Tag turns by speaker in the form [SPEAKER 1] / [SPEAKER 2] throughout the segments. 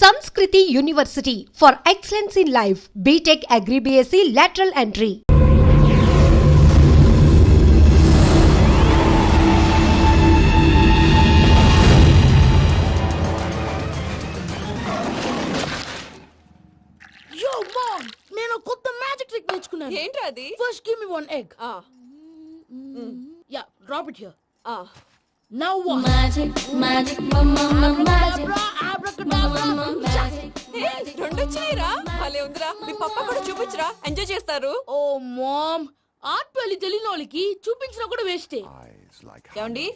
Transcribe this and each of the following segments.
[SPEAKER 1] Sanskriti University for excellence in life. BTech Agri BSc lateral entry.
[SPEAKER 2] Yo mom, నేను కొత్త magic trick నేర్చుకున్నాను.
[SPEAKER 3] ఏంట్రా అది?
[SPEAKER 2] First give me one egg. Yeah, drop it here. Now what?
[SPEAKER 4] Magic, mama, magic.
[SPEAKER 2] Abracadabra.
[SPEAKER 3] రెండు వచ్చినాయిరా. భలే ఉందిరా. మీ పప్ప కూడా చూపించరా, ఎంజాయ్ చేస్తారు.
[SPEAKER 2] Oh mom, ఆర్ట్ పెళ్లి తెలియని వాళ్ళకి చూపించినా కూడా వేస్టే.
[SPEAKER 3] ఏమండి,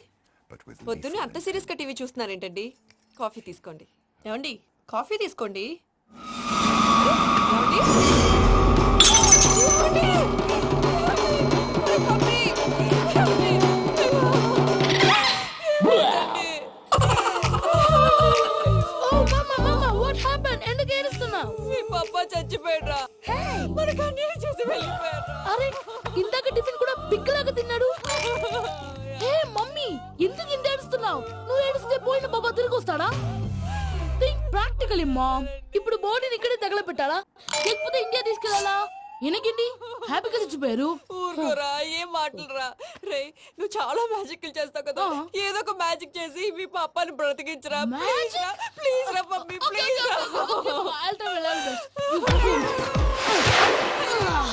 [SPEAKER 3] పొద్దున్నే అంత సీరియస్ గా టీవీ చూస్తున్నారేంటండి? కాఫీ తీసుకోండి. ఏమండి, కాఫీ తీసుకోండి. ఏమండి? తీసుకోండి. పప్పి.
[SPEAKER 2] Oh mama, what happened? ఎందుకు ఏడుస్తున్నావు?
[SPEAKER 3] మీ పప్ప చచ్చిపోయాడ్రా. మనకు అన్యాయం చేసి వెళ్ళిపోయాడ్రా.
[SPEAKER 2] అరే, ఇందాక టిఫిన్ కూడా బిగ్గలాగా తిన్నాడు. హే మమ్మీ, ఎందుకు ఇంత ఏడుస్తున్నావు? నువ్వు ఏడిస్తే పోయిన బాబా తిరిగి వస్తాడా? Think practically mom. ఇప్పుడు బాడీని ఇక్కడే తగలబెట్టాలా లేకపోతే ఇండియా తీసుకెళ్లాలా? ఎనకండి హ్యాపీగా చచ్చిపోయారు.
[SPEAKER 3] ఊరుకోరా, ఏం మాటలురా. రే, నువ్వు చాలా మ్యాజిక్లు చేస్తావు కదా, ఏదో ఒక మ్యాజిక్ చేసి మీ పాపాని బ్రతికించరా. ప్లీజ్ రా మమ్మీ, ప్లీజ్ రా.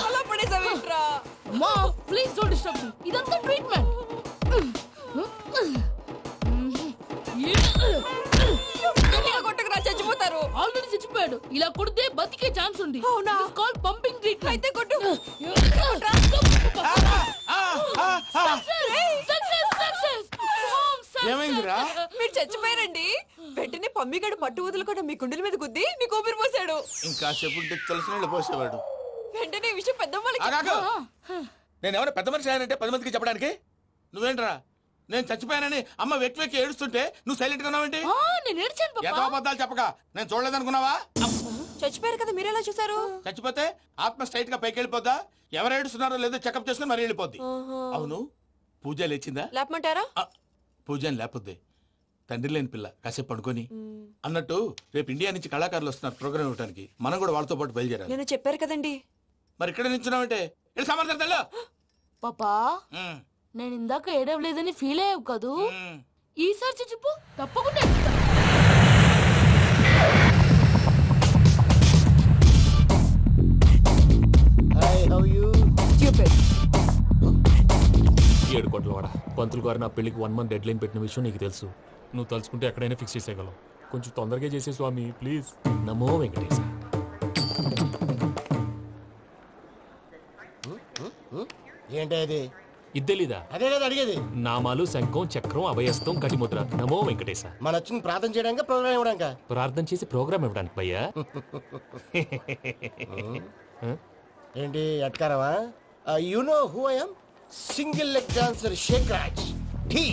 [SPEAKER 3] అలా పడేసావేంట్రా?
[SPEAKER 2] Mom please don't disturb me. ఇదంతా ట్రీట్మెంట్.
[SPEAKER 3] కొట్టకరా, చచ్చిపోతారు.
[SPEAKER 2] ఆల్రెడీ చచ్చిపోయాడు. ఇలా కొడితే బతికే ఛాన్స్ ఉంది.
[SPEAKER 3] అవునా?
[SPEAKER 2] It's called pumping treatment.
[SPEAKER 3] అయితే కొట్టు.
[SPEAKER 5] ఏమైందిరా?
[SPEAKER 3] మీరు చచ్చిపోయారండి. వెంటనే పమ్మిగాడు పట్టు వదులుకుండా మీ గుండెల మీద గుద్ది మీకు ఊపిరి పోసాడు.
[SPEAKER 5] ఇంకా సేపు తెలిసిన వాళ్ళు పోసేవాడు.
[SPEAKER 3] వెంటనే ఈ విషయం పెద్దమ్మకి.
[SPEAKER 5] నేను ఎవరైనా పెద్ద మనిషి అయ్యానంటే 10 మందికి చెప్పడానికి. నువ్వేంట్రా నేను చచ్చిపోయానని అమ్మ వెక్కి వెక్కి ఏడుస్తుంటే నువ్వు సైలెంట్ గా ఉన్నావేంటి?
[SPEAKER 2] నేను ఏడ్చాను పాపా.
[SPEAKER 5] ఎంతో అబద్ధాలు చెప్పక నేను చూడలేదనుకున్నావా?
[SPEAKER 3] చచ్చిపోయారు కదా, మీరెలా చూసారు?
[SPEAKER 5] చచ్చిపోతే ఆత్మ స్ట్రైట్ గా పైకి వెళ్ళిపోద్దా? ఎవరు ఏడుస్తున్నారో లేదో చెకప్ చేసుకుని మరీ వెళ్ళిపోద్ది. అవును, పూజ లేచిందా?
[SPEAKER 3] లేపమంటారా?
[SPEAKER 5] పూజ అని లేకపోద్ది. తండ్రి లేని పిల్ల కాసేపు పడుకొని. అన్నట్టు రేపు ఇండియా నుంచి కళాకారులు వస్తున్నారు ప్రోగ్రామ్ ఇవ్వడానికి. మనం కూడా వాళ్ళతో పాటు బయలుదేరాలి.
[SPEAKER 3] నేను చెప్పారు కదండి.
[SPEAKER 5] మరి ఇక్కడ నిల్చున్నావంటే సమాధానం.
[SPEAKER 2] పాపా, నేను ఇందాక ఏడవలేదని ఫీల్ అయ్యావు కదూ. ఈసారి చచ్చిపో, తప్పకుండా ఏడుస్తా.
[SPEAKER 6] ఏడు కోట్ల వాడ పంతులు గారు నా పెళ్లికి 1 month డెడ్ లైన్ పెట్టిన విషయం నీకు తెలుసు. నువ్వు తలుచుకుంటే ఎక్కడైనా ఫిక్స్ చేసేయగలవు. కొంచెం తొందరగా చేసే స్వామి ప్లీజ్. నమో వెంకటేశ.
[SPEAKER 7] ఏంటి అది?
[SPEAKER 6] ఇద్దెలీదా?
[SPEAKER 7] అదే కదా అడిగేది.
[SPEAKER 6] నామాలు శంఖం చక్రం అభయస్తం కటిముద్ర. నమో వెంకటేశ.
[SPEAKER 7] మన వచ్చింది ప్రార్థన చేయడానికి, ప్రోగ్రామ్ ఇవ్వడానికా?
[SPEAKER 6] ప్రార్థన చేసి ప్రోగ్రామ్ ఇవ్వడానికి భయ్యా.
[SPEAKER 7] ఏంటి అట్కారమా? You know who I am? Single leg dancer Sheikh Raj. ఠీ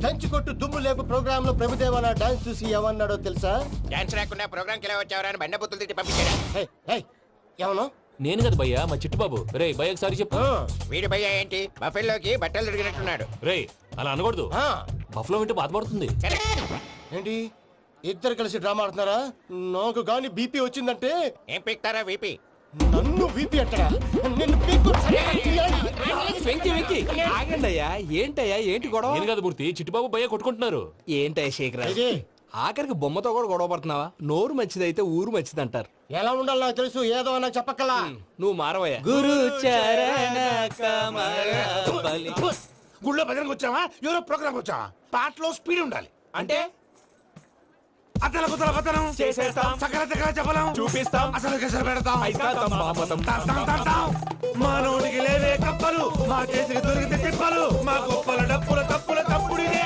[SPEAKER 7] దంచి కొట్టు దుమ్ము లేపు ప్రోగ్రామ్ లో ప్రభుదేవ నా డాన్స్ చూసి ఏమన్నాడో తెలుసా?
[SPEAKER 8] డాన్స్ రాకుండా ప్రోగ్రామ్ కి ఎలా వచ్చావరా అని బండ బుద్ధులు తిట్టి పంపించారా?
[SPEAKER 7] ఏమను?
[SPEAKER 6] నేను కదా భయ్యా, మా చిట్టుబాబు. రే భయ్య ఒకసారి చెప్పు.
[SPEAKER 8] వీడి భయ్య ఏంటి బఫెల్లోకి బట్టలు తిరిగినట్టున్నాడు.
[SPEAKER 6] రే అలా అనకూడదు. బఫ్లో వింటే బాధపడుతుంది.
[SPEAKER 7] ఏంటి ఇద్దరు కలిసి డ్రామా ఆడుతున్నారా? నాకు గాని బీపీ వచ్చిందంటే
[SPEAKER 8] ఏం పీక్తారా వీపీ?
[SPEAKER 7] నన్ను బీపీ అంటారా? నిన్ను
[SPEAKER 9] ఆగండయ్యా, ఏంటయ్యా ఏంటి గొడవ?
[SPEAKER 6] నేను కదా మూర్తి, చిట్టుబాబు భయ్య కొట్టుకుంటున్నారు.
[SPEAKER 9] ఏంటయ్యా శేఖరా, ఆఖరికి బొమ్మతో కూడా గొడవ పడుతున్నావా? నోరు మంచిదైతే ఊరు మంచిది అంటారు.
[SPEAKER 7] ఎలా ఉండాలి నాకు తెలుసు, ఏదో అన్నా చెప్పక్కలా.
[SPEAKER 9] నువ్వు మారవయ్యా. గురు చరణ కమల
[SPEAKER 5] గుళ్ళో భజనకు వచ్చావా? ఎవరో ప్రోగ్రామ్ వచ్చావా? పాటలో స్పీడ్ ఉండాలి.
[SPEAKER 9] అంటే
[SPEAKER 5] అతల కుతల పతనం
[SPEAKER 9] చేసేస్తాం,
[SPEAKER 5] సకల దగ్గర చెప్పలేం,
[SPEAKER 9] చూపిస్తాం,
[SPEAKER 5] అసలు గసలు పెడతాం,
[SPEAKER 9] ఐస్తాం, మామతం.
[SPEAKER 5] మానవుడికి లేవే కప్పలు, మా చేతికి దొరికితే తిప్పలు, మా గొప్పల డప్పుల తప్పుల తప్పుడిదే.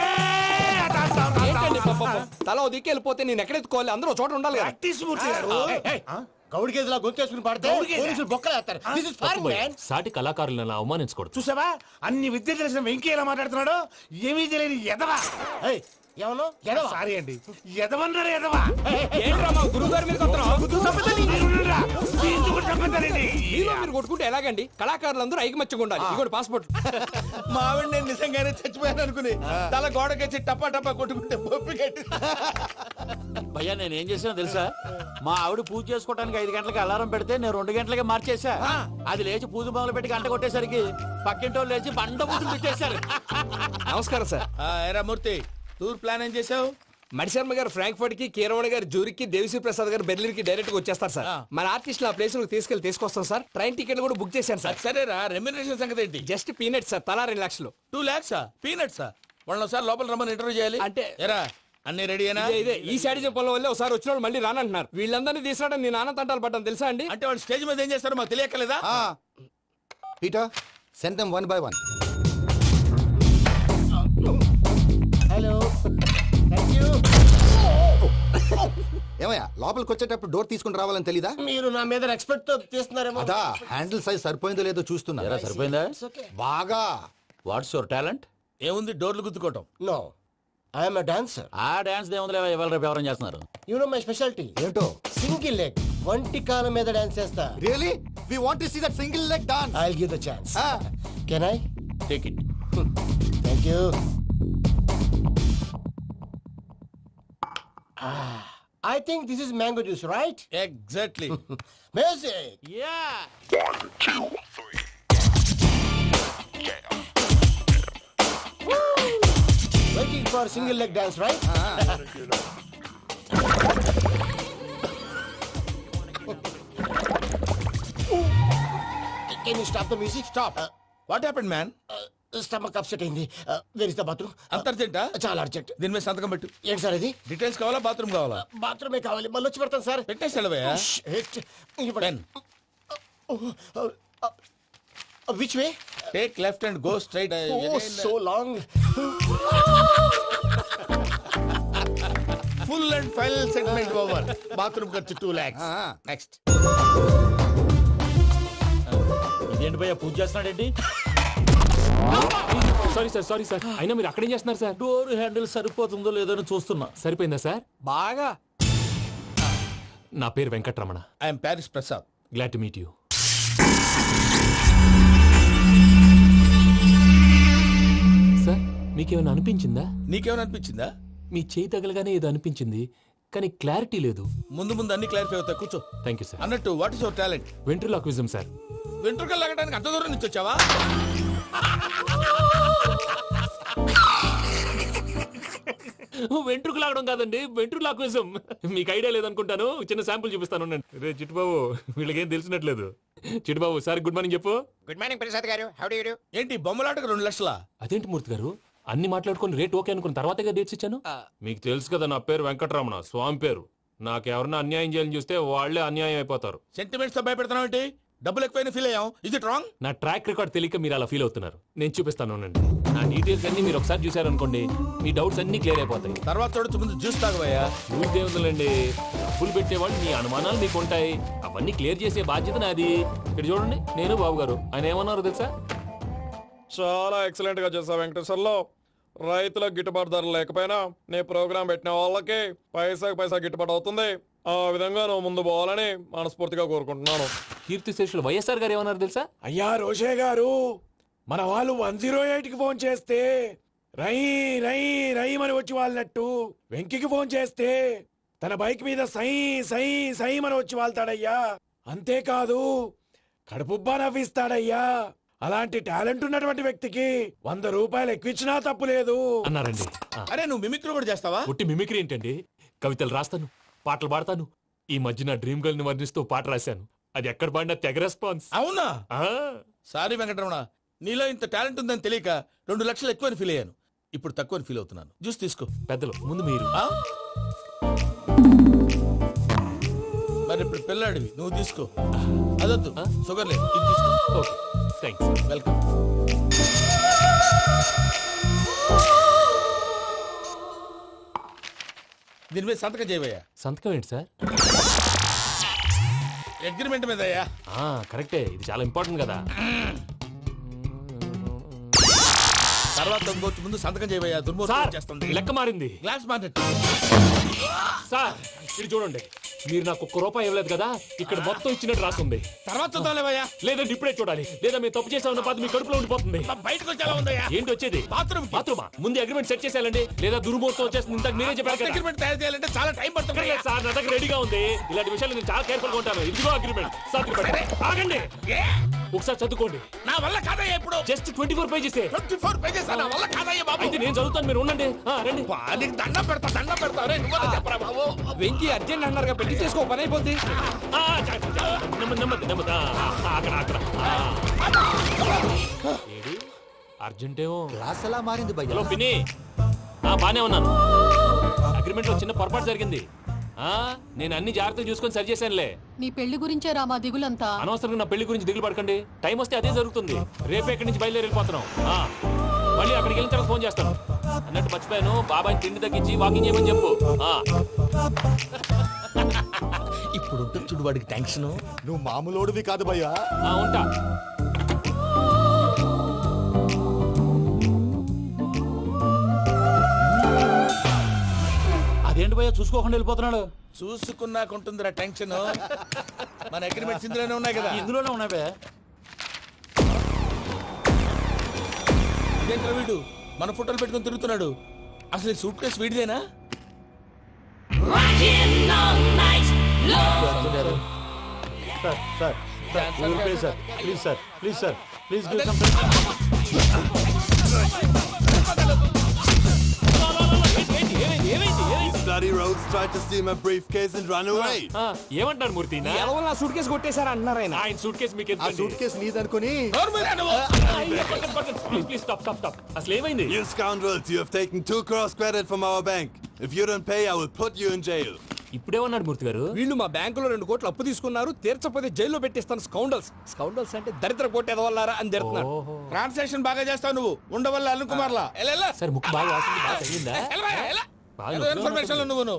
[SPEAKER 9] ఏంటండి పాపం? తల ఓ దిక్కు వెళ్ళిపోతే నేను ఎక్కడెత్తుకోవాలి? అందరూ చోట ఉండాలి కదా.
[SPEAKER 7] గౌడికేదిలా గొంతేసుకుని పాడితే పోలీసులు బొక్కలేస్తారు. This is foreign, man.
[SPEAKER 6] సాటి కళాకారులను అవమానించకూడదు.
[SPEAKER 5] చూసావా అన్ని విద్య తెలిసిన వెంకీ ఎలా మాట్లాడుతున్నాడు? ఏమీ తెలియని ఎదవా.
[SPEAKER 7] ఏమను ఎదవా?
[SPEAKER 5] సారీ అండి, ఎదవన్నారు ఎదవా.
[SPEAKER 9] ఏంట్రా మా గురువు గారి మీద
[SPEAKER 5] మీలో మీరు
[SPEAKER 9] కొట్టుకుంటే ఎలాగండి? కళాకారులందరూ ఐకమత్యంగా ఉండాలి. ఇదిగోండి పాస్పోర్ట్.
[SPEAKER 5] మా ఆవిడ నేను నిజంగానే చచ్చిపోయాను అనుకుని తల గోడకొచ్చి టపా టపా కొట్టుకుంటే బొప్పి కట్టి.
[SPEAKER 10] భయ్యా నేనేం చేసానో తెలుసా? మా ఆవిడ పూజ చేసుకోవడానికి 5 గంటలకి అలారం పెడితే నేను 2 గంటలకి మార్చేసా. అది లేచి పూజ మొదలు పెట్టి గంట కొట్టేసరికి పక్కింటి వాళ్ళు లేచి బండ పూజలు పెట్టేశారు.
[SPEAKER 9] నమస్కారం సార్.
[SPEAKER 5] ఏరా మూర్తి, టూర్ ప్లాన్ ఏం చేసావు?
[SPEAKER 9] మణిశర్మ గారు ఫ్రాంక్ఫర్ట్ కి, కీరవాణ గారు జూరికి, దేవిశ్రీ ప్రసాద్ గారు బెర్లిన్ కి డైరెక్ట్ గా వచ్చేస్తారు సార్. మన ఆర్టిస్ట్ ఆ ప్లేస్ తీసుకొస్తాం సార్. ట్రైన్ టికెట్ కూడా బుక్ చేశాను సార్.
[SPEAKER 5] సరేరా, రెమ్యూనరేషన్ సంగతి ఏంటి?
[SPEAKER 9] జస్ట్ పీనట్ సార్, తలా 2 లక్షలు.
[SPEAKER 5] 2 lakhs పీనట్సా? వాళ్ళని ఒకసారి లోపల రమ్మని ఇంటర్వ్యూ చేయాలి.
[SPEAKER 9] అంటే
[SPEAKER 5] ఎరా అన్ని రెడీనా?
[SPEAKER 9] ఇదే ఈ శాడిజం పొలం వల్లే ఒకసారి వచ్చిన వాళ్ళు మళ్ళీ రానంటున్నారు. వీళ్ళందరినీ తీసుకురావడం నేను నాన్న తంటాలు పడ్డాను తెలుసా అండి?
[SPEAKER 5] అంటే వాళ్ళు స్టేజ్ మీద ఏం చేస్తారో మాకు తెలియక్కలేదా?
[SPEAKER 11] Peter, send them one by one.
[SPEAKER 7] Hello, thank you.
[SPEAKER 11] ఏమయ్యా, లోపలికి వచ్చేటప్పుడు డోర్ తీసుకుని రావాలని తెలీదా?
[SPEAKER 7] మీరు నా మీద ఎక్స్పెక్ట్ తో తీస్తున్నారేమో.
[SPEAKER 11] అదా హ్యాండిల్ సైజ్ సరిపోయిందో లేదో చూస్తున్నా.
[SPEAKER 10] ఎరా సరిపోయిందా?
[SPEAKER 11] బాగా.
[SPEAKER 10] What's your talent?
[SPEAKER 5] ఏముంది, డోర్లు గుద్దుకోవటం.
[SPEAKER 7] No, I'm dancer.
[SPEAKER 10] ఆ డాన్స్ దేవుందిలే, ఇవాళ రేపు ఎవరైనా చేస్తున్నారు.
[SPEAKER 7] You know my speciality.
[SPEAKER 11] ఏంటో?
[SPEAKER 7] సింగిల్ లెగ్, వంటి కాలం మీద డాన్స్ చేస్తా.
[SPEAKER 11] Really? We want to see that single leg dance.
[SPEAKER 7] I will give the chance. Can I?
[SPEAKER 10] Take it.
[SPEAKER 7] Thank you. I think this is mango juice, right?
[SPEAKER 5] Exactly.
[SPEAKER 7] Music.
[SPEAKER 10] Yeah.
[SPEAKER 7] Waiting for single leg dance, right? Can you stop the music? Stop.
[SPEAKER 5] What happened man?
[SPEAKER 7] Stomach upset అయింది. Where is the bathroom?
[SPEAKER 5] అంత అర్జెంటా?
[SPEAKER 7] చాలా urgent.
[SPEAKER 5] దీని మీద సంతకం పెట్టు.
[SPEAKER 7] ఏంటి sir ఇది?
[SPEAKER 5] Details కావాలా, బాత్రూమ్ కావాలా?
[SPEAKER 7] బాత్రూమే కావాలి, మళ్ళీ వచ్చి పెడతాను సార్.
[SPEAKER 5] పెట్టేసి వెళ్ళవయ్యా. Pen.
[SPEAKER 7] Which way?
[SPEAKER 5] Take left and go straight.
[SPEAKER 7] Oh, so long.
[SPEAKER 5] Full and final segment over. Bathroom ఖర్చు 2 lakhs. నెక్స్ట్.
[SPEAKER 10] ఇదేంటి భయ్యా, పూజ చేస్తున్నాడేంటి?
[SPEAKER 6] Sorry sir. అయినా మీరు అక్కడేం చేస్తున్నారు సార్?
[SPEAKER 10] డోర్ హ్యాండిల్ సరిపోతుందో లేదో అని చూస్తున్నా.
[SPEAKER 6] సరిపోయిందా సార్?
[SPEAKER 9] బాగా.
[SPEAKER 6] నా పేరు Venkatramana.
[SPEAKER 5] I'm Paris Prasad.
[SPEAKER 6] Glad to meet you. Sir, మీకేమైనా అనిపించిందా?
[SPEAKER 5] నీకేమైనా అనిపించిందా?
[SPEAKER 6] మీ చేయి తగలగానే ఏదో అనిపించింది, కానీ క్లారిటీ లేదు.
[SPEAKER 5] ముందు అన్ని క్లారిఫై అవుతాయి, కూర్చో.
[SPEAKER 6] Thank you sir.
[SPEAKER 5] అన్నట్టు what is your talent?
[SPEAKER 6] Ventriloquism sir.
[SPEAKER 5] వెంట్రుకలు లాగడానికి అంత దూరం నుంచి వచ్చావా?
[SPEAKER 6] వెంట్రుకు లాగడం కాదండి, వెంట్రులాక్విజం. మీకు ఐడియా లేదనుకుంటాను, చిన్న శాంపుల్ చూపిస్తాను. రే చిట్టుబాబు, వీళ్ళకేం తెలిసినట్లేదు. చిట్టుబాబు, సార్ గుడ్ మార్నింగ్ చెప్పు.
[SPEAKER 8] గుడ్ మార్నింగ్ ప్రసాద్ గారు. How do you do?
[SPEAKER 5] ఏంటి బొమ్మలాటకు 2 లక్షలా?
[SPEAKER 6] అదేంటి మూర్తి గారు, అన్ని మాట్లాడుకొని రేట్ ఓకే అనుకున్న తర్వాతగా డేట్స్ ఇచ్చాను. మీకు తెలుసు కదా నా పేరు వెంకటరమణ, స్వామి పేరు. నాకెవరన్నా అన్యాయం చేయాలని చూస్తే వాళ్లే అన్యాయం అయిపోతారు.
[SPEAKER 5] సెంటిమెంట్స్ తో భయపెడతావు ఏంటి? డబ్బులు ఎక్కువైనా ఫీల్ అయ్యాం. Is it wrong?
[SPEAKER 6] నా ట్రాక్ రికార్డ్ తెలియక మీరు అలా ఫీల్ అవుతున్నారు. నేను చూపిస్తాను ఉండండి. నా డీటెయిల్స్ అన్ని మీరు ఒకసారి చూసారనుకోండి, మీ డౌట్స్ అన్ని క్లియర్ అయిపోతాయి.
[SPEAKER 5] తర్వాత చూడొచ్చు, ముందు జ్యూస్ తాగబోయా.
[SPEAKER 6] చూస్ దేవుందులండి, డబ్బులు పెట్టేవాళ్ళు మీ అనుమానాలు మీకు ఉంటాయి, అవన్నీ క్లియర్ చేసే బాధ్యత నాది. ఇక్కడ చూడండి, నేను బాబు గారు. ఆయన ఏమన్నారు తెలుసా?
[SPEAKER 9] చాలా ఎక్సలెంట్ గా చేసావు వెంకటేశ్వర్లో. రైతులకు గిట్టుబాటు ధర లేకపోయినా నీ ప్రోగ్రాం పెట్టిన వాళ్ళకి పైసాకి పైసా గిట్టుబాటు అవుతుంది. ఆ విధంగా నువ్వు ముందు పోవాలని మనస్ఫూర్తిగా కోరుకుంటున్నాను.
[SPEAKER 6] కీర్తిశేషులు వైఎస్ఆర్ గారు ఏమన్నారు తెలుసా?
[SPEAKER 9] అయ్యా రోషే గారు, మన వాళ్ళు 108కి ఫోన్ చేస్తే రై రై రై అని వచ్చి వాళ్ళనట్టు, వెంకికి ఫోన్ చేస్తే తన బైక్ మీద సై సై సై అని వచ్చి వాళ్తాడయ్యా. అంతేకాదు కడుపుబ్బా నవ్విస్తాడయ్యా. అలాంటి టాలెంట్ ఉన్నటువంటి వ్యక్తికి 100 రూపాయలు ఎక్కువచ్చినా తప్పు లేదు
[SPEAKER 6] అన్నారండి.
[SPEAKER 5] అరే, నువ్వు మిమిక్రీ కూడా చేస్తావా?
[SPEAKER 6] ఒట్టి మిమిక్రీ ఏంటండి, కవితలు రాస్తాను, పాటలు పాడతాను. ఈ మధ్య నా డ్రీమ్ గర్ల్ ని వర్ణిస్తూ పాట రాశాను. అది ఎక్కడ పాడినా తెగ రెస్పాన్స్.
[SPEAKER 5] అవునా? సారీ వెంకటరమణ, నీలో ఇంత టాలెంట్ ఉందని తెలియక 2 లక్షలు ఎక్కువని ఫీల్ అయ్యాను. ఇప్పుడు తక్కువని ఫీల్ అవుతున్నాను. జ్యూస్ తీసుకో.
[SPEAKER 6] పెద్దలు ముందు మీరు.
[SPEAKER 5] మరి ఇప్పుడు పిల్లాడివి, నువ్వు తీసుకో. అదొద్దు, షుగర్ లేదు, ఇది తీసుకో.
[SPEAKER 6] Okay, thanks.
[SPEAKER 5] వెల్కమ్. దీని మీద సంతకం చేయవయ్యా.
[SPEAKER 6] సంతకం ఏంటి సార్?
[SPEAKER 5] అగ్రిమెంట్ మీద అయ్యా.
[SPEAKER 6] కరెక్టే, ఇది చాలా ఇంపార్టెంట్ కదా.
[SPEAKER 5] తర్వాత ఇంకొచ్చి ముందు సంతకం చేయవయ్యా.
[SPEAKER 6] సార్,
[SPEAKER 5] దుర్మోహం చేస్తుంది.
[SPEAKER 6] లెక్క మారింది.
[SPEAKER 5] Glass market.
[SPEAKER 6] సార్ ఇది చూడండి, మీరు నాకు ఒక్క రూపాయి ఇవ్వలేదు కదా, ఇక్కడ మొత్తం ఇచ్చినట్టు రాస్తుంది.
[SPEAKER 9] తర్వాత చూద్దాంలేవయ్యా.
[SPEAKER 6] లేదంటే ఇప్పుడే చూడాలి, లేదా మీరు తప్పు చేసామన్న బాధ మీ కడుపులో ఉండిపోతుంది.
[SPEAKER 9] బయటకు వచ్చేలా ఉందయ్యా.
[SPEAKER 6] ఏంటి వచ్చేది?
[SPEAKER 9] బాత్రూమా?
[SPEAKER 6] ముందు అగ్రిమెంట్ సెట్ చేసేయాలండి, లేదా దుర్మూర్తం వచ్చేస్తుంది. ఇంతకు మీరే చెప్పారు కదా.
[SPEAKER 9] అగ్రిమెంట్ తయారు చేయాలంటే చాలా టైం పడుతుంది.
[SPEAKER 6] లేదు సార్, నా దగ్గర రెడీగా ఉంది. ఇలాంటి విషయాలు నేను చాలా కేర్ఫుల్ గా ఉంటాను. ఇదిగో అగ్రిమెంట్. ఆగండి, ఒకసారి చదువుకోండి.
[SPEAKER 9] నా వల్ల కాదయ్యా. ఇప్పుడు
[SPEAKER 6] జస్ట్ 24 పేజెస్.
[SPEAKER 9] 24 పేజెస్ నా వల్ల కాదయ్యా బాబు.
[SPEAKER 6] అయితే నేను చదువుతాను, మీరు ఉండండి. రండి.
[SPEAKER 9] నీకు దండం పెడతా. రే, నువ్వు చెప్పరా బాబు.
[SPEAKER 10] వెంకీ అర్జెంట్ అన్నారుగా, పెళ్లి చేసుకో, పని అయిపోద్ది.
[SPEAKER 6] నెమ్మది. అక్కడ ఏడి అర్జెంటేమో.
[SPEAKER 11] క్లాస్ ఎలా మారింది భయ్యా?
[SPEAKER 6] హలో పిన్ని, బానే ఉన్నాను. అగ్రిమెంట్ లో చిన్న పొరపాటు జరిగింది. నేను అన్ని జాగ్రత్తలు చూసుకొని సరి చేశానులే.
[SPEAKER 2] నీ పెళ్లి గురించే రామా దిగులంతా.
[SPEAKER 6] అనవసరంగా నా పెళ్లి గురించి దిగులు పడకండి. టైం వస్తే అదే జరుగుతుంది. రేపే ఇక్కడి నుంచి బయలుదేరి వెళ్ళిపోతున్నాం. మళ్ళీ అక్కడికి వెళ్ళిన తర్వాత ఫోన్ చేస్తాను. అన్నట్టు మర్చిపోయాను, బాబాయ్ తిండి తగ్గించి వాకింగ్ చేయమని చెప్పు.
[SPEAKER 9] ఇప్పుడు ఉంటుంది చూడు వాడికి టెన్షన్.
[SPEAKER 11] నువ్వు మామూలోడివి కాదు భయ్యా.
[SPEAKER 6] ఉంటా.
[SPEAKER 10] అదేంటి భయ్యా చూసుకోకుండా వెళ్ళిపోతున్నాడు?
[SPEAKER 9] చూసుకున్నాకుంటుందిరా టెన్షన్. మన అగ్రిమెంట్స్ ఇందులోనే ఉన్నాయి కదా.
[SPEAKER 10] ఇందులోనే ఉన్నాయి భయ్యా.
[SPEAKER 9] ఇదేంట్రా వీడు మన ఫోటోలు పెట్టుకుని తిరుగుతున్నాడు. అసలు సూట్ కేసు వీడిదేనా?
[SPEAKER 6] ఏమంటారు మూర్తి?
[SPEAKER 10] సూట్ కేసు కొట్టేశారా అంటున్నారు ఆయన.
[SPEAKER 6] ఆయన సూట్ కేసు మీకు
[SPEAKER 11] ఆ సూట్ కేసు నీదనుకుని
[SPEAKER 6] ప్లీజ్ స్టాప్. అసలు ఏమైంది?
[SPEAKER 12] You scoundrels, you have taken 2 crores credit from our bank. If you don't pay, I will put you in jail.
[SPEAKER 6] ఇప్పుడేమన్నాడు మూర్తి గారు?
[SPEAKER 10] వీళ్ళు మా బ్యాంకులో 2 కోట్లు అప్పు తీసుకున్నారు, తీర్చకపోతే జైల్లో పెట్టిస్తాను. స్కౌండల్స్ అంటే దరిద్ర కోట ఎదవల్లారా అని తిడుతున్నాడు.
[SPEAKER 9] ట్రాన్సాక్షన్ బాగా చేస్తావు నువ్వు. ఉండవల్ల అరుణ్ కుమార్ లా
[SPEAKER 6] సార్ ముక్కు బాగా వాసింది, బాగా తగిలిందా?
[SPEAKER 9] ఇన్ఫర్మేషన్ నువ్వు.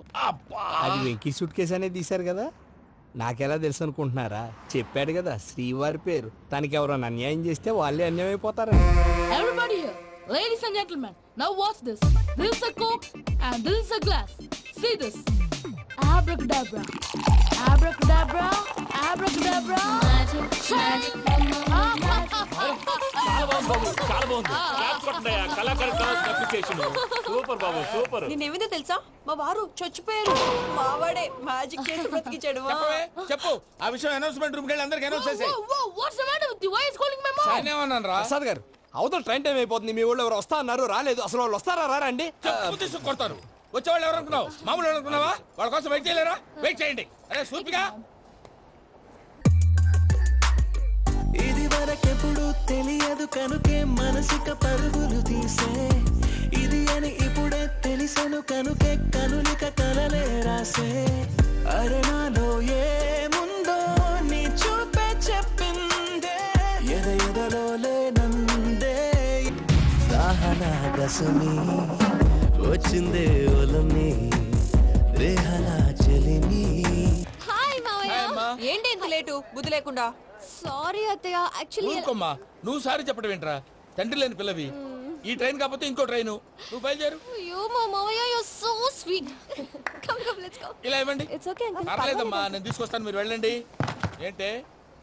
[SPEAKER 10] అది వెంకీ సూట్ కేసు అనేది తీశారు కదా, నాకెలా తెలుసు అనుకుంటున్నారా? చెప్పాడు కదా శ్రీవారి పేరు. తనకి ఎవరైనా అన్యాయం చేస్తే వాళ్ళే అన్యాయం అయిపోతారు.
[SPEAKER 2] Everybody here, ladies and gentlemen, now watch this. This is a coke and this is a glass. See this. Abracadabra. Abracadabra. Abracadabra.
[SPEAKER 6] చాలా బాగుంది. కళాకారు అప్లికేషన్ సూపర్ బాబు, సూపర్.
[SPEAKER 3] నేనేమిందో తెలుసా, మా వారు చచ్చిపోయారు. మావాడే మ్యాజిక్ చేసి బ్రతికించాడు.
[SPEAKER 9] చెప్పు ఆ విషయం. అనౌన్స్మెంట్ రూమ్ కెళ్ళి అందరికి అనౌన్స్ చేసేయ్.
[SPEAKER 2] What's the matter with you? Why is calling my mom?
[SPEAKER 9] నేనేమన్నాను రా?
[SPEAKER 10] ప్రసాద్ గారు, అవతల ట్రైన్ టైం అయిపోతుంది. మీ ఊళ్ళో ఎవరు వస్తా అన్నారు, రాలేదు. అసలు వాళ్ళు వస్తారా రారా అండి?
[SPEAKER 9] తీసుకు కొడతారు. వచ్చేవాళ్ళు ఎవరు అనుకున్నావు? మామూలు అనుకున్నావా? వాళ్ళ కోసం వెయిట్ చేయలేరా? వెయిట్ చేయండి. అరే సూపిగా.
[SPEAKER 13] ఇది వరకెప్పుడు తెలియదు కనుకే మనసిక పరుగులు తీసే, ఇది అని ఇప్పుడే తెలిసెను కనుకే కనులిక కలలే రాసే. అరణాలో ఏముందో నీ చూపే చెప్పిందే, ఎదలో లేనందే దాహనా గసమి వచ్చిందే ఒలమి రేహలా చెలిమి.
[SPEAKER 3] హాయ్ మావయ్య. ఏంటి ఇంత లేటు? బుద్ధి లేకుండా.
[SPEAKER 4] సారీ అత్తయ్య, యాక్చువల్లీ
[SPEAKER 9] ఊరుకోమ్మా. నువ్వు సారి చెప్పడం ఏంట్రా? తండ్రి లేని పిల్లవి. ఈ ట్రైన్ కాకపోతే ఇంకో ట్రైన్. నువ్వు బయలుదేరు.
[SPEAKER 4] అయ్యో మా మావయ్య, you are so sweet. Come let's go.
[SPEAKER 9] ఇలా ఇవ్వండి.
[SPEAKER 4] It's okay uncle.
[SPEAKER 9] పర్లేదమ్మా, నేను తీసుకొస్తాను, మీరు వెళ్ళండి. ఏంటే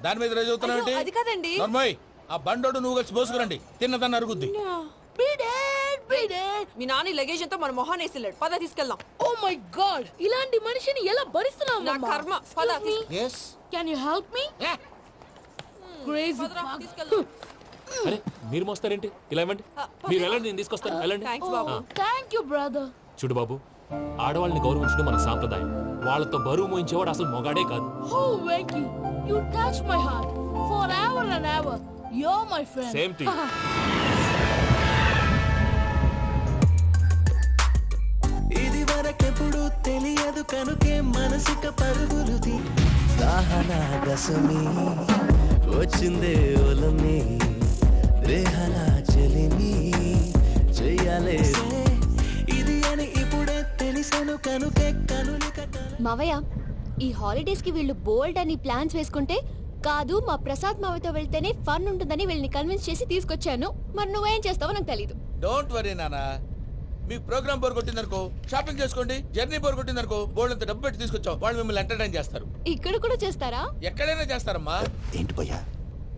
[SPEAKER 9] దాని మీద రోజు అవుతున్నావు ఏంటి?
[SPEAKER 3] అది కాదండి.
[SPEAKER 9] నర్మోయ్, ఆ బండోడు నువ్వు కలిసి పోసుకురండి. తిన్నదాన్ని అరుగుద్ది.
[SPEAKER 3] మీ నాన్న లగేజ్ అంతా మన మొహాన్ వేసిల్లాడు. పద తీసుకెళ్దాం.
[SPEAKER 2] Oh my God! ఇలాంటి మనిషిని ఎలా భరిస్తున్నావు?
[SPEAKER 3] నా కర్మ. పద.
[SPEAKER 11] yes
[SPEAKER 2] Can you help me? Crazy.
[SPEAKER 3] తీసుకెళ్దాం.
[SPEAKER 6] అరే మీరు మోస్తారేంటి? ఇలా ఇవ్వండి. మీరు వెళ్ళండి, నేను తీసుకొస్తాను. వెళ్ళండి.
[SPEAKER 3] Thanks Babu.
[SPEAKER 2] Thank you, brother.
[SPEAKER 6] చూడు బాబు, ఆడవాళ్ళని గౌరవించడం మన సాంప్రదాయం. వాళ్ళతో బరువు మోయించేవాడు అసలు మొగాడే కాదు.
[SPEAKER 2] Oh, Venky, you touch my heart forever and ever. You're my friend.
[SPEAKER 6] Same to you.
[SPEAKER 13] ఇది వరకెప్పుడు తెలియదు కనుకే మనసిక పరుగులు తీ, దాహనా గసమి వచ్చిందే ఒలమి రేహలా చెలిమి చెయ్యాలే, ఇది అని ఇప్పుడే తెలిసెను కనుకే కనులిక.
[SPEAKER 4] మావయ్య, ఈ హాలిడేస్ కి వీళ్ళు బోల్డ్ అని ప్లాన్స్ వేసుకుంటే కాదు, మా ప్రసాద్ మావయ్యతో వెళ్తేనే ఫన్ ఉంటుందని వీళ్ళని కన్విన్స్ చేసి తీసుకొచ్చాను. మరి నువ్వేం చేస్తావో నాకు తెలీదు.
[SPEAKER 9] డోంట్ వరీ నానా,
[SPEAKER 5] మీకు ప్రోగ్రామ్ బోర్ కొట్టిందనుకో షాపింగ్ చేసుకోండి, జర్నీ బోర్ కొట్టిందనుకో బోర్డు అంత డబ్బు పెట్టి తీసుకొచ్చాం, వాళ్ళు మిమ్మల్ని ఎంటర్టైన్ చేస్తారు.
[SPEAKER 4] ఇక్కడ కూడా చేస్తారా?
[SPEAKER 5] ఎక్కడైనా చేస్తారమ్మా.
[SPEAKER 11] ఏంటి భయ్యా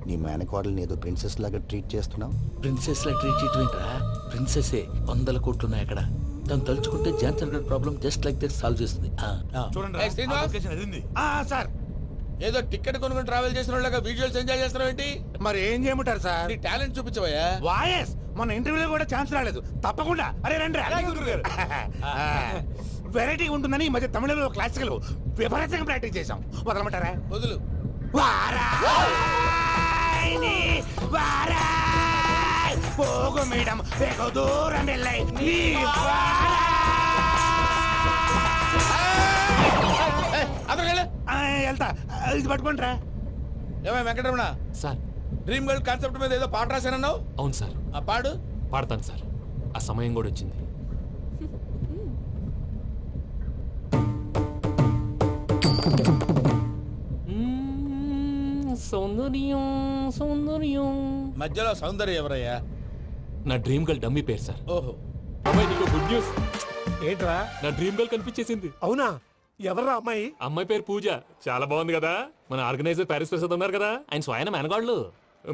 [SPEAKER 11] నీ మేనకోడల్ని ఏదో ప్రిన్సెస్ లాగా ట్రీట్ చేస్తున్నావు?
[SPEAKER 10] ప్రిన్సెస్ లా ట్రీట్ చేయటమేంట్రా? ప్రిన్సెస్ 100 కోట్లు ఉన్నాయి అక్కడ. తను తలుచుకుంటే జాన్సన్ గడ్ problem just like this solve చేస్తుంది.
[SPEAKER 5] ఏయ్ శ్రీనివాస్,
[SPEAKER 9] సార్
[SPEAKER 5] ఏదో టికెట్ కొనుక్కొని ట్రావెల్ చేసిన వాళ్ళగా వీడియోస్ ఎంజాయ్ చేస్తున్నావు ఏంటి?
[SPEAKER 9] మరి ఏం చేయమంటారు సార్?
[SPEAKER 5] నీ టాలెంట్ చూపించవయ్యా.
[SPEAKER 9] వాయస్ మన ఇంటర్వ్యూలో కూడా ఛాన్స్ రాలేదు. తప్పకుండా అరే రండి వెరైటీ ఉంటుందని ఈ మధ్య తమిళలో క్లాసికల్ విపరీతంగా ప్రాక్టీస్ చేసాం. వదలమంటారా?
[SPEAKER 5] వదులు.
[SPEAKER 9] పోగు మేడం వెగు దూరం వెళ్ళాయి. వెళ్తా ఇది పట్టుకుంటారా?
[SPEAKER 5] ఏమై Venkataramana,
[SPEAKER 6] sir
[SPEAKER 5] dream girl concept మీద ఏదో పాట రాశానన్నావు.
[SPEAKER 6] అవును సార్.
[SPEAKER 5] ఆ పాడు.
[SPEAKER 6] పాడతాను సార్. ఆ సమయం కూడా వచ్చింది. సౌందర్యం సౌందర్యం.
[SPEAKER 5] మధ్యలో సౌందర్యం ఎవరయ్యా?
[SPEAKER 6] నా డ్రీమ్ గర్ల్ డమ్మీ పేరు సార్.
[SPEAKER 5] ఓహో.
[SPEAKER 6] అమ్మాయి నీకు గుడ్ న్యూస్.
[SPEAKER 9] ఏంట్రా?
[SPEAKER 6] నా డ్రీమ్ గర్ల్ కనిపించేసింది.
[SPEAKER 9] అవునా? ఎవర్రా అమ్మాయి?
[SPEAKER 6] అమ్మాయి పేరు పూజ. చాలా బాగుంది కదా. మన ఆర్గనైజర్ ప్యారిస్ ప్రసాద్ ఉన్నారు కదా, ఆయన స్వయం మెనగాళ్ళు.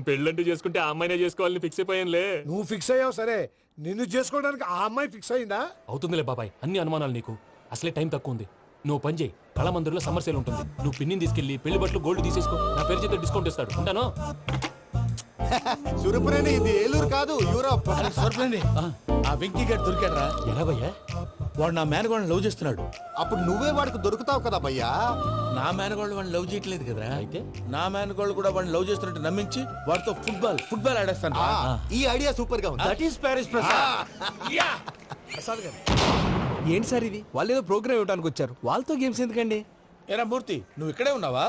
[SPEAKER 6] పెళ్ళంటూ చేసుకుంటే ఆ అమ్మాయినే చేసుకోవాలని ఫిక్స్ అయిపోయానులే.
[SPEAKER 9] నువ్వు ఫిక్స్ అయ్యావు సరే, నిన్ను చేసుకోవడానికి ఆ అమ్మాయి ఫిక్స్ అయిందా?
[SPEAKER 6] అవుతుందిలే బాబాయ్, అన్ని అనుమానాలు నీకు. అసలే టైం తక్కువ ఉంది. నువ్వు పని చేయి, కళామందిర్లో సమ్మర్ సేల్ ఉంటుంది. నువ్వు పిన్నిని తీసుకెళ్లి పెళ్లి బట్టలు గోల్డ్ తీసేసుకో. నా పేరు చేత డిస్కౌంట్ ఇస్తాడు. ఉంటాను.
[SPEAKER 11] సురపురేని ఇది ఏలూరు కాదు, యూరోప్.
[SPEAKER 5] సూరపురేని ఆ వెంకీ గారు దొరికాడరా?
[SPEAKER 6] ఎలా భయ్యా?
[SPEAKER 5] వాడు నా మేనగోళ్ళని లవ్ చేస్తున్నాడు.
[SPEAKER 11] అప్పుడు నువ్వే వాడికి దొరుకుతావు కదా భయ్యా.
[SPEAKER 5] నా మేనగోళ్ళు వాడిని లవ్ చేయట్లేదు కదరా. అయితే నా మేనగోళ్ళు కూడా వాడిని లవ్ చేస్తున్నట్టు నమ్మించి వాడితో ఫుట్బాల్ ఆడేస్తాను.
[SPEAKER 11] ఈ ఐడియా సూపర్ గా ఉంది.
[SPEAKER 10] That is Paris Prasad.
[SPEAKER 13] ఏంటి సార్ ఇది? వాళ్ళు ఏదో ప్రోగ్రామ్ ఇవ్వడానికి వచ్చారు, వాళ్ళతో గేమ్స్ ఎందుకండి?
[SPEAKER 5] ఏరా మూర్తి, నువ్వు ఇక్కడే ఉన్నావా?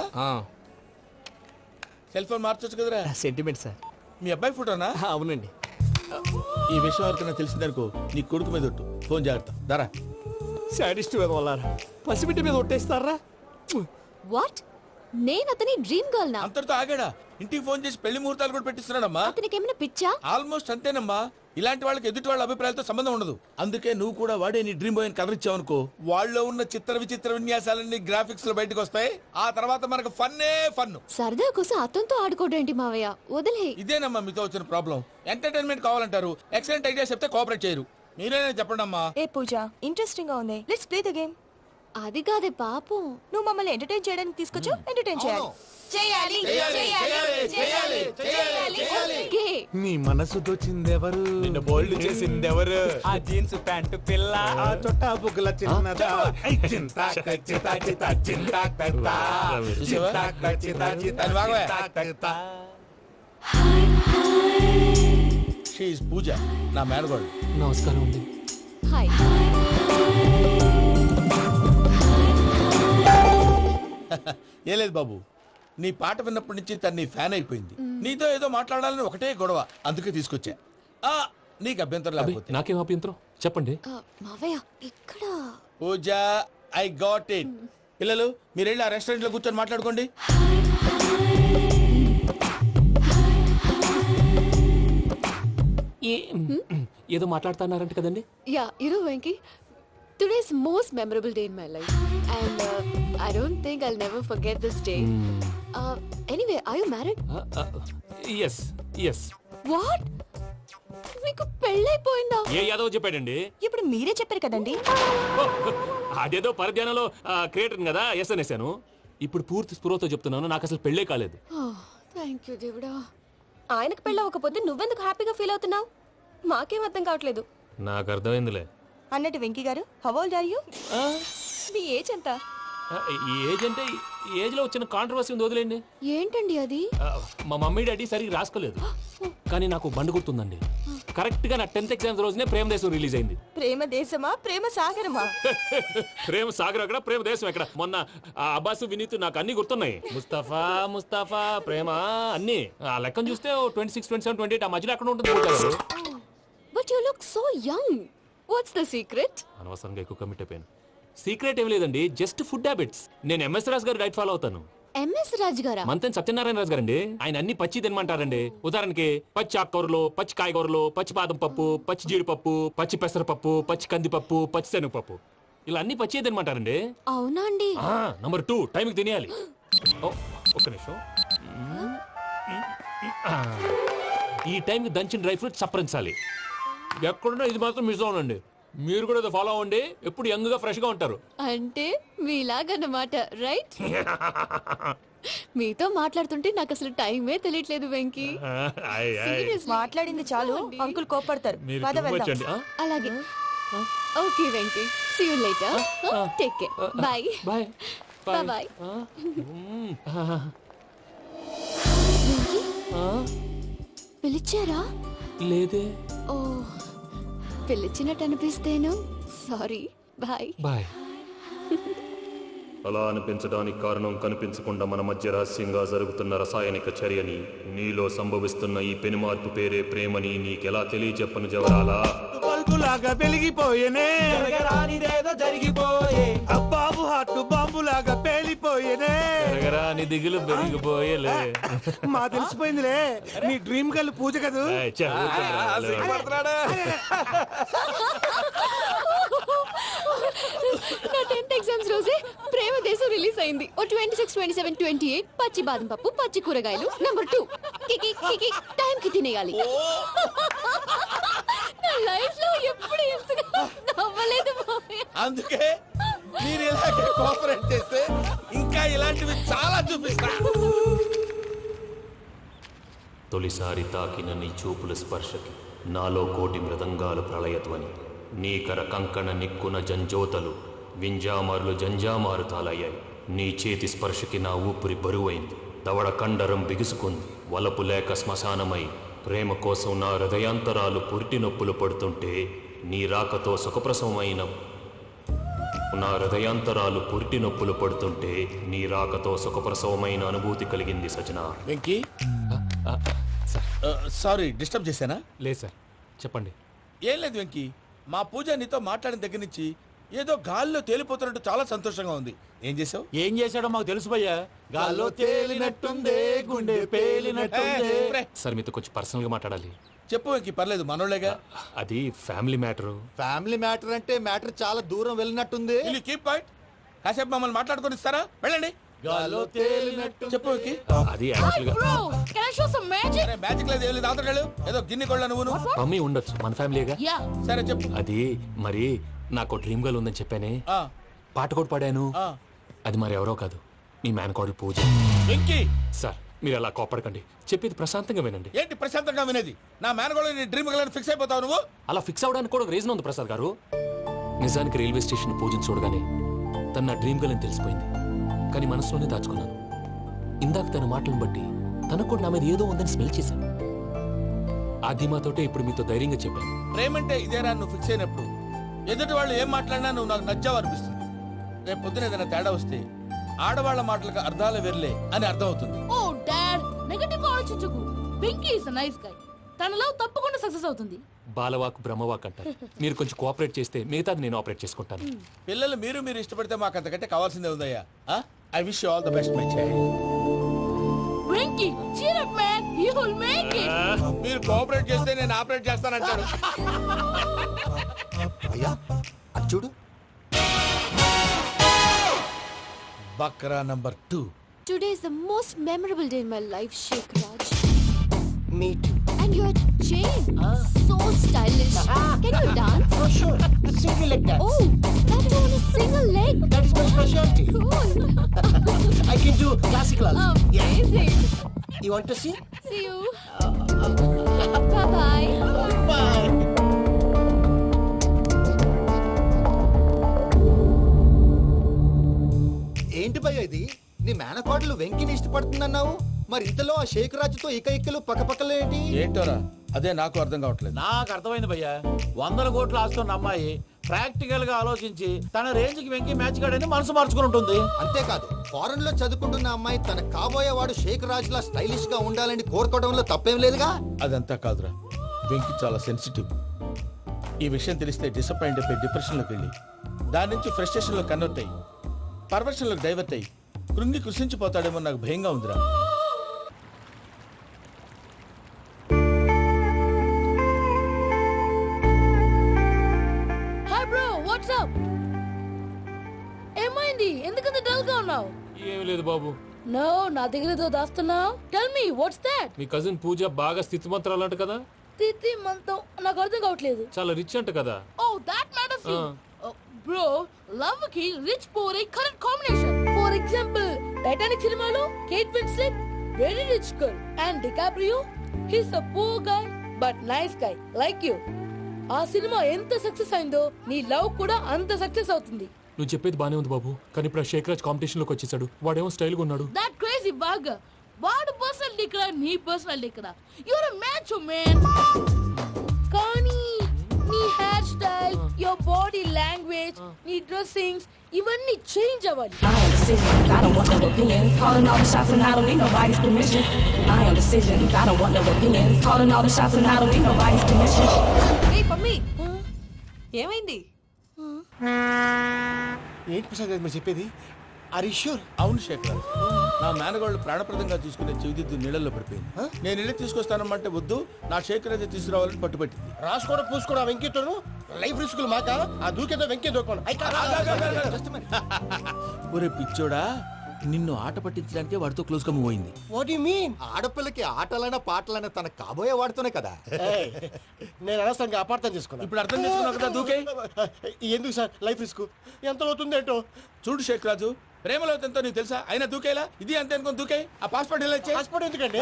[SPEAKER 5] సెల్ ఫోన్ మార్చొచ్చు కదరా.
[SPEAKER 13] Sentiment sir.
[SPEAKER 5] మీ అబ్బాయి ఫోటోనా?
[SPEAKER 13] అవునండి.
[SPEAKER 5] ఈ విషయం ఎవరికైనా తెలిసిందనుకో నీ కొడుకు మీద ఒట్టు. ఫోన్ జాగ్రత్త. దారా.
[SPEAKER 13] సాడిస్ట్ మీద వాళ్ళారా? పసిబిడ్డ మీద ఒట్టేస్తారా?
[SPEAKER 4] వాట్? నేను అతని డ్రీమ్ గర్ల్ నా?
[SPEAKER 5] అంతటితో ఆగాడా? ఇంటికి ఫోన్ చేసి పెళ్లి ముహూర్తాలు కూడా పెట్టిస్తున్నాడమ్మా.
[SPEAKER 4] అతనికి ఏమైనా పిచ్చా?
[SPEAKER 5] ఆల్మోస్ట్ అంతేనమ్మా. ఇలాంటి వాళ్ళకి ఎదుటి వాళ్ళ అభిప్రాయాలతో సంబంధం ఉండదు. అందుకే నువ్వు కూడా వాడే నీ డ్రీమ్ బాయ్ కలర్ ఇచ్చావనుకో, వాళ్ళలో ఉన్న చిత్ర విచిత్ర విన్యాసాలన్నీ గ్రాఫిక్స్ లో బయటకు వస్తాయి. ఆ తర్వాత మనకు ఫన్నే ఫన్.
[SPEAKER 4] సరదా కోసం అతనితో ఆడుకోడేంటి మావయ్య? వదిలే.
[SPEAKER 5] ఇదేనమ్మా మీతో వచ్చిన ప్రాబ్లం. ఎంటర్టైన్మెంట్ కావాలంటారు, ఎక్సలెంట్ ఐడియా చెప్తే కోఆపరేట్ చేయరు. మీరేనా చెప్పండి అమ్మా.
[SPEAKER 3] ఏ పూజ, ఇంట్రెస్టింగ్ గా ఉంది. Let's play the game.
[SPEAKER 4] అది కాదే పాపం.
[SPEAKER 3] నువ్వు మమ్మల్ని ఎంటర్టైన్ చేయడానికి తీసుకొచ్చు, ఎంటర్టైన్ చేయాలి.
[SPEAKER 4] ఓకే.
[SPEAKER 13] నీ మనసు దోచిందెవరు? నిన్న బోల్డ్ చేసిందెవరు? ఆ జీన్స్ ప్యాంటు పిల్ల, ఆ చొట్టా బుగ్గల చిన్నదా.
[SPEAKER 5] షీ ఈజ్ పూజ, నా మేనగోడు.
[SPEAKER 6] నమస్కారం అండి.
[SPEAKER 4] హాయ్.
[SPEAKER 5] ఏ లేదు బాబు, నీ పాట విన్నప్పటి నుంచి తను నీ ఫ్యాన్ అయిపోయింది. నీతో ఏదో మాట్లాడాలని ఒకటే గొడవ, అందుకే తీసుకొచ్చా. నీకు అభ్యంతరం లేకపోతే.
[SPEAKER 6] నాకేం అభ్యంతరం చెప్పండి.
[SPEAKER 4] మావయ్య ఇక్కడ.
[SPEAKER 5] పూజ, ఐ గాట్ ఇట్. పిల్లలు మీరు వెళ్ళి ఆ రెస్టారెంట్ లో కూర్చొని మాట్లాడుకోండి.
[SPEAKER 6] ఏదో మాట్లాడుతున్నారంట కదండి.
[SPEAKER 4] Yeah, Venky, today's most memorable day in my life, and I don't think I'll never forget this day. Anyway, are you married?
[SPEAKER 6] yes yes.
[SPEAKER 4] What? మీకు పెళ్ళైపోయిందా?
[SPEAKER 6] ఏ యాదవ్ చెప్పాడండి?
[SPEAKER 3] ఇప్పుడు మీరే చెప్పారు కదండి.
[SPEAKER 6] అదేదో పరధ్యానంలో క్రియేటర్ కదా ఎస్ అనేసాను. ఇప్పుడు పూర్తి స్పృహతో చెప్తున్నాను, నాకు అసలు పెళ్ళే కాలేదు.
[SPEAKER 4] థ్యాంక్ యూ దేవుడా.
[SPEAKER 3] ఆయనకు పెళ్ళవకపోతే నువ్వెందుకు హ్యాపీగా ఫీల్ అవుతున్నావు? మాకేం అర్థం కావట్లేదు.
[SPEAKER 6] నాకు అర్థమైందిలే.
[SPEAKER 3] అన్నట్టు వెంకీ గారు, హౌ ఓల్డ్ ఆర్ యు? మీ ఏజ్ ఎంత?
[SPEAKER 6] ఈ ఏజ్ అంటే ఏజ్ లో వచ్చిన కాంట్రవర్సీ ఉంది, వదిలేండి.
[SPEAKER 4] ఏంటండి అది?
[SPEAKER 6] మా మమ్మీ డాడీ సరిగ్గా రాసుకోలేదు, కానీ నాకు బండి గుర్తుందండి. కరెక్ట్ గా నా 10th ఎగ్జామ్స్ రోజునే ప్రేమ దేశం రిలీజ్ అయింది.
[SPEAKER 3] ప్రేమ దేశమా, ప్రేమ సాగరమా?
[SPEAKER 6] ప్రేమ సాగర్ అక్కడ, ప్రేమ దేశం ఎక్కడ? మొన్న అబ్బాసు వినీత్ నాకు అన్ని గుర్తున్నాయి. ముస్తఫా ప్రేమ అన్ని. ఆ లెక్కను చూస్తే 26, 27, 28 ఆ మధ్యలో అక్కడ ఉంటుంది.
[SPEAKER 4] But you look so young. What's the secret?
[SPEAKER 6] అనవసరంగా ఎక్కువ కమిట్ అయిపోయాను. సీక్రెట్ ఏం లేదండి, జస్ట్ ఫుడ్ హ్యాబిట్స్. నేను ఎంఎస్ రాజ్ గారు డైట్ ఫాలో అవుతాను.
[SPEAKER 4] ఎంఎస్ రాజు గారా?
[SPEAKER 6] మంతెన్ సత్యనారాయణ రాజు గారండి. ఆయన అన్ని పచ్చి తినమంటారండి. ఉదాహరణకి పచ్చి ఆకుకూరలు, పచ్చి కాయగూరలు, పచ్చి బాదం పప్పు, పచ్చి జీడిపప్పు, పచ్చి పెసరపప్పు, పచ్చి కందిపప్పు, పచ్చి శనగపప్పు, ఇలా అన్ని పచ్చి తినమంటారండి.
[SPEAKER 4] అవునా అండి?
[SPEAKER 6] నంబర్ 2 టైంకి తినేయాలి. ఒక్క నిమిషం. ఈ టైంకి దంచిన డ్రై ఫ్రూట్స్ సప్పరించాలి. ఎక్కడున్నా ఇది మాత్రం మిస్ అవునండి. మీరు కూడా ఇది ఫాలో అవ్వండి. ఎప్పుడు యంగ్ గా ఫ్రెష్ గా ఉంటారు.
[SPEAKER 4] అంటే మీలాగన్నమాట, రైట్? మీతో మాట్లాడుతుంటే నాకు అసలు టైమే తెలియట్లేదు వెంకీ.
[SPEAKER 3] మాట్లాడింది చాలు, అంకుల్ కోపడతారు. పద వెళ్దాం.
[SPEAKER 4] అలాగే. Okay Venky, see you later. Take care. Bye
[SPEAKER 6] bye
[SPEAKER 4] bye. పిలిచారా?
[SPEAKER 6] లేదే.
[SPEAKER 4] ఓ, పిలిచినట్టు అనిపిస్తేను. సారీ. Bye
[SPEAKER 6] bye. అలా అనిపించడానికి కారణం కనిపించకుండా మన మధ్య రహస్యంగా జరుగుతున్న రసాయనిక చర్యని, నీలో సంభవిస్తున్న ఈ పెనుమార్పు పేరే ప్రేమని నీకెలా తెలియచెప్పను జవరాలా?
[SPEAKER 9] బల్బులాగా వెలిగిపోయేనే,
[SPEAKER 13] జరగరానిదేదో జరిగిపోయే,
[SPEAKER 9] బాబు హార్ట్ బాంబులాగా పేలిపోయేనే.
[SPEAKER 6] జరగరాని దిగులు పెరిగిపోయేలే.
[SPEAKER 9] మా తెలిసిపోయిందిలే, నీ డ్రీమ్ గర్ల్ పూజ కదూ.
[SPEAKER 4] నా 10th ఎగ్జామ్స్ రోజే ప్రేమ దేశం రిలీజ్ అయింది. ఓ 26, 27, 28 పచ్చి బాదం పప్పు, పచ్చి కూరగాయలు. నంబర్ 2 కికి కికి టైం కి తినేయాలి. నా లైఫ్ లో ఎప్పుడు ఇంతగా నవ్వలేదు మామయ్య.
[SPEAKER 5] అందుకే మీరు ఇలాగే కోఆపరేట్ చేస్తే ఇంకా ఇలాంటివి చాలా చూపిస్తా.
[SPEAKER 6] తొలిసారి తాకిన నీ చూపుల స్పర్శకి నాలో కోటి మృదంగాలు ప్రళయధ్వని. నీకర కంకణ నిక్కున జంజోతలు, వింజామారులు జంజామారు తాలయ్యాయి. నీ చేతి స్పర్శకి నా ఊపిరి బరువైంది. దవడ కండరం బిగుసుకుంది. వలపు లేక శ్మశానమై ప్రేమ కోసం నా హృదయాంతరాలు పురిటి నొప్పులు పడుతుంటే, నీ రాకతో సుఖప్రసవమైన నా హృదయాంతరాలు పురిటి నొప్పులు పడుతుంటే నీ రాకతో సుఖప్రసవమైన అనుభూతి కలిగింది సజన.
[SPEAKER 5] వెంకీ, సారీ డిస్టర్బ్ చేశానా?
[SPEAKER 6] లేదు సార్, చెప్పండి.
[SPEAKER 5] ఏం లేదు వెంకీ, మా పూజ నీతో మాట్లాడిన దగ్గర నుంచి ఏదో గాల్లో తేలిపోతున్నట్టు చాలా సంతోషంగా ఉంది. ఏం చేసావు?
[SPEAKER 10] ఏం చేశాడో మాకు తెలుసు భయ్యా. గాల్లో తేలినట్టుందే, గుండె పేలినట్టుందే.
[SPEAKER 6] సార్ మీతో కొంచెం పర్సనల్ గా మాట్లాడాలి.
[SPEAKER 5] చెప్పు వెంకీ, పర్లేదు, మనోళ్ళేగా.
[SPEAKER 6] అది ఫ్యామిలీ మ్యాటర్.
[SPEAKER 11] ఫ్యామిలీ మ్యాటర్ అంటే మ్యాటర్ చాలా దూరం వెళ్ళినట్టుంది.
[SPEAKER 5] Keep point. కాసేపు మమ్మల్ని మాట్లాడుకొని ఇస్తారా? వెళ్ళండి.
[SPEAKER 11] గాల్లో తేలినట్టు.
[SPEAKER 5] చెప్పు వెంకీ.
[SPEAKER 6] అది యాక్చువల్ గా
[SPEAKER 5] మ్యాజిక్ లేదు, ఏం లేదు. అవతల ఏదో గిన్నె కొళ్ళ నువ్వు
[SPEAKER 6] మమ్మీ ఉండొచ్చు, మన ఫ్యామిలీగా.
[SPEAKER 5] సరే చెప్పు.
[SPEAKER 6] అది మరి నాకు డ్రీమ్ గర్ల్ ఉందని చెప్పానే, పాట కూడా పాడాను. అది మరి ఎవరో కాదు, మీ మేనకోడలు పూజ.
[SPEAKER 5] వెంకీ
[SPEAKER 6] సార్ మీరు అలా కోపడకండి, చెప్పేది ప్రశాంతంగా వినండి.
[SPEAKER 5] ఏంటి ప్రశాంతంగా వినేది? నా మేనకోడలు నీ డ్రీమ్ గర్ల్ ఫిక్స్ అయిపోతావు నువ్వు.
[SPEAKER 6] అలా ఫిక్స్ అవడానికి కూడా రీజన్ ఉంది ప్రసాద్ గారు. నిజానికి రైల్వే స్టేషన్ పూజను చూడగానే తన నా డ్రీమ్ గర్ల్ అని తెలిసిపోయింది. కానీ మనసులోనే దాచుకున్నాను. ఇందాక తన మాటలను బట్టి తనకు కూడా నా మీద ఏదో ఉందని స్మెల్ చేశాను. ఆ ధీమాతోటే ఇప్పుడు మీతో ధైర్యంగా చెప్పాను.
[SPEAKER 5] ప్రేమంటే ఇదేరా నువ్వు ఫిక్స్ అయినప్పుడు ఎదుటి వాళ్ళు ఏం మాట్లాడినా నువ్వు నాకు నచ్చావు అనిపిస్తుంది. రేపు పొద్దున ఏదైనా తేడా వస్తే ఆడవాళ్ల మాటలకు అర్థాలు వెర్లే అని అర్థం అవుతుంది.
[SPEAKER 2] ఓ డాడ్, నెగటివ్ ఆలోచించకు. Venky is a nice guy. తన లవ్ తప్పకుండా సక్సెస్ అవుతుంది.
[SPEAKER 6] బాలవాక్ బ్రహ్మవాక్ అంటారు. మీరు కొంచెం కోఆపరేట్ చేస్తే మిగతాది నేను ఆపరేట్ చేసుకుంటాను.
[SPEAKER 5] పిల్లలు మీరు ఇష్టపడితే మాకు అంతకంటే కావాల్సిందే ఉందయ్యా. I wish you all the best my child.
[SPEAKER 2] Venky cheer up man, you will make it.
[SPEAKER 5] మీరు కోఆపరేట్ చేస్తే నేను ఆపరేట్ చేస్తానంటారు.
[SPEAKER 11] అయ్యా అది చూడు.
[SPEAKER 5] Bakra number 2.
[SPEAKER 4] Today is the most memorable day in my life, Sheikh Raj.
[SPEAKER 7] Me too.
[SPEAKER 4] And your chain, so stylish. Can you dance?
[SPEAKER 7] Oh, sure. Single leg dance.
[SPEAKER 4] Oh, that on a single leg.
[SPEAKER 7] That is my specialty.
[SPEAKER 4] Cool.
[SPEAKER 7] I can do classical also.
[SPEAKER 4] Amazing.
[SPEAKER 7] You want to see?
[SPEAKER 4] See you. Bye-bye.
[SPEAKER 7] Bye.
[SPEAKER 11] ఏంటి భయ్య ఇది? నీ మేనకోడలు వెంకిని ఇష్టపడుతుందన్నావు, మరి ఇంతలో ఆ షేక్ రాజుతో ఇకలు పక్కపక్కలు ఏంటి?
[SPEAKER 5] ఏంటోరా, అదే నాకు అర్థం కావట్లేదు.
[SPEAKER 10] నాకు అర్థమైంది భయ్యా. 100 కోట్లు ఆస్తున్న అమ్మాయి ప్రాక్టికల్ గా ఆలోచించి తన రేంజ్ కి వెంకీ మ్యాచ్ కాడని మనసు మార్చుకుని ఉంటుంది.
[SPEAKER 11] అంతేకాదు, ఫారెన్ లో చదువుకుంటున్న అమ్మాయి తన కాబోయేవాడు షేక్ రాజ్ లా స్టైలిష్ గా ఉండాలని కోరుకోవడంలో తప్పేం లేదుగా.
[SPEAKER 5] అదంతా కాదురా, వెంకీ చాలా సెన్సిటివ్. ఈ విషయం తెలిస్తే డిసప్పాయింట్ అయిపోయి డిప్రెషన్ లోకి వెళ్ళి దాని నుంచి ఫ్రస్ట్రేషన్ లో కన్వర్ట్ అయ్యి పర్వర్షన్ లోకి డైవర్ట్ అయ్యి కృంగి కృషించిపోతాడేమో నాకు భయంగా ఉందిరా.
[SPEAKER 2] Hi bro, WhatsApp? ఏమైంది? ఎందుకంత డల్ గా ఉన్నావు?
[SPEAKER 14] ఏమీ లేదు బాబు.
[SPEAKER 2] నో, నా దగ్గర ఏదో దాస్తున్నావు. Tell me what's that?
[SPEAKER 14] మీ కజిన్ పూజ బాగా స్థితిమంతరాలు అంట కదా.
[SPEAKER 2] తిత్తి మంతం నాకు అర్థం కావట్లేదు.
[SPEAKER 14] చాలా రిచ్ అంట కదా.
[SPEAKER 2] Oh that matter thing. Bro, love కి rich poor a correct combination. For example Titanic సినిమాలో Kate Winslet very rich girl and DiCaprio he's a poor guy but nice guy like you. ఆ సినిమా ఎంత success అయిందో నీ love కూడా అంత success అవుతుంది.
[SPEAKER 14] నువ్వు చెప్పేది బానే ఉంది బాబు, కానీ ఇప్పుడు షేక్ రాజ్ కాంపిటీషన్ లోకి వచ్చేసాడు. వాడేమో స్టైల్ గా ఉన్నాడు.
[SPEAKER 2] That crazy bag. వాడు పర్సనల్ ఇక్కడ, నీ పర్సనల్ ఇక్కడ. Your uh match man. కానీ నీ hair style, your body language, నీ డ్రెస్సింగ్స్ ఇవన్నీ చేంజ్ అవ్వాలి.
[SPEAKER 3] ఏమైంది?
[SPEAKER 7] ఏంటి ప్రసాద్ గారు మీరు చెప్పేది? Are you sure?
[SPEAKER 5] అవును శేఖర్, నా మేనగాళ్ళు ప్రాణప్రదంగా చూసుకునే చెవిదిద్దు నీళ్ళల్లో పడిపోయింది. నేను ఇల్లు తీసుకొస్తానమ్మంటే వద్దు, నా శేఖర్ అయితే తీసుకురావాలని పట్టుబట్టింది.
[SPEAKER 7] రాసుకోవడం పూసుకోవడం ఆ వెంకీతోను లైఫ్ రిస్కులు మాక. ఆ దూకేదో వెంకీ దూకోను.
[SPEAKER 5] ఒరే పిచ్చోడా, నిన్ను ఆట పట్టించడానికే వాడితో క్లోజ్ గా మూవ్ అయింది.
[SPEAKER 7] What you mean?
[SPEAKER 11] ఆడపిల్లకి ఆటలైనా పాటలైనా తన కాబోయే వాడితోనే కదా.
[SPEAKER 7] నేను అనవసరంగా అపార్థం చేసుకున్నా.
[SPEAKER 5] ఇప్పుడు అర్థం చేసుకున్నావు కదా, దూకే.
[SPEAKER 7] ఎందుకు సార్ లైఫ్ రిస్క్? ఎంత అవుతుంది ఏంటో
[SPEAKER 5] చూడు శేఖర్ రాజు, ప్రేమలో ఎంతో నీకు తెలుసా? అయినా దూకేలా? ఇది అంతే అనుకుని దూకే. ఆ పాస్పోర్ట్ ఎలా ఇచ్చే?
[SPEAKER 7] పాస్పోర్ట్ ఎందుకండి?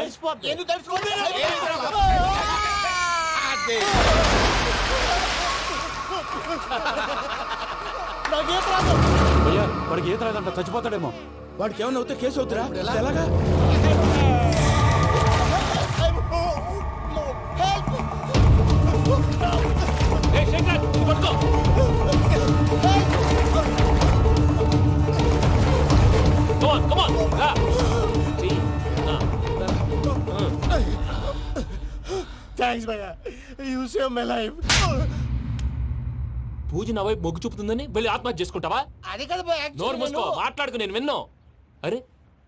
[SPEAKER 7] ఎందుకు తెలుసుకోండి?
[SPEAKER 10] భయ్యా వాడికి ఈత రాదంట, చచ్చిపోతాడేమో.
[SPEAKER 5] వాడికి ఏమన్నా అవుతే కేసు అవుతురా? ఎలాగా?
[SPEAKER 7] థాంక్స్ భయ్యా, యు సేవ్ మై లైఫ్.
[SPEAKER 14] పూజ నా వైపు మొగ్గు చూపుతుందని వెళ్ళి ఆత్మహత్య చేసుకుంటావా?
[SPEAKER 7] అది కదా భయ్యా.
[SPEAKER 14] నోరు మూసుకో, మాట్లాడుకు, నేను విన్నో. అరే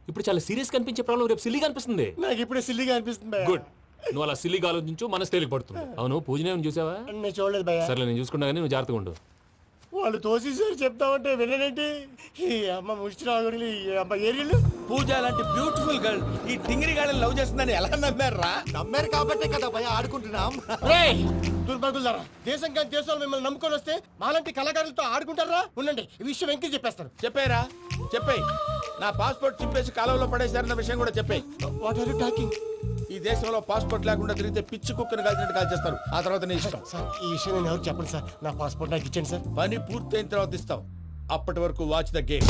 [SPEAKER 14] ఇప్పుడు చాలా సీరియస్ కనిపించే ప్రాబ్లం రేపు సిల్లీగా అనిపిస్తుంది.
[SPEAKER 7] నాకు ఇప్పుడే సిల్లీగా అనిపిస్తుంది భయ్యా.
[SPEAKER 14] గుడ్, నువ్వు అలా సిల్లీగా ఆలోచించు, మన స్టైల్కి పడుతుంది. అవును, పూజనే చూసావా?
[SPEAKER 7] నేను చూడలేదు భయ్యా.
[SPEAKER 14] సర్లే, నేను చూసుకున్నా కానీ నువ్వు జాగ్రత్తగా ఉండు.
[SPEAKER 7] వాళ్ళు తోసేసారు చెప్తామంటే విననేంటి? ఈ అమ్మ ముష్టి రాగుడి అమ్మ ఏరియలు.
[SPEAKER 5] పూజ లాంటి బ్యూటిఫుల్ గర్ల్ ఈ టింగిరి గాడిని లవ్ చేస్తుందని ఎలా నమ్మారా?
[SPEAKER 11] నమ్మారు కాబట్టే కదా భయ ఆడుకుంటున్నాం.
[SPEAKER 7] దుర్భగులారా, దేశం కానీ దేశాలు మిమ్మల్ని నమ్ముకొని వస్తే మాలాంటి కళాకారులతో ఆడుకుంటారా? ఉండండి, ఈ విషయం వెంకీ చెప్పేస్తారు.
[SPEAKER 5] చెప్పారా? చెప్పే. నా పాస్పోర్ట్ చింపేసి కాలంలో పడేశారన్న విషయం కూడా చెప్పే.
[SPEAKER 7] What are you talking?
[SPEAKER 5] ఈ దేశంలో పాస్పోర్ట్ లేకుండా తిరిగితే పిచ్చి కుక్కను కాల్చినట్టు కాల్చేస్తారు. ఆ తర్వాత నీ ఇష్టం.
[SPEAKER 7] సార్ ఈ విషయం నేను ఎవరు చెప్పండి సార్. నా పాస్పోర్ట్ నాకు ఇచ్చేయండి సార్.
[SPEAKER 5] పని పూర్తయిన తర్వాత ఇస్తాం. అప్పటి వరకు వాచ్ ద గేమ్.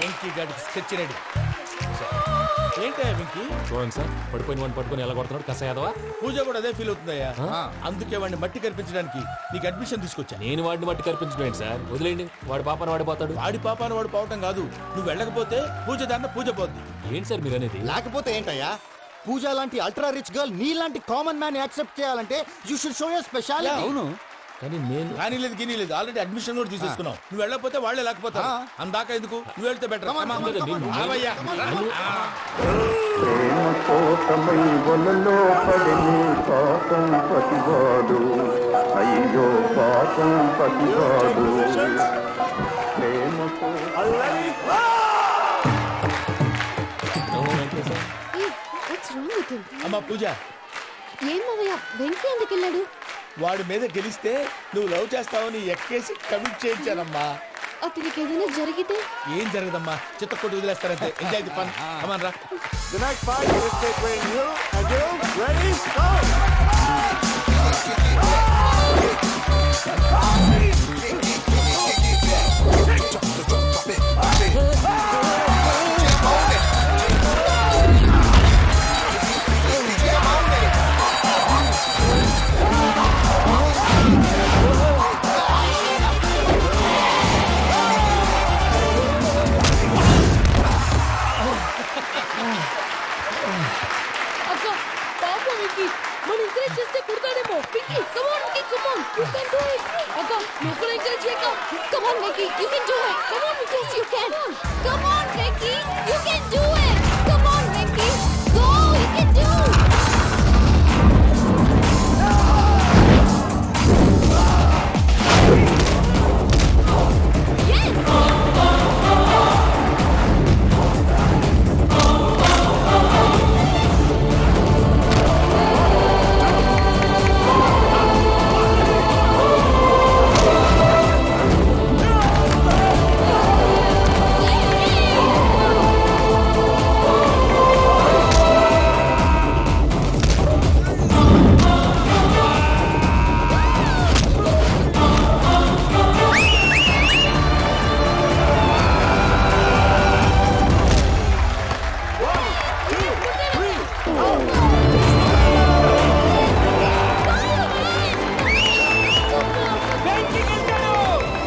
[SPEAKER 5] వెంకీ గాడికి స్కెచ్ రెడీ. ఏంటయ్యా వెంకీ?
[SPEAKER 14] చూడండి సార్, పడిపోయిన వాడిని పట్టుకొని ఎలా కొడుతున్నాడు కసాయాదవా.
[SPEAKER 5] పూజ కూడా అదే ఫీల్ అవుతుందయ్యా. అందుకే వాడిని మట్టి కనిపించడానికి నీకు అడ్మిషన్ తీసుకొచ్చా.
[SPEAKER 14] నేను వాడిని మట్టి కనిపించలేండి సార్, వదిలేండి. వాడి పాపను వాడిపోతాడు.
[SPEAKER 5] వాడి పాపాను వాడు పోవటం కాదు, నువ్వు వెళ్ళకపోతే పూజ దాన్న పూజ పోద్ది.
[SPEAKER 14] ఏంటి సార్ మీరు అనేది?
[SPEAKER 11] లేకపోతే ఏంటయ్యా? పూజ లాంటి అల్ట్రా రిచ్ గర్ల్ నీ లాంటి కామన్ మ్యాన్ యాక్సెప్ట్ చేయాలంటే you should show your speciality.
[SPEAKER 14] అవును, కానీ నేను
[SPEAKER 5] కానీ లేదు గిని లేదు, ఆల్రెడీ అడ్మిషన్ కూడా తీసేసుకున్నావు. నువ్వు వెళ్ళకపోతే వాళ్ళే లేకపోతారు. అందాక ఎందుకు? నువ్వు వెళ్తే బెటర్.
[SPEAKER 15] ప్రేమ కోసమై వలలో పడని పాపం పతివాడు, అయ్యో పాపం పతివాడు. ప్రేమతో
[SPEAKER 5] అమ్మా పూజ,
[SPEAKER 4] ఏం మావయ్య, వెంకీ ఎందుకు వెళ్ళాడు?
[SPEAKER 5] వాడి మీద గెలిస్తే నువ్వు లవ్ చేస్తావని ఎక్కేసి కమిట్ చేయించానమ్మా.
[SPEAKER 4] అతనికి ఏదైనా జరిగితే?
[SPEAKER 5] ఏం జరగదమ్మా, చిత్తకొట్టి వదిలేస్తారంతే. Enjoy the fun. కమాన్ రా.
[SPEAKER 15] The next fight is between you and you. Ready, go!
[SPEAKER 2] You can do it. అక్క నువ్వు కూడా ఎంకరేజ్ చేయక.
[SPEAKER 4] Come on, Vicky, you can do it. Come on, yes, you can. Come on, Vicky, you can do it. Come on, Vicky, go, you can do it.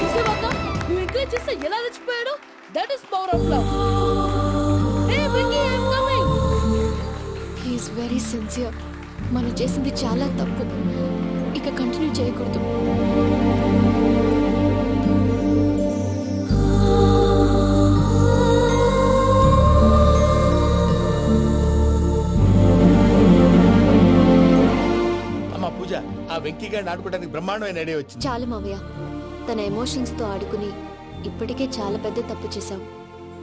[SPEAKER 2] చూసావా అక్క? నువ్వు encourage చేస్తే ఎలా రెచ్చిపోయాడు. That is power of love. Hey Vicky, I am coming.
[SPEAKER 4] He is very sincere. మనం చేసింది చాలా తప్పు. ఇక కంటిన్యూ చేయకూడదు.
[SPEAKER 5] అమ్మా పూజ, ఆ వెంకీ గారిని ఆడుకోవడానికి బ్రహ్మాండమైన ఐడియా వచ్చింది.
[SPEAKER 4] చాలు మావయ్య, తన ఎమోషన్స్ తో ఆడుకుని ఇప్పటికే చాలా పెద్ద తప్పు చేశావు.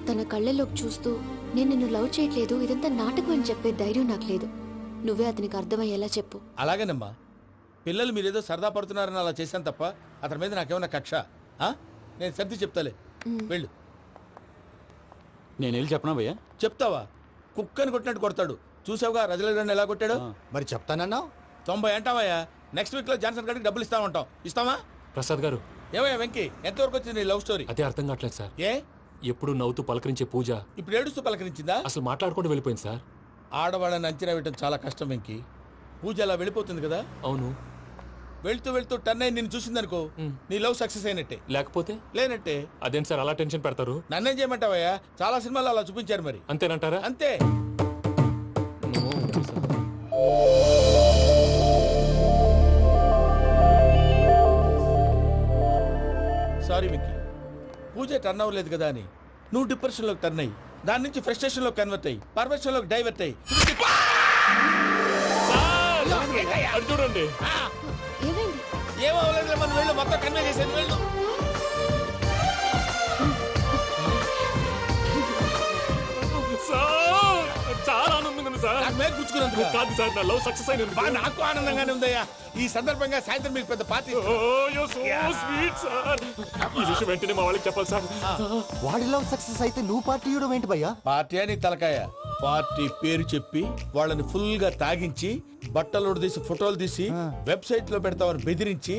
[SPEAKER 4] తన కళ్ళలోకి చూస్తూ నేను నిన్ను లవ్ చేయట్లేదు, ఇదంతా నాటకం అని చెప్పే ధైర్యం నాకు లేదు. నువ్వే అతనికి అర్థమయ్యేలా చెప్పు.
[SPEAKER 5] అలాగేనమ్మా, పిల్లలు మీరేదో సరదా పడుతున్నారని అలా చేశాను తప్ప అతని మీద నాకేమన్నా కక్ష? నేను సర్ది చెప్తాలే, వెళ్ళు.
[SPEAKER 10] నేను వెళ్ళి చెప్పనా భయ్యా?
[SPEAKER 5] చెప్తావా? కుక్కని కొట్టినట్టు కొడతాడు. చూసావుగా రజల గారిని ఎలా కొట్టాడు?
[SPEAKER 11] మరి చెప్తానన్నావు.
[SPEAKER 5] 90 అంటావయ్యా. నెక్స్ట్ వీక్ లో జాన్సన్ గారికి డబ్బులు ఇస్తామంటాం. ఇస్తావా?
[SPEAKER 14] ప్రసాద్ గారు,
[SPEAKER 5] ఏమయ్యా వెంకీ, ఎంతవరకు వచ్చింది నీ లవ్ స్టోరీ?
[SPEAKER 14] అదే అర్థం కావట్లేదు సార్.
[SPEAKER 5] ఏ
[SPEAKER 14] ఎప్పుడు నవ్వుతూ పలకరించే పూజ
[SPEAKER 5] ఇప్పుడు ఏడుస్తూ పలకరించిందా?
[SPEAKER 14] అసలు మాట్లాడుకుంటూ వెళ్ళిపోయింది సార్.
[SPEAKER 5] ఆడవాళ్ళని అంచనా వేయటం చాలా కష్టం వెంకీ. పూజ అలా వెళ్ళిపోతుంది కదా.
[SPEAKER 14] అవును.
[SPEAKER 5] వెళ్తూ వెళ్తూ టర్న్ అయి నిన్ను చూసిందనుకో, నీ లవ్ సక్సెస్ అయినట్టే.
[SPEAKER 14] లేకపోతే
[SPEAKER 5] లేనట్టే.
[SPEAKER 14] అదేంటి సార్ అలా టెన్షన్ పెడతారు?
[SPEAKER 5] నన్నేం చేయమంటావయ్యా? చాలా సినిమాలు అలా చూపించారు మరి.
[SPEAKER 14] అంతేనంటారా?
[SPEAKER 5] అంతే. సారీ మిక్కీ, పూజ టర్న్ అవ్వలేదు కదా అని నువ్వు డిప్రెషన్ లోకి టర్న్ అయ్యి దాని నుంచి ఫ్రస్ట్రేషన్ లో కన్వర్ట్ అయ్యి పర్వర్షన్ లోకి డైవర్ట్ అయ్యి
[SPEAKER 14] చూడండి.
[SPEAKER 5] ఏమో అవ్వలేదు, మనం వెళ్ళు, మొత్తం కన్వే చేసేది వెళ్ళు.
[SPEAKER 14] చాలా ఆనందంగా ఉంది సార్.
[SPEAKER 5] నాకు మీద కూర్చుకున్నందుకు
[SPEAKER 14] కాదు సార్, నా లవ్ సక్సెస్ అయినందుకు.
[SPEAKER 5] నాకు ఆనందంగానే ఉందయ్యా. ఈ సందర్భంగా సాయంత్రం మీకు పెద్ద పార్టీ.
[SPEAKER 14] Sweet sir. ఈ విషయం వెంటనే మా వాళ్ళకి చెప్పాలి సార్.
[SPEAKER 11] వాడి లవ్ సక్సెస్ అయితే నువ్వు పార్టీ ఇవ్వడం ఏంటి భయ్యా?
[SPEAKER 5] పార్టీ అని తలకాయ. పార్టీ పేరు చెప్పి వాళ్ళని ఫుల్ గా తాగించి బట్టలు తీసి ఫోటోలు తీసి వెబ్సైట్ లో పెడతామని బెదిరించి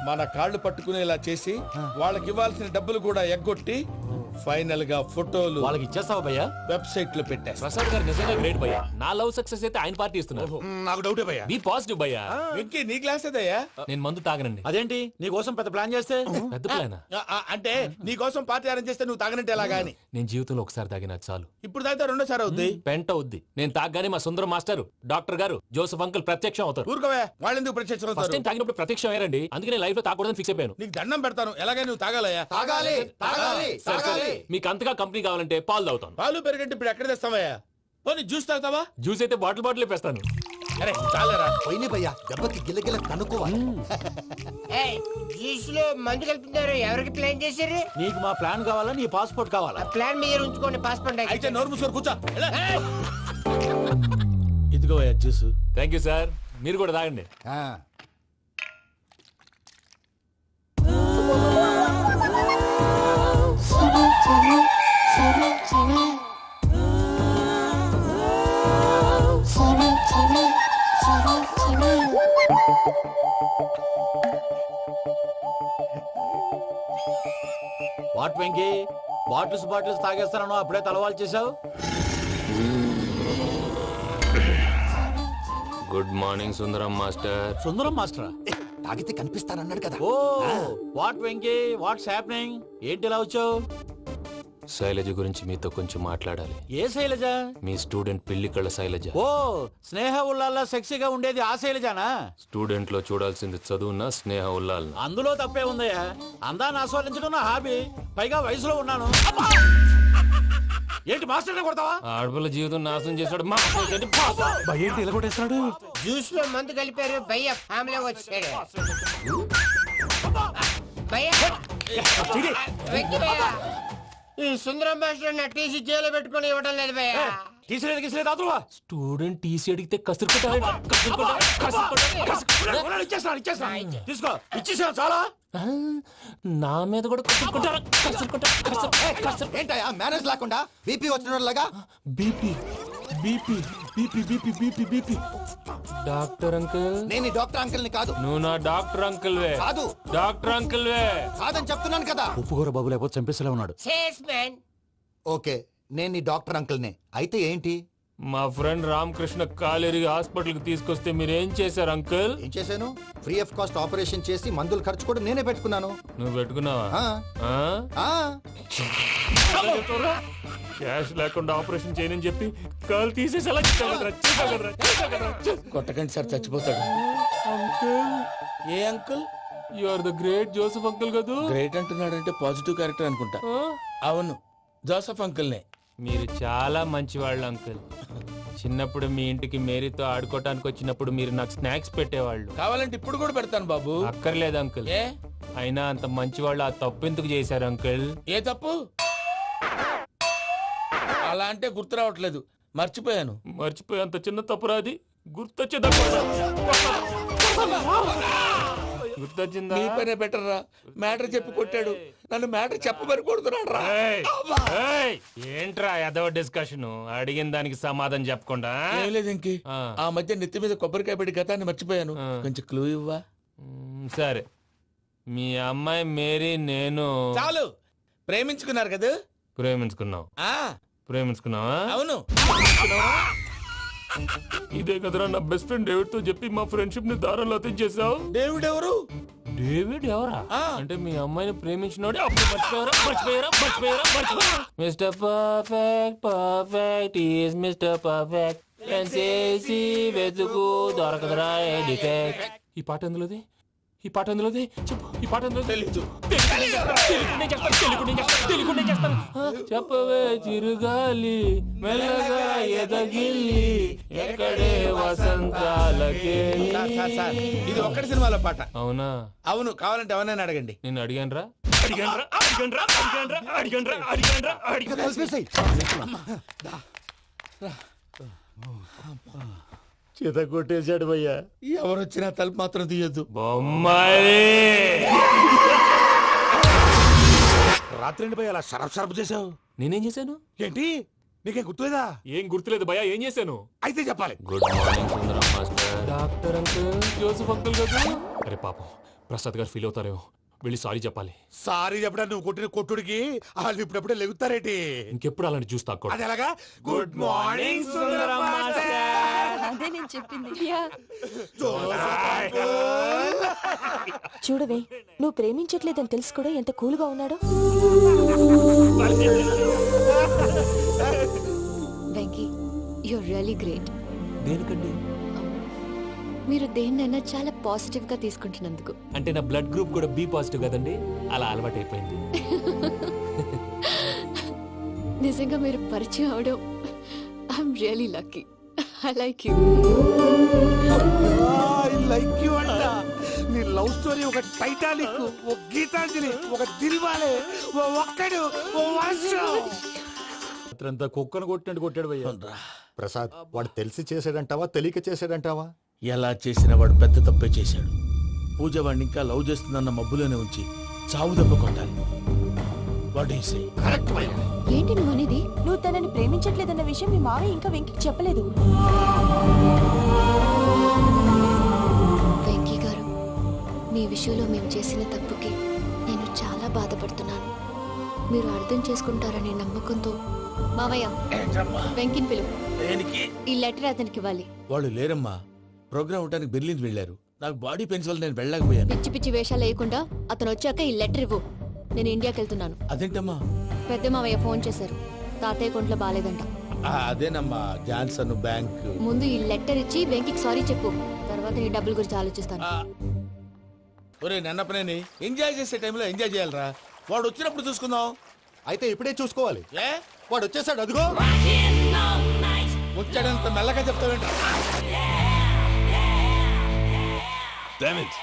[SPEAKER 5] మన కాళ్ళు పట్టుకునేలా చేసి వాళ్ళకి ఇవ్వాల్సిన డబ్బులు కూడా ఎగ్గొట్టి ఫైనల్ గా ఫోటోలు
[SPEAKER 14] వాళ్ళకి ఇచ్చేస్తావా భయ్యా?
[SPEAKER 5] వెబ్సైట్ లో పెట్టేస్తా.
[SPEAKER 14] ప్రసాద్ గారు నిజంగా గ్రేట్ భయ్యా. నా లవ్ సక్సెస్ అయితే ఆయన పార్టీ ఇస్తున్నారు.
[SPEAKER 5] నాకు డౌటే భయ్యా.
[SPEAKER 14] బీ పాజిటివ్ భయ్యా.
[SPEAKER 5] వెంకీ నీ గ్లాస్ ఏదయ్యా?
[SPEAKER 14] నేను మందు తాగనండి.
[SPEAKER 10] అదేంటి నీ కోసం పెద్ద ప్లాన్ చేస్తే?
[SPEAKER 14] పెద్ద ప్లాన్
[SPEAKER 5] అంటే నీ కోసం పార్టీ అరేంజ్ చేస్తే నువ్వు తాగనంటే ఎలాగా అని.
[SPEAKER 14] నేను జీవితంలో ఒకసారి తాగినా చాలు.
[SPEAKER 5] ఇప్పుడు తాగితే రెండోసారి అవుద్ది.
[SPEAKER 14] పెంట అవుద్ది. నేను తాగగానే మా సుందరం మాస్టర్, డాక్టర్ గారు, జోసఫ్ అంకుల్ ప్రత్యక్షం అవుతారు.
[SPEAKER 5] ఊరుకోవే, వాళ్ళు ఎందుకు ప్రత్యక్షం
[SPEAKER 14] ఫస్ట్
[SPEAKER 5] అవుతారు?
[SPEAKER 14] టైం తాగినప్పుడు ప్రత్యక్షం అయ్యారండి. అందుకే నేను లైఫ్ లో తాగకూడదని ఫిక్స్ అయిపోయాను.
[SPEAKER 5] నీకు దండం పెడతాను, ఎలాగైనా నువ్వు తాగాలయ్యా.
[SPEAKER 11] తాగాలి తాగాలి
[SPEAKER 14] సరే, సరే.
[SPEAKER 11] తాగాలి.
[SPEAKER 14] మీకు అంతగా కంపెనీ కావాలంటే పాలు తాగుతాను.
[SPEAKER 5] పాలు పెరిగంటే ఇప్పుడు ఎక్కడ తెస్తావయ్యా? పోనీ జ్యూస్ తాగుతావా?
[SPEAKER 14] జ్యూస్ అయితే బాటిల్ బాటిల్ వేస్తాను.
[SPEAKER 5] అరే చాలరా.
[SPEAKER 11] పోయిన భయ్యా, దెబ్బకి గిల్లగిల్ల కనుక్కోవాలి.
[SPEAKER 8] జ్యూస్ లో మందు కలుపుతున్నారు. ఎవరికి ప్లాన్ చేశారు?
[SPEAKER 10] నీకు మా ప్లాన్ కావాలా, నీ పాస్పోర్ట్ కావాలా?
[SPEAKER 8] ప్లాన్ మీరు ఉంచుకోండి, పాస్పోర్ట్
[SPEAKER 5] అయితే నోరు మూసుకొని కూర్చో. ఇదిగో జ్యూస్.
[SPEAKER 14] Thank you sir. మీరు కూడా తాగండి.
[SPEAKER 10] వాట్ వెంకీ, బాటిల్స్ తాగేస్తానో అప్పుడే తలవాలు చేసావు.
[SPEAKER 6] Good morning Sundaram master.
[SPEAKER 10] Sundaram మాస్టరా?
[SPEAKER 11] తాగితే కనిపిస్తానన్నాడు కదా.
[SPEAKER 10] Oh what Venky, what's happening? ఏంటి ఇలా వచ్చావు?
[SPEAKER 14] శైలజ గురించి మీతో కొంచెం మాట్లాడాలి.
[SPEAKER 10] ఏ శైలజ?
[SPEAKER 14] మీ స్టూడెంట్ పిల్లి కళ్ళ శైలజ.
[SPEAKER 10] ఓ, స్నేహ ఉల్లాల్లో సెక్సీగా ఉండేది ఆ శైలజానా?
[SPEAKER 14] స్టూడెంట్ లో చూడాల్సింది చదువున్న స్నేహ ఉల్లాల్.
[SPEAKER 10] అందులో తప్పే ఉందయ్యా. అందాన్ని ఆస్వాదించడం నా హాబీ. పైగా వయసులో ఉన్నాను. ఏంటి మాస్టర్ కొడతావా?
[SPEAKER 14] ఆడపిల్ల జీవితం నాశనం చేశాడు.
[SPEAKER 13] ఏంటి ఇలా కొట్టేస్తున్నాడు?
[SPEAKER 8] జ్యూస్ లో మందు కలిపారు భయ్య ఫ్యామిలీ వచ్చాడు. భయ్య, వెంకీ భయ్య, ఈ సుందరం మాస్టర్ నా టీసీ జైలు పెట్టుకొని ఇవ్వడం లేదు భయ్య.
[SPEAKER 14] స్టూడెంట్ టీసీ అడిగితే
[SPEAKER 10] తీసుకో, ఇచ్చేసా చాలా.
[SPEAKER 14] నా మీద కూడా
[SPEAKER 11] ఏంటయ్యా మేనేజ్ లేకుండా బీపీ వచ్చినలాగా?
[SPEAKER 14] BP BP BP BP BP BP. Doctor uncle,
[SPEAKER 11] నేను డాక్టర్ అంకుల్ ని కాదు.
[SPEAKER 14] నువ్వు నా డాక్టర్ అంకుల్ వే.
[SPEAKER 11] కాదు
[SPEAKER 14] డాక్టర్ అంకుల్ వే.
[SPEAKER 11] కాదని చెప్తున్నాను కదా.
[SPEAKER 10] ఉప్పుకూర బాబు లేకపోతే చంపేసేలా ఉన్నాడు.
[SPEAKER 11] ఓకే, నేను నీ డాక్టర్ అంకుల్ నే. అయితే ఏంటి?
[SPEAKER 14] మా ఫ్రెండ్ రామకృష్ణ కాలేరికి హాస్పిటల్ కి తీసుకొస్తే మీరేం చేశారు అంకుల్?
[SPEAKER 11] ఏం చేశాను? ఫ్రీ ఆఫ్ కాస్ట్ ఆపరేషన్ చేసి మందులు ఖర్చు కూడా నేనే పెట్టుకున్నాను.
[SPEAKER 14] నువ్వు పెట్టుకున్నావా? క్యాష్ లేకుండా ఆపరేషన్ చేయనని చెప్పి కాల్ తీసేసి అలా
[SPEAKER 5] కొట్టకండి సార్, చచ్చిపోతాడు.
[SPEAKER 14] అంకుల్,
[SPEAKER 5] ఏ uncle?
[SPEAKER 14] You are the great Joseph uncle కదా.
[SPEAKER 5] గ్రేట్ అంటున్నాడంటే పాజిటివ్ క్యారెక్టర్ అనుకుంటా. అవును, జోసెఫ్ అంకుల్నే.
[SPEAKER 14] మీరు చాలా మంచివాళ్ళు అంకుల్. చిన్నప్పుడు మీ ఇంటికి మేరీతో ఆడుకోవటానికి వచ్చినప్పుడు మీరు నాకు స్నాక్స్ పెట్టేవాళ్ళు.
[SPEAKER 5] కావాలంటే ఇప్పుడు కూడా పెడతాను బాబు.
[SPEAKER 14] అక్కర్లేదు అంకుల్. అయినా అంత మంచివాళ్ళు ఆ తప్పు ఎందుకు చేశారు అంకుల్?
[SPEAKER 5] ఏ తప్పు? అలా అంటే గుర్తు రావట్లేదు, మర్చిపోయాను.
[SPEAKER 14] మర్చిపోయేంత చిన్న తప్పురాది గుర్తొచ్చే గుర్తొచ్చిందా?
[SPEAKER 5] నీ పనే బెటర్ రా. మ్యాటర్ చెప్పి కొట్టాడు, నన్ను మ్యాటర్ చెప్పమని కొడుతున్నాడు రా.
[SPEAKER 14] ఏంట్రా ఎదవ డిస్కషన్? అడిగిన దానికి సమాధానం చెప్పకుండా.
[SPEAKER 5] ఏం లేదు ఇంకి, ఆ మధ్య నెత్తి మీద కొబ్బరికాయ పెట్టి గతాన్ని మర్చిపోయాను. కొంచెం క్లూ ఇవ్వా?
[SPEAKER 14] సరే, మీ అమ్మాయి మేరీ నేను
[SPEAKER 5] చాలు. ప్రేమించుకున్నారు కదా?
[SPEAKER 14] ప్రేమించుకున్నావు. ప్రేమించుకున్నావా?
[SPEAKER 5] అవును.
[SPEAKER 14] ఇదే కదరా నా బెస్ట్ ఫ్రెండ్ డేవిడ్ తో చెప్పి మా ఫ్రెండ్షిప్ ని దారంలో తెచ్చేసావు.
[SPEAKER 5] డేవిడ్ ఎవరు?
[SPEAKER 14] డేవిడ్ ఎవరా? అంటే మీ అమ్మాయిని ప్రేమించినోడే. Mister perfect perfect is mister perfect చేసి వెతుకు దొరకదురా డిఫెక్ట్. ఈ పాట ఎందులోది? ఈ పాట ఎందులోది? చెప్పు. ఈ పాట ఎందులో?
[SPEAKER 5] తెలీదు.
[SPEAKER 14] చెప్పవే చిరుగాలి మెల్లగా ఎదగిల్లి ఎక్కడే వసంతాలకే.
[SPEAKER 5] ఇది ఒక్కటి సినిమాలో పాట.
[SPEAKER 14] అవునా?
[SPEAKER 5] అవును. కావాలంటే ఎవరైనా అడగండి.
[SPEAKER 14] నేను అడిగాను రా.
[SPEAKER 7] చేత కొట్టేశాడు భయ్యా.
[SPEAKER 5] ఎవరొచ్చినా తలుపు మాత్రం తీయొద్దు.
[SPEAKER 9] రాత్రి భయ్య అలా షరఫ్ చేసావు.
[SPEAKER 14] నేనేం చేశాను?
[SPEAKER 9] ఏంటి, నీకేం గుర్తులేదా?
[SPEAKER 14] ఏం గుర్తులేదు భయ్యా. ఏం చేశాను?
[SPEAKER 9] అయితే చెప్పాలి.
[SPEAKER 14] Good morning Sundaram master. Doctor uncle, Joseph uncle కదా. అరే పాపం, ప్రసాద్ గారు ఫీల్ అవుతారేమో. వెళ్ళి సారీ చెప్పాలి.
[SPEAKER 9] సారీ చెప్పడా? నువ్వు కొట్టిన కొట్టుడికి వాళ్ళు ఇప్పుడప్పుడే లెగుతారేటి?
[SPEAKER 14] ఇంకెప్పుడు అలాంటి చూస్తా.
[SPEAKER 9] అది ఎలాగా? Good morning Sundaram master.
[SPEAKER 4] అదే నేను చెప్పింది.
[SPEAKER 16] చూడవే, నువ్వు ప్రేమించట్లేదని తెలుసు కూడా ఎంత కూల్గా ఉన్నాడో.
[SPEAKER 4] Venky, you're really great.
[SPEAKER 14] దేనికండి?
[SPEAKER 4] మీరు దేన్నైనా చాలా పాజిటివ్ గా తీసుకుంటున్నందుకు.
[SPEAKER 14] అంటే నా బ్లడ్ గ్రూప్ కూడా బి పాజిటివ్ కదండి, అలా అలవాటు అయిపోయింది.
[SPEAKER 4] నిజంగా మీరు పరిచయం అవడం I'm really lucky. I like you.
[SPEAKER 9] I like you అంట. నీ లవ్ స్టోరీ ఒక టైటానిక్, ఒక గీతాంజలి, ఒక దిల్వాలే, ఓ ఒక్కడు, ఓ వర్షం.
[SPEAKER 10] అంతా కుక్కను కొట్టినట్టు కొట్టాడు భయ్యా.
[SPEAKER 7] ప్రసాద్, వాడు తెలిసి చేసాడంటావా తెలియక చేసాడంటావా?
[SPEAKER 5] ఎలా చేసినా వాడు పెద్ద తప్పే చేశాడు. పూజ వాడిని ఇంకా లవ్ చేస్తుందన్న మబ్బులోనే ఉంచి చావు దెబ్బ కొట్టాలి.
[SPEAKER 16] ఏంటి నువ్వు అనేది? నువ్వు తనని ప్రేమించట్లేదన్న విషయం మీ మావయ్య ఇంకా వెంకీకి చెప్పలేదు.
[SPEAKER 4] వెంకీ గారు, మీ విషయంలో మేము చేసిన తప్పుకి నేను చాలా బాధపడుతున్నాను. మీరు అర్థం చేసుకుంటారనే నమ్మకంతో మావయ్య వెంకిని పిలువు. ఈ లెటర్ అతనికి ఇవ్వాలి.
[SPEAKER 5] వాళ్ళు లేరమ్మా, ప్రోగ్రామ్ ఉండడానికి బెర్లిన్ వెళ్ళారు. నాకు బాడీ పెయిన్స్ వల్ల నేను వెళ్ళలేకపోయాను.
[SPEAKER 4] పిచ్చి పిచ్చి వేషాలు వేయకుండా అతను వచ్చాక ఈ లెటర్ ఇవ్వు. నేను ఇండియాకి వెళ్తున్నాను.
[SPEAKER 5] అదేంటమ్మా,
[SPEAKER 4] పెద్ద మావయ్య ఫోన్ చేశారు. తాతయ్య కొంట్లో బాలేదంట.
[SPEAKER 5] అదేనమ్మా జాన్సన్ బ్యాంక్.
[SPEAKER 4] ముందు ఈ లెటర్ ఇచ్చి వెంకికి సారీ చెప్పు, తర్వాత నీ డబ్బుల గురించి ఆలోచిస్తాను.
[SPEAKER 5] ఒరే నన్నపనేని ఎంజాయ్ చేసే టైంలో ఎంజాయ్ చేయాలరా. వాడు వచ్చినప్పుడు చూసుకుందాం.
[SPEAKER 11] అయితే ఇప్పుడే చూసుకోవాలి.
[SPEAKER 5] ఏ
[SPEAKER 11] వాడు వచ్చేసాడు, అదిగో
[SPEAKER 5] వచ్చాడంత మెల్లగా చెప్తావేంట.
[SPEAKER 12] Damn it.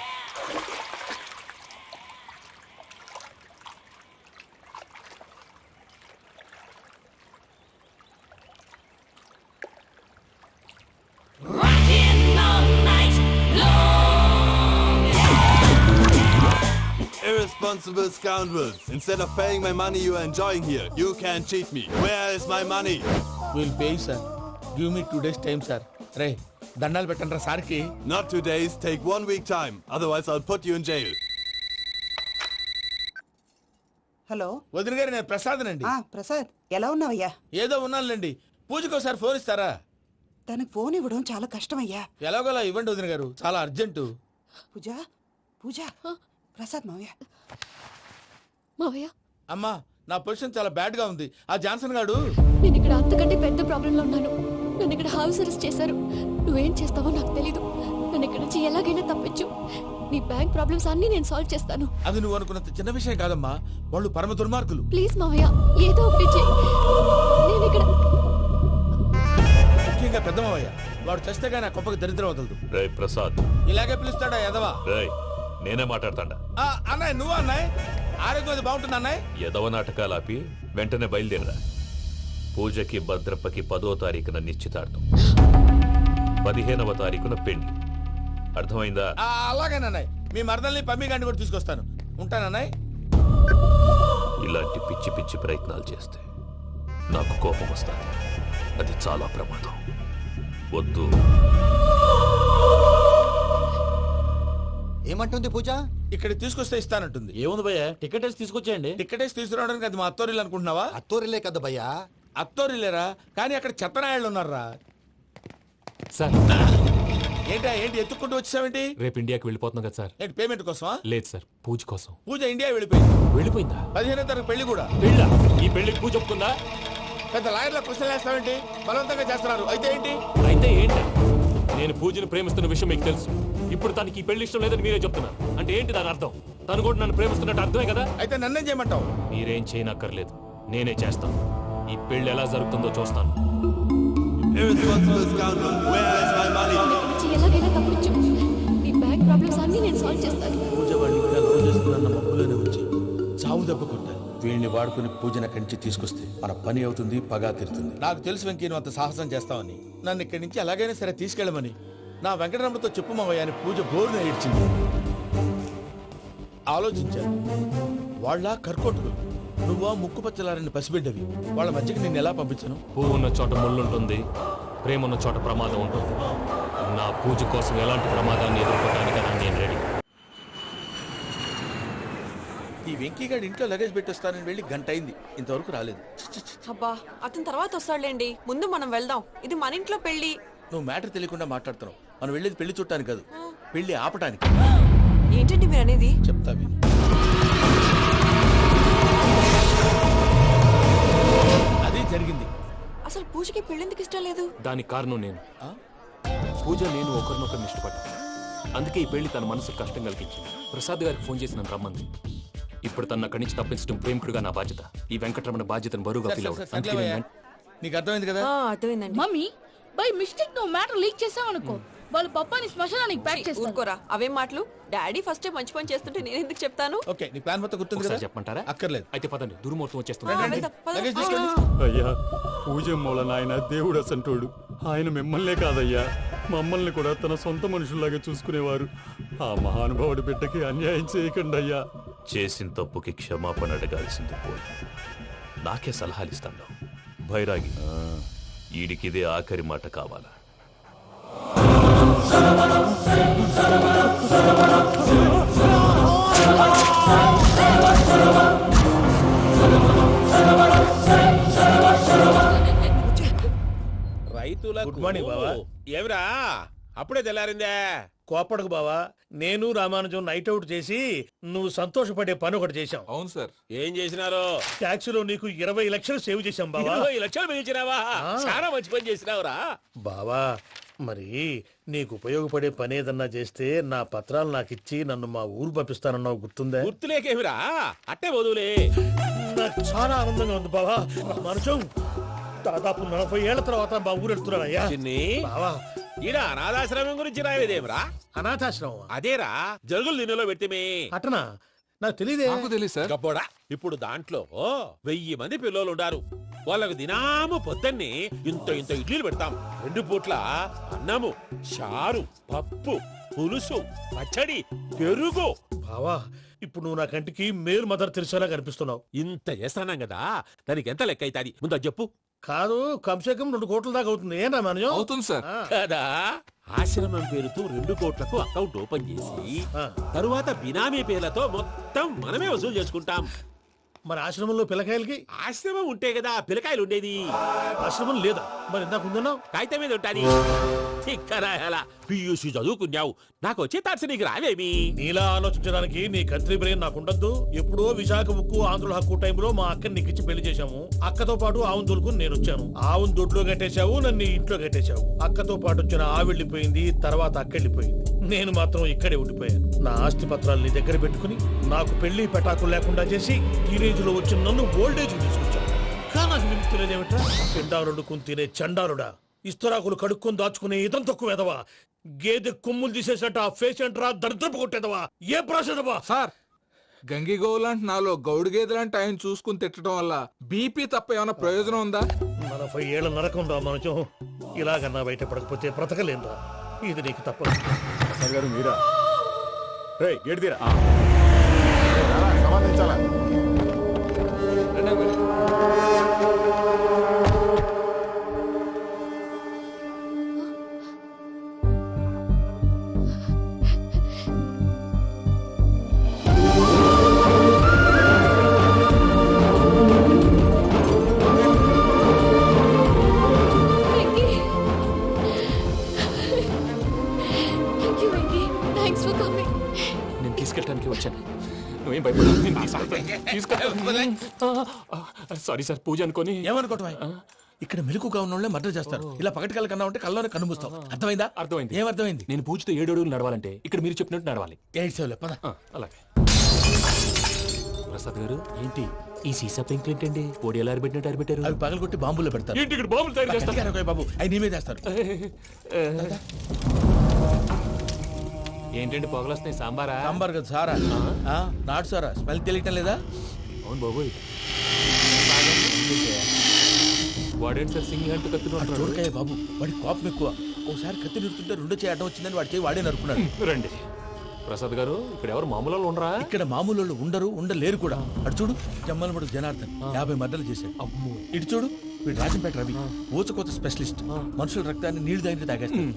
[SPEAKER 12] Irresponsible scoundrels. Instead of paying my money you are enjoying here, you can't cheat me. Where is my money?
[SPEAKER 5] We'll pay, sir. Give me 2 days time, sir. రే దండాలు పెట్టండి రా సార్కి.
[SPEAKER 12] Not 2 days, take 1 week time. Otherwise I'll put you in jail.
[SPEAKER 17] Hello
[SPEAKER 5] వదిన గారు, నేను ప్రసాదనండి.
[SPEAKER 17] ప్రసాద్, ఎలా ఉన్నావయ్యా?
[SPEAKER 5] ఏదో ఉన్నానులేండి. పూజకి ఒకసారి ఫోన్ ఇస్తారా?
[SPEAKER 17] తనకు ఫోన్ ఇవ్వడం చాలా కష్టమయ్యా.
[SPEAKER 5] ఎలాగోలా ఇవ్వండి వదిన గారు, చాలా అర్జెంటు.
[SPEAKER 17] పూజ పూజ, ప్రసాద్ మావయ్య.
[SPEAKER 4] మావయ్య,
[SPEAKER 5] అమ్మా నా పొజిషన్ చాలా బ్యాడ్ గా ఉంది. ఆ జాన్సన్ గాడు.
[SPEAKER 4] నేను ఇక్కడ అంతకంటే పెద్ద ప్రాబ్లం లో ఉన్నాను. నన్ను ఇక్కడ హౌస్ అరెస్ట్ చేశారు. నువ్వేం చేస్తావో నాకు తెలీదు. నన్ను ఇక్కడ నుంచి ఎలాగైనా తప్పించు. నీ బ్యాంక్ ప్రాబ్లమ్స్ అన్ని నేను సాల్వ్ చేస్తాను.
[SPEAKER 5] అది నువ్వు అనుకున్నంత చిన్న విషయం కాదమ్మా. వాళ్ళు పరమ దుర్మార్గులు.
[SPEAKER 4] ప్లీజ్ మావయ్య, ఏదో ఒకటి చెయ్యి. నేను ఇక్కడ
[SPEAKER 5] ముఖ్యంగా పెద్ద మావయ్య, వాడు చస్తే గానీ ఆ కుప్పకి దరిద్రం వదలదు.
[SPEAKER 6] రే ప్రసాద్,
[SPEAKER 5] ఇలాగే పిలుస్తాడా ఎదవా?
[SPEAKER 6] నేనే మాట్లాడతాడా?
[SPEAKER 5] అన్నయ్య నువ్వు అన్నాయ్. ఆరోగ్యం అది బాగుంటుంది అన్నాయ్.
[SPEAKER 6] ఎదవ నాటకాలు ఆపి వెంటనే బయలుదేరరా. పూజకి భద్రప్పకి 10వ తారీఖున నిశ్చితార్థం, 15వ తారీఖున పెళ్లి. అర్థమైందా?
[SPEAKER 5] అలాగేనన్నాయ్. మీ మరదల్ని పమ్మి గండి కూడా తీసుకొస్తాను. ఉంటానన్నాయ్.
[SPEAKER 6] ఇలాంటి పిచ్చి పిచ్చి ప్రయత్నాలు చేస్తే నాకు కోపం వస్తుంది. అది చాలా ప్రమాదం. వద్దు.
[SPEAKER 11] ఏమంటుంది పూజ?
[SPEAKER 5] ఇక్కడ తీసుకొస్తే ఇస్తానంటుంది.
[SPEAKER 10] ఏముంది భయ్యా, టికెట్ వేసి తీసుకొచ్చేయండి.
[SPEAKER 5] టికెట్ వేసి తీసుకురావడానికి అది మా అత్తోరిల్లు అనుకుంటున్నావా?
[SPEAKER 11] అత్తోరిలే కదా భయ్యా.
[SPEAKER 5] అత్తోరిల్లేరా, కానీ అక్కడ చెత్తనాయాళ్ళు ఉన్నారా.
[SPEAKER 14] సార్
[SPEAKER 5] ఏంటి ఎత్తుక్కుంటూ వచ్చావేంటి?
[SPEAKER 14] రేపు ఇండియాకి వెళ్ళిపోతున్నాం కదా సార్.
[SPEAKER 5] ఏంటి పేమెంట్ కోసమా?
[SPEAKER 14] లేదు సార్, పూజ కోసం.
[SPEAKER 5] పూజ ఇండియా వెళ్ళిపోయింది.
[SPEAKER 14] వెళ్ళిపోయిందా?
[SPEAKER 5] 15వ తారీఖు పెళ్లి కూడా.
[SPEAKER 14] పెళ్ళా? ఈ పెళ్లికి పూజ ఒప్పుకుందా?
[SPEAKER 5] పెద్ద లాయర్ల క్వశ్చన్ వేస్తావేంటి? బలవంతంగా చేస్తున్నారు. అయితే ఏంటి?
[SPEAKER 14] అయితే ఏంటి? నేను పూజను ప్రేమిస్తున్న విషయం మీకు తెలుసు. ఇప్పుడు తనకి ఈ పెళ్లి ఇష్టం లేదని మీరే చెప్తున్నారు. అంటే ఏంటి దాని అర్థం? తను కూడా నన్ను ప్రేమిస్తున్నట్టు అర్థమే కదా.
[SPEAKER 5] అయితే నన్నేం చేయమంటావు?
[SPEAKER 14] మీరేం చేయనక్కర్లేదు, నేనే చేస్తాను. ఈ పెళ్లి ఎలా జరుగుతుందో చూస్తాను.
[SPEAKER 12] Irresponsible scoundrel. Where is my money?
[SPEAKER 4] ఎలాగైనా తప్పించు. నీ బ్యాంక్ ప్రాబ్లమ్స్ అన్ని నేను సాల్వ్ చేస్తాను.
[SPEAKER 5] పూజ వాడిని ఇంకా లవ్ చేస్తున్న మబ్బులోనే వచ్చి చావు దెబ్బ కొట్టాను. వీళ్ళని వాడుకుని పూజన కంచి తీసుకొస్తే మన పని అవుతుంది, పగా తీరుతుంది. నాకు తెలుసు వెంకీ నువ్వు అంత సాహసం చేస్తావని. నన్ను ఇక్కడి నుంచి ఎలాగైనా సరే తీసుకెళ్ళమని నా వెంకటరమణతో చెప్పు మావయ్య అని పూజ బోరున ఏడ్చింది. ఆలోచించాను. వాళ్ళ కర్కోటకులు, నువ్వా ముక్కుపచ్చలారని పసిబిడ్డవి. వాళ్ళ మధ్యకి నేను ఎలా పంపించను?
[SPEAKER 14] పువ్వు ఉన్న చోట ముళ్ళుంటుంది, ప్రేమ ఉన్న చోట ప్రమాదం ఉంటుంది. నా పూజ కోసం ఎలాంటి ప్రమాదాన్ని ఎదుర్కోవడానికైనా నేను రెడీ.
[SPEAKER 5] ఈ వెంకీగాడి ఇంట్లో లగేజ్ పెట్టొస్తానని వెళ్ళి గంట అయింది, ఇంతవరకు రాలేదు.
[SPEAKER 3] అబ్బా, అతని తర్వాత వస్తాడులేండి. ముందు మనం వెళ్దాం. ఇది మన ఇంట్లో పెళ్లి.
[SPEAKER 5] నువ్వు మ్యాటర్ తెలియకుండా మాట్లాడుతున్నావు. మనం వెళ్ళేది పెళ్లి చూడటానికి కాదు, పెళ్లి ఆపటానికి.
[SPEAKER 3] ఏంటండి మీరు అనేది?
[SPEAKER 5] చెప్తా విను. అది జరిగింది.
[SPEAKER 3] అసలు పూజకి పెళ్ళెందుకు ఇష్టం లేదు?
[SPEAKER 14] దానికి కారణం నేను. పూజ నేను ఒకరినొకరిని ఇష్టపడ్డా. అందుకే ఈ పెళ్లి తన మనసుకు కష్టం కలిగించింది. ప్రసాద్ గారికి ఫోన్ చేసి నన్ను రమ్మంది. ఇప్పుడు తన అక్కడి నుంచి తప్పించడం ప్రేమికుడుగా నా బాధ్యత. ఈ వెంకటరమణ బాధ్యతను బరువుగా ఫీల్ అవుతుంది.
[SPEAKER 5] నీకు అర్థమైంది కదా?
[SPEAKER 2] అర్థమైందండి. మమ్మీ బై మిస్టేక్ నువ్వు మ్యాటర్ లీక్ చేసావనుకో, వాళ్ళు పప్పాని శ్మశానానికి ప్యాక్ చేస్తారు.
[SPEAKER 3] ఊరుకోరా, అవేం మాటలు. డాడీ ఫస్ట్ మంచి పని చేస్తుంటే నేను ఎందుకు చెప్తాను?
[SPEAKER 5] ఓకే, నీ ప్లాన్ మొత్తం గుర్తుంది కదా?
[SPEAKER 14] చెప్పమంటారా?
[SPEAKER 5] అక్కర్లేదు.
[SPEAKER 14] అయితే పదండి, దుర్ముహూర్తం వచ్చేస్తుంది.
[SPEAKER 18] అయ్యా, పూజ మూలన ఆయన దేవుడు అసంటోడు. ఆయన మిమ్మల్నే కాదయ్యా, మమ్మల్ని కూడా తన సొంత మనుషుల్లాగా చూసుకునేవారు. ఆ మహానుభావుడి బిడ్డకి అన్యాయం చేయకండి అయ్యా.
[SPEAKER 6] చేసిన తప్పుకి క్షమాపణ అడగాల్సింది పోయి నాకే సలహాలు ఇస్తాను. భైరాగి, ఈడికిదే ఆఖరి మాట కావాలా?
[SPEAKER 9] రైతుల గుడ్ మార్నింగ్ బాబా. ఏమిరా అప్పుడే తెల్లారిందే?
[SPEAKER 5] కోపడకు బావా, నేను రామానుజం నైట్ అవుట్ చేసి నువ్వు సంతోషపడే పని ఒకటి చేశాం.
[SPEAKER 14] అవును సార్.
[SPEAKER 9] ఏం చేసినారో?
[SPEAKER 5] ట్యాక్సీలో నీకు 20 లక్షలు సేవ్ చేశాం బావా.
[SPEAKER 9] 20 లక్షలు మిగిల్చినావా? చాలా మంచి పని చేసినావురా
[SPEAKER 5] బావా. మరి నీకు ఉపయోగపడే పని ఏదన్నా చేస్తే నా పత్రాలు నాకు ఇచ్చి నన్ను మా ఊరు పంపిస్తానన్నావు, గుర్తుందా?
[SPEAKER 9] గుర్తులేకేమిరా, అట్టే వదులే.
[SPEAKER 5] నాకు చాలా ఆనందంగా ఉంది బావా. రామానుజం దాదాపు 40 ఏళ్ల తర్వాత మా ఊరు వెళ్తున్నానయ్యా. బావా,
[SPEAKER 9] ఈడ అనాథాశ్రమం గురించి రావేదేమిరా?
[SPEAKER 5] అనాథాశ్రమం
[SPEAKER 9] అదేరా, జరుగులు దీనిలో పెట్టిమే.
[SPEAKER 5] అటనా? నాకు తెలియదే.
[SPEAKER 14] నాకు తెలియదు సార్.
[SPEAKER 9] గబ్బోడా, ఇప్పుడు దాంట్లో 1000 మంది పిల్లలు ఉండారు. వాళ్ళకు దినాము పొద్దున్నే ఇంత ఇంత ఇడ్లీలు పెడతాం. 2 పూట్ల అన్నము, చారు, పప్పు, పులుసు, పచ్చడి, పెరుగు.
[SPEAKER 5] బావా, ఇప్పుడు నువ్వు నా కంటికి మేలు మదర్ తెరిసేలా కనిపిస్తున్నావు.
[SPEAKER 9] ఇంత చేస్తానం కదా, దానికి ఎంత లెక్క అవుతుంది ముందు అది చెప్పు.
[SPEAKER 5] కాదు, కంసే కం 2 కోట్ల దాకా అవుతుంది. ఏం రామానుజం?
[SPEAKER 14] అవుతుంది సార్.
[SPEAKER 9] కదా, ఆశ్రమం పేరుతో 2 కోట్లకు అకౌంట్ ఓపెన్ చేసి తరువాత బినామీ పేర్లతో మొత్తం మనమే వసూలు చేసుకుంటాం.
[SPEAKER 5] మరి ఆశ్రమంలో పిల్లకాయలకి?
[SPEAKER 9] ఆశ్రమం ఉంటే కదా పిల్లకాయలు ఉండేది.
[SPEAKER 5] ఆశ్రమం లేదా? మరి ఇందాక ఉందన్నావు.
[SPEAKER 9] కాగితం మీద ఉంటాది. పియూసీ చదువుకున్నావు, నాకు వచ్చే తాట్స్ నీకు రావేమి?
[SPEAKER 5] నీలా ఆలోచించడానికి నీ కత్రి బ్రెయిన్ నాకు ఉండద్దు. ఎప్పుడో విశాఖ ఉక్కు ఆంధ్రుల హక్కు టైంలో మా అక్కని నీకిచ్చి పెళ్లి చేశాము. అక్కతో పాటు ఆవును దొడుకుని నేను వచ్చాను. ఆవును దొడ్లో కట్టేశావు, నన్ను ఇంట్లో కట్టేశావు. అక్కతో పాటు వచ్చిన ఆవిళ్ళిపోయింది, తర్వాత అక్కెళ్ళిపోయింది. నేను మాత్రం ఇక్కడే ఉండిపోయాను. నా ఆస్తి పత్రాలు నీ దగ్గర పెట్టుకుని నాకు పెళ్లి పెటాకులు లేకుండా చేసి టీనేజ్ లో వచ్చిన నన్ను ఓల్డేజ్ తీసుకొచ్చాను. కానీ నాకు విముక్తులేదేమిట్రా? పిండారుడుకుని తినే చండారుడా, ఇస్తరాకులు కడుక్కొని దాచుకునే ఇతం తక్కువ ఎదవా, గేదె కొమ్ములు తీసేసట ఆ పేషెంట్ రా, దరిద్రపు కొట్టేదవా, ఏ ప్రాసెదవా?
[SPEAKER 14] సార్, గంగి గోవులాంటి నాలో గౌడు గేదెలాంటి ఆయన చూసుకుని తిట్టడం వల్ల బీపీ తప్ప ఏమైనా ప్రయోజనం ఉందా?
[SPEAKER 5] 40 ఏళ్ల నరకం రా మనచం. ఇలాగన్నా బయటపడకపోతే బ్రతకలేనురా. ఇది నీకు తప్పదు.
[SPEAKER 15] గారు మీరా? గేట్ తీరా.
[SPEAKER 12] సమాధించాలా?
[SPEAKER 14] నేను తీసుకెళ్ళడానికి వచ్చాను. నువ్వేం భయపడదు. సారీ సార్, పూజ అనుకోని.
[SPEAKER 5] ఏమనుకోవటం? ఇక్కడ మెలకుగా ఉన్న వాళ్ళే మర్డర్ చేస్తారు. ఇలా పగటి కళ్ళ కన్నా ఉంటే కళ్ళలోనే కనుమూస్తావు. అర్థమైందా?
[SPEAKER 14] అర్థమైంది.
[SPEAKER 5] ఏమర్థమైంది?
[SPEAKER 14] నేను పూజతో 7 అడుగులు నడవాలంటే ఇక్కడ మీరు చెప్పినట్టు నడవాలి.
[SPEAKER 5] 8 సేవలే పద.
[SPEAKER 14] అలాగే. ప్రసాద్ గారు, ఏంటి ఈ సీసా పెంకులు ఏంటండి? పొడి ఎలా అరబెట్టినట్టు అరబెట్టారు?
[SPEAKER 5] అవి పగలగొట్టి బాంబుల్లో పెడతారు.
[SPEAKER 14] ఏంటి ఇక్కడ బాంబులు తయారు చేస్తారు?
[SPEAKER 5] బాబు, అవి నీ మీద వేస్తారు.
[SPEAKER 14] ఏంటండి పొగలొస్తున్నాయి? సాంబారా?
[SPEAKER 5] సాంబార్ కదా, సారా. నాటు సారా. స్మెల్ తెలియటం లేదా?
[SPEAKER 14] అవును బాబోయ్. వాడేంటి సార్ సింగిల్ హ్యాండ్ కత్తి
[SPEAKER 5] చూడకాయ బాబు, వాడి కోపం ఎక్కువ. ఒకసారి కత్తి నిరుతుంటే 2 చేయి అడ్డం వచ్చిందని వాడి చేయి వాడే నరుకున్నాడు.
[SPEAKER 14] రండి ప్రసాద్ గారు, ఇక్కడ ఎవరు మామూలు వాళ్ళు ఉండరా?
[SPEAKER 5] ఇక్కడ మామూలు ఉండరు, ఉండలేరు కూడా. అటు చూడు, జమ్మలమడు జనార్దన్ 50 మర్డర్లు చేశాడు. ఇటు చూడు, వీడు రాజంపేట రవి, ఊచకోత స్పెషలిస్ట్. మనుషుల రక్తాన్ని నీళ్లు దగ్గర తాగేస్తాడు.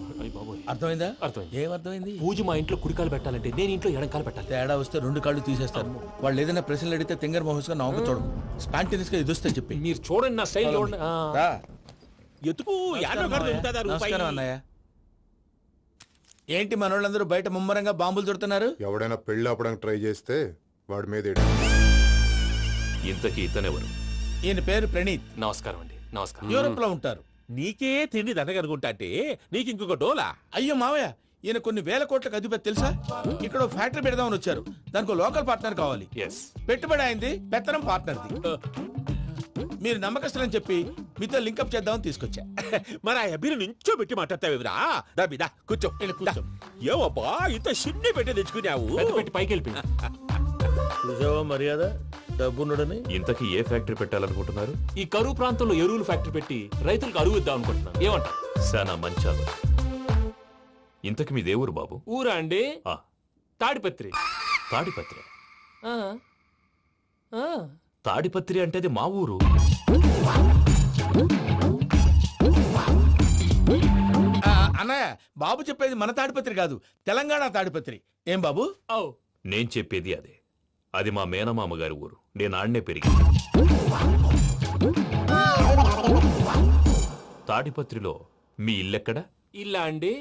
[SPEAKER 5] అర్థమైందా?
[SPEAKER 14] అర్థమైంది.
[SPEAKER 5] ఏమర్థమైంది?
[SPEAKER 14] పూజ మా ఇంట్లో కుడికాలు పెట్టాలంటే నేను ఇంట్లో ఎడంకాలు పెట్టాలి.
[SPEAKER 5] తేడా వస్తే 2 కాళ్ళు తీసేస్తారు. వాళ్ళు ఏదైనా ప్రశ్నలు అడిగితే తింగర్ మహోస్ గా నవ్వు చూడదు. స్పాంటినియస్ గా ఎదుస్తే చెప్పి.
[SPEAKER 14] మీరు చూడండి, నా స్టైల్ చూడండి.
[SPEAKER 9] ఎత్తుకు
[SPEAKER 5] నమస్కారం అన్నయ్య. ఏంటి మనోళ్ళందరూ బయట ముమ్మరంగా బాంబులు దొరుకుతున్నారు?
[SPEAKER 12] ఎవడైనా పెళ్లి ఆపడానికి ట్రై చేస్తే వాడి మీద
[SPEAKER 6] ఇంతకీ ఇతనెవరు?
[SPEAKER 5] ఈయన పేరు ప్రణీత్.
[SPEAKER 14] నమస్కారం అండి. నమస్కారం.
[SPEAKER 5] యూరోప్ లో ఉంటారు.
[SPEAKER 9] నీకే తిండి దండగనుకుంటా అంటే నీకు ఇంకొక డోలా?
[SPEAKER 5] అయ్యో మావయ్య, ఈయన కొన్ని వేల కోట్లకు అధిపతి తెలుసా? ఇక్కడ ఫ్యాక్టరీ పెడదామని వచ్చారు. దానికి లోకల్ పార్ట్నర్ కావాలి. పెట్టుబడి అయింది, పెత్తనం పార్ట్నర్ది. మీరు నమ్మకస్తులని చెప్పి మీతో లింకప్ చేద్దామని తీసుకొచ్చా.
[SPEAKER 9] మరి ఆ అబ్బిని నుంచో పెట్టి మాట్లాడతావేమిరా? దాబిదా కూర్చో. ఏవబ్బా ఇంత సిన్ని పెట్టి తెచ్చుకున్నావు?
[SPEAKER 14] పెట్టి పైకి వెళ్ళి
[SPEAKER 5] చూసావా మర్యాద, డబ్బున్నడని.
[SPEAKER 6] ఇంతకీ ఏ ఫ్యాక్టరీ పెట్టాలనుకుంటున్నారు?
[SPEAKER 14] ఈ కరువు ప్రాంతంలో ఎరువులు ఫ్యాక్టరీ పెట్టి రైతులకు అరువు ఇద్దాం అనుకుంటున్నాను. ఏమంటారు?
[SPEAKER 6] శానా మంచాలు. ఇంతకి మీ దేవురు బాబు?
[SPEAKER 14] ఊరా అండి? తాడిపత్రి.
[SPEAKER 6] తాడిపత్రి? తాడిపత్రి అంటే అది మా ఊరు.
[SPEAKER 5] అన్నయ్య, బాబు చెప్పేది మన తాడిపత్రి కాదు, తెలంగాణ తాడిపత్రి. ఏం బాబు?
[SPEAKER 6] నేను చెప్పేది అదే. అది మా మేనమామ గారి ఊరు. నేను ఆడనే పెరిగి. తాడిపత్రిలో మీ ఇల్లెక్కడ?
[SPEAKER 14] ఇల్లా అండి?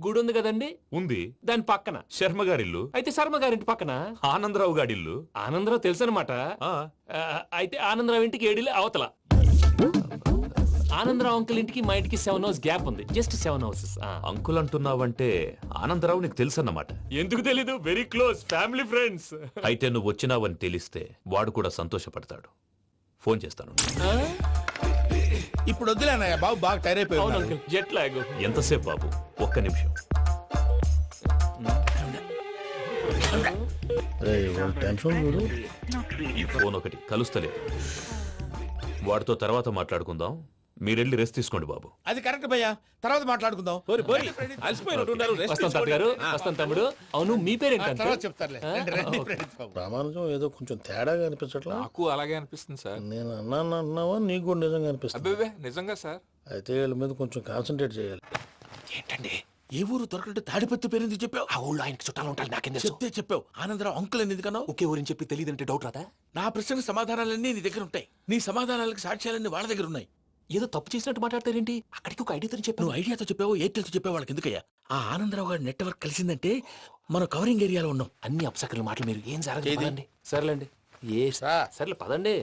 [SPEAKER 14] గుడి ఉంది కదండి,
[SPEAKER 19] ఉంది.
[SPEAKER 14] దాని పక్కన
[SPEAKER 19] శర్మ గారిల్లు.
[SPEAKER 14] అయితే శర్మ గారింటి పక్కన
[SPEAKER 19] ఆనందరావు గారిల్లు.
[SPEAKER 14] ఆనందరావు తెలుసు అనమాట. అయితే ఆనందరావు ఇంటికి 7 అవతల. ఆనందరావు అంకుల్ ఇంటికి మా ఇంటికి 7 hours గ్యాప్ ఉంది. Just 7 hours.
[SPEAKER 19] అంకుల్ అంటున్నావంటే ఆనందరావు నీకు తెలుసన్నమాట.
[SPEAKER 14] ఎందుకు తెలీదు? Very close family friends.
[SPEAKER 19] అయితే నువ్వు వచ్చినావని తెలిస్తే వాడు కూడా సంతోషపడతాడు. ఫోన్ చేస్తాను.
[SPEAKER 5] ఇప్పుడు వద్దులేనయ్య, బాబు బాగా టైర్ అయిపోయాడు.
[SPEAKER 14] Jet lag.
[SPEAKER 19] ఎంతసేపు బాబు? ఒక్క నిమిషం. ఈ ఫోన్ ఒకటి కలుస్తలేదు. వాడితో తర్వాత మాట్లాడుకుందాం. మీరెళ్ళి రెస్ట్ తీసుకోండి బాబు.
[SPEAKER 5] అది కరెక్ట్ భయ్యా, తర్వాత మాట్లాడుకుందాం.
[SPEAKER 14] వస్తాం గారు, వస్తాం తమ్ముడు. అవును మీ పేరేంటి?
[SPEAKER 5] చెప్తారులే.
[SPEAKER 7] రామానుజం ఏదో కొంచెం తేడాగా అనిపించట్లా?
[SPEAKER 13] నాకు అలాగే అనిపిస్తుంది సార్.
[SPEAKER 7] నేను అన్నావా నీకు కూడా నిజంగా అనిపిస్తుంది?
[SPEAKER 13] అబ్బే నిజంగా సార్.
[SPEAKER 7] అయితే వీళ్ళ మీద కొంచెం కాన్సన్ట్రేట్ చేయాలి.
[SPEAKER 5] ఏంటండి ఏ ఊరు దొరకట్టు తాడిపత్రి పేరు ఎందుకు చెప్పావు?
[SPEAKER 14] ఆ ఊళ్ళో ఆయనకి చుట్టాలు ఉంటారు. నాకేం
[SPEAKER 5] చెప్తే చెప్పావు. ఆనందరావు అంకుల్ అని ఎందుకన్నావు?
[SPEAKER 14] ఒకే ఊరిని చెప్పి తెలియదంటే డౌట్ రాదా?
[SPEAKER 5] నా ప్రశ్నకు సమాధానాలన్నీ నీ దగ్గర ఉంటాయి. నీ సమాధానాలకు సాక్ష్యాలన్నీ వాళ్ళ దగ్గర ఉన్నాయి.
[SPEAKER 14] ఏదో తప్పు చేసినట్టు మాట్లాడతారేంటి? అక్కడికి ఒక ఐడియాతో చెప్పావు.
[SPEAKER 5] నువ్వు ఐడియాతో చెప్పావు, ఎయిర్టెల్తో చెప్పావు. వాళ్ళకి ఎందుకయ్యా? ఆ ఆనందరావు గారి నెట్వర్క్ కలిసిందంటే మనం కవరింగ్ ఏరియాలో ఉన్నాం.
[SPEAKER 14] అన్ని అప్సకర్ల మాటలు మీరు ఏం జరగదండి. సర్లేండి. సర్లే పదండి.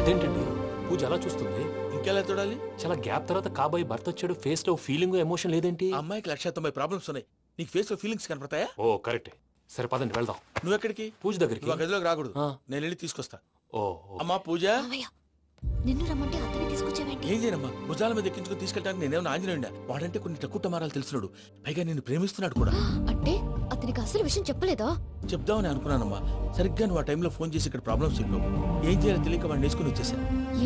[SPEAKER 14] అదేంటండి పూజ అలా చూస్తుంది?
[SPEAKER 5] ఇంకెలా చూడాలి?
[SPEAKER 14] చాలా గ్యాప్ తర్వాత కాబోయే భర్త వచ్చాడు. ఫేస్ లో ఫీలింగ్ ఎమోషన్ లేదేంటి?
[SPEAKER 5] అమ్మాయికి 190 ప్రాబ్లమ్స్ ఉన్నాయి. నీకు ఫేస్ లో ఫీలింగ్స్ కనపడతాయా?
[SPEAKER 14] ఓ కరెక్ట్. సరే పదండి వెళ్దాం.
[SPEAKER 5] నువ్వు ఎక్కడికి?
[SPEAKER 14] పూజ దగ్గరికి.
[SPEAKER 5] నువ్వు గదిలోకి రాకూడదు. నేను వెళ్ళి తీసుకొస్తా. అమ్మా పూజ,
[SPEAKER 4] నిన్ను రమ్మంటే అతన్ని తీసుకొచ్చావేంటి?
[SPEAKER 5] ఏం చేయనమ్మా, భుజాల మీద ఎక్కించుకుని తీసుకెళ్ళడానికి నేనేమన్నా ఆంజనేయుడా? వాడంటే కొన్ని తక్కువ టమారాలు తెలిసినాడు. పైగా నేను ప్రేమిస్తున్నాడు కూడా.
[SPEAKER 4] అంటే అతనికి అసలు విషయం చెప్పలేదా?
[SPEAKER 5] చెప్దామని అనుకున్నానమ్మా. సరిగ్గా నువ్వు ఆ టైంలో ఫోన్ చేసి ఇక్కడ ప్రాబ్లమ్స్ చెప్పావు. ఏం చేయాలో తెలియక వాడిని వేసుకుని వచ్చేసా.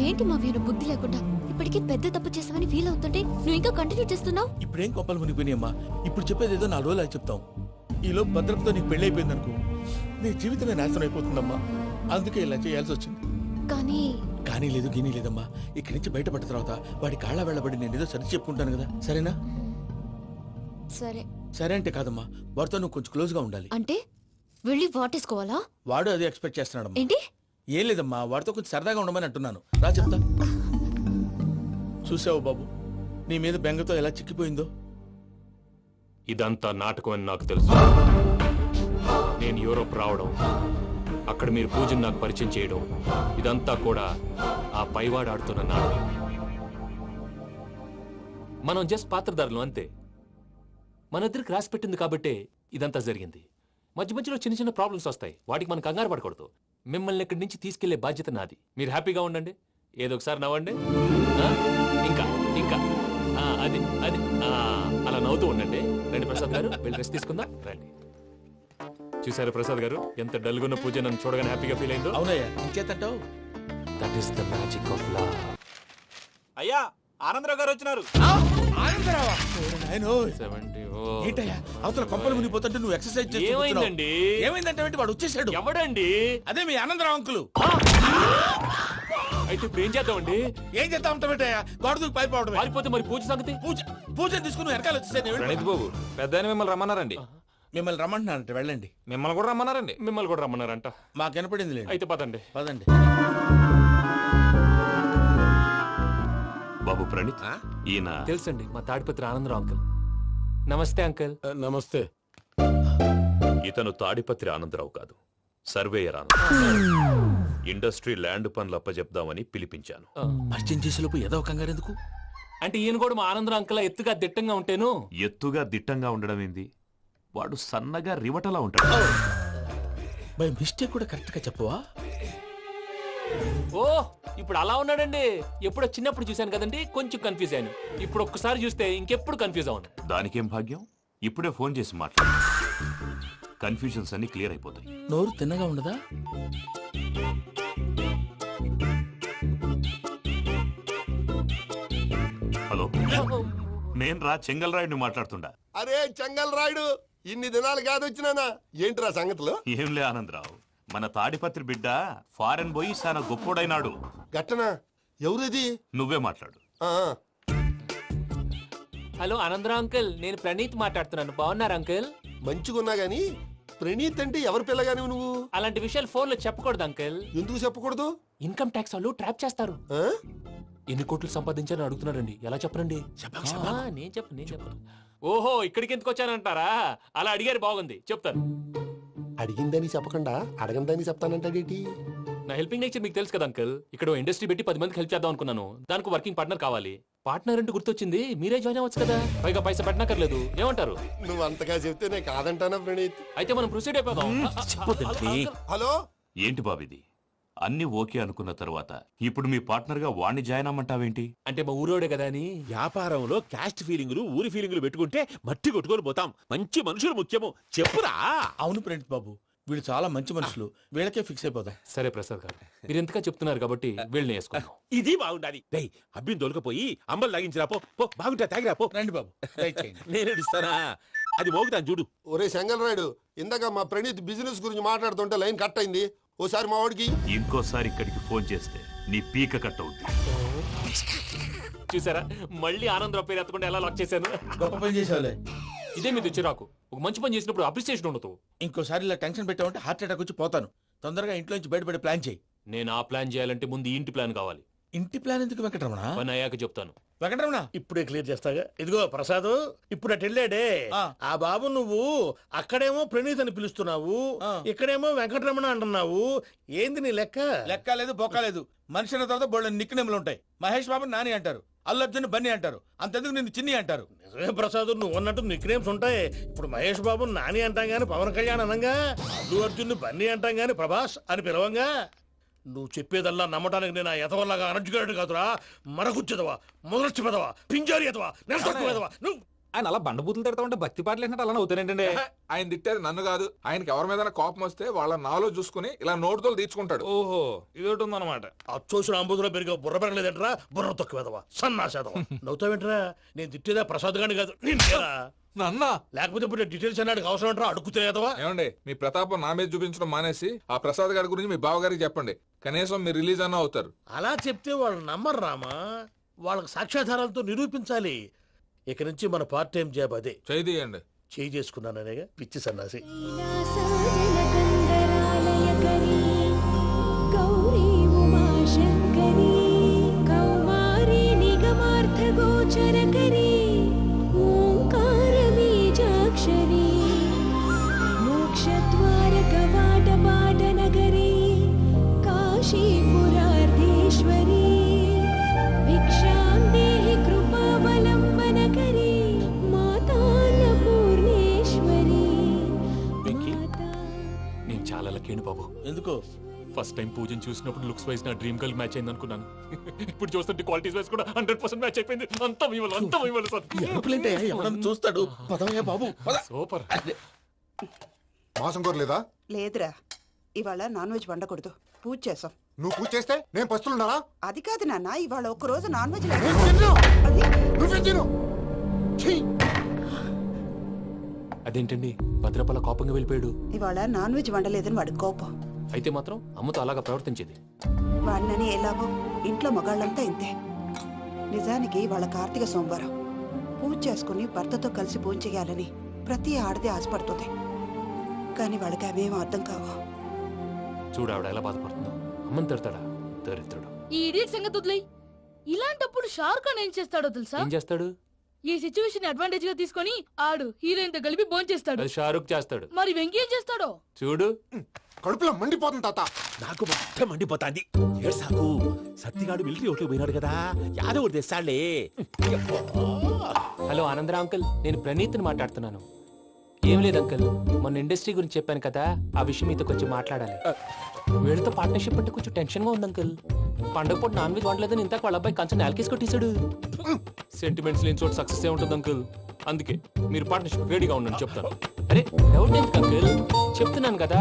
[SPEAKER 4] ఏంటి మా వీరు బుద్ధి లేకుండా ఇప్పటికీ పెద్ద తప్పు చేసావని ఫీల్ అవుతుంటే నువ్వు ఇంకా కంటిన్యూ చేస్తున్నావు?
[SPEAKER 5] ఇప్పుడేం కోపాలు మునిగిపోయినాయమ్మా. ఇప్పుడు చెప్పేది ఏదో 4 రోజులు అది చెప్తాం. ఈలోపు భద్రతతో నీకు పెళ్లి అయిపోయింది అనుకో, నీ జీవితమే నాశనం అయిపోతుందమ్మా. అందుకే ఇలా చేయాల్సి వచ్చింది. కానీ లేదు గీనీ లేదమ్మా. ఇక్కడి నుంచి బయటపడ్డ తర్వాత వాడి కాళ్ళ వెళ్ళబడి నేను ఏదో సరి చెప్పుకుంటాను కదా. సరేనా? సరే అంటే కాదమ్మా, వాడితో నువ్వు కొంచెం క్లోజ్ గా ఉండాలి.
[SPEAKER 4] అంటే వెళ్ళి వాటేసుకోవాలా?
[SPEAKER 5] వాడు అది ఎక్స్పెక్ట్ చేస్తున్నాడమ్మా.
[SPEAKER 4] ఏంటి?
[SPEAKER 5] ఏం లేదమ్మా, వాడితో కొంచెం సరదాగా ఉండమని అంటున్నాను. రా చెప్తా. చూసావు బాబు, నీ మీద బెంగతో ఎలా చిక్కిపోయిందో.
[SPEAKER 6] ఇదంతా నాటకం అని నాకు తెలుసు. నేను యూరోప్ రావడం, అక్కడ మీరు పూజను నాకు పరిచయం చేయడం, ఇదంతా కూడా ఆ పైవాడు ఆడుతున్న నాటకం.
[SPEAKER 14] మనం జస్ట్ పాత్రధారులు అంతే. మన ఇద్దరికి రాసి పెట్టింది కాబట్టే ఇదంతా జరిగింది. మధ్య మధ్యలో చిన్న చిన్న ప్రాబ్లమ్స్ వస్తాయి. వాటికి మనం కంగారు పడకూడదు. మిమ్మల్ని ఇక్కడి నుంచి తీసుకెళ్లే బాధ్యత నాది. మీరు హ్యాపీగా ఉండండి. ఏదో ఒకసారి నవ్వండి. ఇంకా ఇంకా అది అది అలా నవ్వుతూ ఉండండి. రండి ప్రసాద్ గారు, వెళ్ళి రెస్ట్ తీసుకుందాం. రండి. చూసారా ప్రసాద్ గారు, ఎంత డల్గున్న పూజ నన్ను చూడగానే హ్యాపీగా ఫీల్ అయిందో?
[SPEAKER 5] అవునయ్యా, ఇంకేతంటావు?
[SPEAKER 14] That is the magic of love.
[SPEAKER 10] అయ్యా ఆనందరావు గారు వచ్చినారు.
[SPEAKER 5] ఏంటయ్యా అవతల కొంపలు మునిగిపోతుంటే నువ్వు ఎక్సర్సైజ్ చేస్తూ
[SPEAKER 14] ఏమైందండి?
[SPEAKER 5] ఏమైందంటే వాడు వచ్చేసాడు.
[SPEAKER 14] ఎవడండి?
[SPEAKER 5] అదే మీ ఆనందరావు అంకులు.
[SPEAKER 14] అయితే ఇప్పుడు ఏం చేద్దామండి?
[SPEAKER 5] ఏం చేద్దాం ఉంటావేటయ్యా? గోడ దూకి పైపోవడం.
[SPEAKER 14] పారిపోతే మరి పూజ సంగతి?
[SPEAKER 5] పూజ తీసుకుని వెనకాల వచ్చేసాను.
[SPEAKER 13] ప్రణీత్ బాబు, పెద్ద మిమ్మల్ని రమ్మన్నారండి.
[SPEAKER 5] మిమ్మల్ని రమ్మంటున్నారంట, వెళ్ళండి.
[SPEAKER 13] మిమ్మల్ని కూడా రమ్మన్నారండి.
[SPEAKER 14] మిమ్మల్ని కూడా రమ్మన్నారంట.
[SPEAKER 5] మాకు వినపడింది లేదు.
[SPEAKER 14] అయితే పదండి.
[SPEAKER 5] పదండి.
[SPEAKER 19] బాబు ప్రణీత్, ఈయన
[SPEAKER 14] తెలుసండి, మా తాడిపత్రి ఆనందరావు అంకుల్. నమస్తే అంకుల్.
[SPEAKER 18] నమస్తే.
[SPEAKER 19] ఇతను తాడిపత్రి ఆనందరావు కాదు, సర్వేయర్ ఆనందరావు. ఇండస్ట్రీ ల్యాండ్ పనులు అప్పచెప్దామని పిలిపించాను.
[SPEAKER 5] పరిచయం చేసేలోపు ఏదో కంగారు ఎందుకు?
[SPEAKER 14] అంటే ఈయన కూడా మా ఆనందరావు అంకుల్ ఎత్తుగా దిట్టంగా ఉంటేను.
[SPEAKER 19] ఎత్తుగా దిట్టంగా ఉండడం ఏంది? వాడు సన్నగా రివటలా ఉంటాడు.
[SPEAKER 5] బై మిస్టేక్ కూడా కరెక్ట్ గా చెప్పవా?
[SPEAKER 14] ఓ ఇప్పుడు అలా ఉన్నాడండి. ఎప్పుడో చిన్నప్పుడు చూశాను కదండి, కొంచెం కన్ఫ్యూజ్ అయ్యాను. ఇప్పుడు ఒక్కసారి చూస్తే ఇంకెప్పుడు కన్ఫ్యూజ్ అవును.
[SPEAKER 19] దానికేం భాగ్యం, ఇప్పుడే ఫోన్ చేసి మాట్లాడు. కన్ఫ్యూజన్స్ అన్ని క్లియర్ అయిపోతాయి.
[SPEAKER 5] నోరు తిన్నగా ఉండదా?
[SPEAKER 19] హలో, నేను రా చెంగల్ రాయుడిని మాట్లాడుతుండా.
[SPEAKER 20] అరే చెంగల్ రాయుడు, ఇన్ని దినాలు కాదు వచ్చినానా? ఏంట్రా సంగతులు?
[SPEAKER 19] ఏంలే ఆనందరావు, మన తాడిపత్రి బిడ్డ ఫారెన్ పోయి చాలా గొప్పోడైనాడు.
[SPEAKER 20] గట్టనా? ఎవరిది?
[SPEAKER 19] నువ్వే మాట్లాడు.
[SPEAKER 14] హలో ఆనందరావు అంకుల్, నేను ప్రణీత్ మాట్లాడుతున్నాను. బాగున్నారు అంకుల్?
[SPEAKER 20] మంచిగున్నా గాని ప్రణీత్ అంటే ఎవరి పిల్లగాని నువ్వు?
[SPEAKER 14] అలాంటి విషయాలు ఫోన్ లో చెప్పకూడదు అంకుల్.
[SPEAKER 20] ఎందుకు చెప్పకూడదు?
[SPEAKER 14] ఇన్కమ్ ట్యాక్స్ వాళ్ళు ట్రాప్ చేస్తారు. ఎన్ని కోట్లు సంపాదించాలని అడుగుతున్నాడండి. ఎలా చెప్పనండి? నేను చెప్పను. ఓహో, ఇక్కడికి ఎందుకు వచ్చానంటారా? అలా అడిగారు, బాగుంది, చెప్తాను.
[SPEAKER 20] అడిగిందని చెప్పకుండా అడగందని చెప్తానంటాడేంటి?
[SPEAKER 14] నా హెల్పింగ్ నేచర్ మీకు తెలుసు కదా అంకల్. ఇక్కడ ఇండస్ట్రీ పెట్టి 10 మందికి హెల్ప్ చేద్దాం అనుకున్నాను. దానికి వర్కింగ్ పార్ట్నర్ కావాలి. పార్ట్నర్ అంటే గుర్తొచ్చింది, మీరే జాయిన్ అవ్వచ్చు కదా. పైగా పైసా పెట్టనక్కర్లేదు. ఏమంటారు?
[SPEAKER 20] నువ్వు అంతగా చెప్తే నేను కాదంటానా ప్రణీత్?
[SPEAKER 14] అయితే మనం ప్రొసీడ్ అయిపోదాం.
[SPEAKER 20] హలో,
[SPEAKER 19] ఏంటి బాబిది? అన్ని ఓకే అనుకున్న తర్వాత ఇప్పుడు మీ పార్ట్నర్ గా వాణ్ణి జాయిన్ అమ్మంటావేంటి?
[SPEAKER 14] అంటే మా ఊరోడే కదా అని.
[SPEAKER 10] వ్యాపారంలో క్యాస్ట్ ఫీలింగులు, ఊరి ఫీలింగులు పెట్టుకుంటే మట్టి కొట్టుకొని పోతాం. మంచి మనుషులు ముఖ్యము, చెప్పురా.
[SPEAKER 5] అవును ప్రణీత్ బాబు, వీళ్ళు చాలా మంచి మనుషులు, వీళ్ళకే ఫిక్స్ అయిపోతాం.
[SPEAKER 14] సరే ప్రసాద్ గారు, మీరు ఎంతగా చెప్తున్నారు కాబట్టి వీళ్ళని వేసుకున్నాం.
[SPEAKER 10] ఇది బాగుండాలి. డై అబ్బిని దొలకపోయి అంబలు లాగించిరా పో. బాగుంటా తాగిరా పో.
[SPEAKER 5] రండి బాబు,
[SPEAKER 10] నేను ఇస్తానా? అది మోగుతాను చూడు.
[SPEAKER 20] ఒరే సెంగల్ రాయుడు, ఇందాక మా ప్రణీత్ బిజినెస్ గురించి మాట్లాడుతుంటే లైన్ కట్ అయింది. ఓసారి మా వాడికి
[SPEAKER 19] ఇంకోసారి ఇక్కడికి ఫోన్ చేస్తే నీ పీక కట్ అవుతుంది.
[SPEAKER 14] చూసారా, మళ్ళీ ఆనందరావు పేరు ఎత్తకుండా ఎలా లాక్ చేశాను.
[SPEAKER 5] గొప్ప పని చేసేవాళ్ళే.
[SPEAKER 14] ఇదే మీద చిరాకు. ఒక మంచి పని చేసినప్పుడు అప్రిసియేషన్ ఉండదు.
[SPEAKER 5] ఇంకోసారి ఇలా టెన్షన్ పెట్టామంటే హార్ట్ అటాక్ వచ్చి పోతాను. తొందరగా ఇంట్లో నుంచి బయటపడే ప్లాన్ చేయి.
[SPEAKER 14] నేను ఆ ప్లాన్ చేయాలంటే ముందు ఇంటి ప్లాన్ కావాలి.
[SPEAKER 5] ఇంటి ప్లాన్ ఎందుకు వెంకటరమణ?
[SPEAKER 14] పని అయ్యాక చెప్తాను.
[SPEAKER 5] వెంకటరమణ
[SPEAKER 7] ఇప్పుడే క్లియర్ చేస్తాగా. ఇదిగో ప్రసాద్, ఇప్పుడు అటు వెళ్ళాడే ఆ బాబు, నువ్వు అక్కడేమో ప్రణీత్ అని పిలుస్తున్నావు, ఇక్కడేమో వెంకటరమణ అంటున్నావు. ఏంది నీ లెక్క?
[SPEAKER 5] లెక్క లేదు, బొక్క లేదు. మనిషి అన్న తర్వాత బోళ్ళ నిక్నెములు ఉంటాయి. మహేష్ బాబు నాని అంటారు, అల్లు అర్జున్ బన్నీ అంటారు, అంతెందుకు నిన్ను చిన్ని అంటారు.
[SPEAKER 7] నిజమే ప్రసాద్, నువ్వు అన్నట్టు నిక్నేమ్స్ ఉంటాయి. ఇప్పుడు మహేష్ బాబు నాని అంటాం గాని పవన్ కళ్యాణ్ అనంగా, అల్లు అర్జున్ బన్నీ అంటాం గాని ప్రభాస్ అని పిలవంగా. నువ్వు చెప్పేదల్లా నమ్మటానికి నేను ఆ ఎతవల్లాగా అనర్జుకేటెడ్ కాదురా. మరగుచ్చదవా, మొదలచ్చి పెదవా, పింజారి ఎదవా, నెలసొక్కుదవా నువ్వు.
[SPEAKER 13] ఆయన అలా బండబూతులు తిడతా ఉంటే భక్తి పాటలు ఏంటంటే అలా అవుతానంటే. ఆయన తిట్టేది నన్ను కాదు, ఆయనకి ఎవరి మీద కోపం వస్తే వాళ్ళ నాలో చూసుకుని ఇలా నోటుతో తీర్చుకుంటాడు. ఓహో, ఇదొకటి ఉందన్నమాట.
[SPEAKER 7] అచ్చోసిన అంబుధులో పెరిగే బుర్ర పెరగలేదంటరా, బుర్ర తొక్కువేదవా, సన్నాసేదవా. నవ్వుతావేంట్రా? నేను తిట్టేదా ప్రసాద్ గాని కాదు, నిన్నేరా.
[SPEAKER 13] నన్నా?
[SPEAKER 7] లేకపోతే ఇప్పుడు డీటెయిల్స్ అన్నాడు అవసరం అంటారా? అడుగుతాయేదవా.
[SPEAKER 13] ఏమండి, మీ ప్రతాపం నా మీద చూపించడం మానేసి ఆ ప్రసాద్ గారి గురించి మీ బావగారికి చెప్పండి. కనీసం మీరు రిలీజ్ అన్న అవుతారు.
[SPEAKER 7] అలా చెప్తే వాళ్ళు నమ్మరు రామా. వాళ్ళకి సాక్ష్యాధారాలతో నిరూపించాలి. ఇక నుంచి మన పార్ట్ టైం జాబ్ అదే.
[SPEAKER 13] చేయండి.
[SPEAKER 7] చేయి చేసుకున్నాననేగా పిచ్చి సన్నాసి.
[SPEAKER 14] బాబు
[SPEAKER 5] ఎందుకు?
[SPEAKER 14] ఫస్ట్ టైం పూజను చూసినప్పుడు లుక్స్ వైజ్ నా డ్రీమ్ గర్ల్ మ్యాచ్ అయింది అనుకున్నాను. ఇప్పుడు చూస్తుంటే క్వాలిటీస్ వైజ్ కూడా 100% మ్యాచ్ అయిపోయింది. అంతా మీ వల్ల సార్.
[SPEAKER 5] చూస్తాడు. బాబు
[SPEAKER 14] సూపర్.
[SPEAKER 11] మాసం కోరలేదా?
[SPEAKER 17] లేదురా, ఇవాళ నాన్ వెజ్ వండకూడదు, పూజ చేసాం.
[SPEAKER 11] నువ్వు పూజ చేస్తే నేను పస్తులున్నానా?
[SPEAKER 17] అది కాదు నాన్న, ఇవాళ ఒక్క రోజు నాన్ వెజ్
[SPEAKER 14] అదేంటండి భద్రపల కోపంగా వెళ్ళిపోయాడు?
[SPEAKER 17] ఇవాళ నాన్ వెజ్ వండలేదని వాడి కోపం.
[SPEAKER 14] అయితే మాత్రం అమ్మతో అలాగా ప్రవర్తించేది.
[SPEAKER 17] వాడినని ఎలాగో ఇంట్లో మగాళ్ళంతా ఇంతే. నిజానికి వాళ్ళ కార్తీక సోమవారం పూజ చేసుకుని భర్తతో కలిసి పూజ చేయాలని ప్రతి ఆడది ఆశపడుతుంది. కానీ వాళ్ళకి అవేం అర్థం కావు.
[SPEAKER 14] చూడు ఆవిడ ఎలా బాధపడుతుందో. అమ్మని తిడతాడా దరిద్రుడు.
[SPEAKER 2] ఈ ఇడియట్ సంగతి వదిలేయ్. ఇలాంటప్పుడు షారుఖ్ ఖాన్ ఏం చేస్తాడో తెలుసా?
[SPEAKER 14] ఏం చేస్తాడు?
[SPEAKER 2] ఈ సిచ్యువేషన్ అడ్వాంటేజ్ గా తీసుకొని ఆడు హీరోయిన్ తో కలిపి బోన్ చేస్తాడు.
[SPEAKER 14] అది షారుఖ్ చేస్తాడు.
[SPEAKER 2] మరి వెంకీ ఏం చేస్తాడో
[SPEAKER 14] చూడు.
[SPEAKER 11] కడుపులో మండిపోతుంది తాత.
[SPEAKER 10] నాకు మొత్తం మండిపోతాంది. ఏడ్సాకు, సత్తిగాడు మిలిటరీ ఓట్లు పోయినాడు కదా, యాదవ్ తెస్తాడులే.
[SPEAKER 14] హలో ఆనందరా అంకుల్, నేను ప్రణీత్ని మాట్లాడుతున్నాను. ఏం లేదు అంకుల్, మొన్న ఇండస్ట్రీ గురించి చెప్పాను కదా, ఆ విషయం మీతో కొంచెం మాట్లాడాలి. వీళ్ళతో పార్ట్నర్షిప్ అంటే కొంచెం టెన్షన్ గా ఉంది అంకుల్. పండగ పూట నాన్ వెజ్ వండలేదని ఇంతకు వాళ్ళ అబ్బాయి కంచెం నేలకేసి కొట్టేశాడు. సెంటిమెంట్స్ లేని చోట సక్సెస్ ఏ ఉంటుంది అంకుల్. అందుకే మీరు పార్ట్నర్షిప్ రెడీగా ఉండండి చెప్తాను. అరే డౌట్ ఎందుకు అంకుల్, చెప్తున్నాను కదా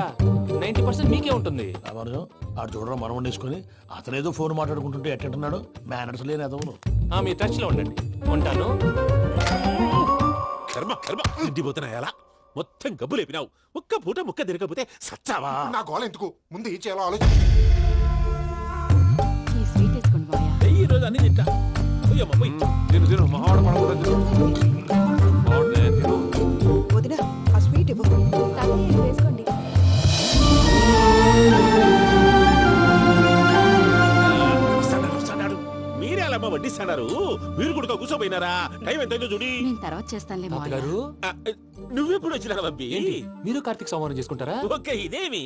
[SPEAKER 14] 90% మీకే ఉంటుంది.
[SPEAKER 7] ఆడు చూడడం మనం వండేసుకుని అతనేదో ఫోన్ మాట్లాడుకుంటుంటే ఎట్టంటున్నాడు. మేనర్స్ లేని అదవును.
[SPEAKER 14] మీ టచ్ లో ఉండండి. ఉంటాను.
[SPEAKER 10] కర్మ కర్మ తిండిపోతున్నా ఎలా మొత్తం గబ్బు లేపినావు. ఒక్క పూట ముక్క తిరగకపోతే సచ్చావా?
[SPEAKER 11] నా గోల ఎందుకు, ముందు ఏం చేయాలో ఆలోచించు.
[SPEAKER 10] ఈ రోజు అన్ని తింటా.
[SPEAKER 17] వదినా ఆ స్వీట్ ఇవ్వు.
[SPEAKER 16] వేసుకోండి.
[SPEAKER 10] మీరే అలా
[SPEAKER 21] కూర్చోపోయినారా? టైం ఎంతైందో చూడి.
[SPEAKER 16] నేను తర్వాత చేస్తానులే మావయ్య.
[SPEAKER 14] గారు
[SPEAKER 21] నువ్వెప్పుడు వచ్చినా బంబి?
[SPEAKER 14] మీరు కార్తీక్ సంహారం చేసుకుంటారా?
[SPEAKER 21] ఓకే, ఇదేమి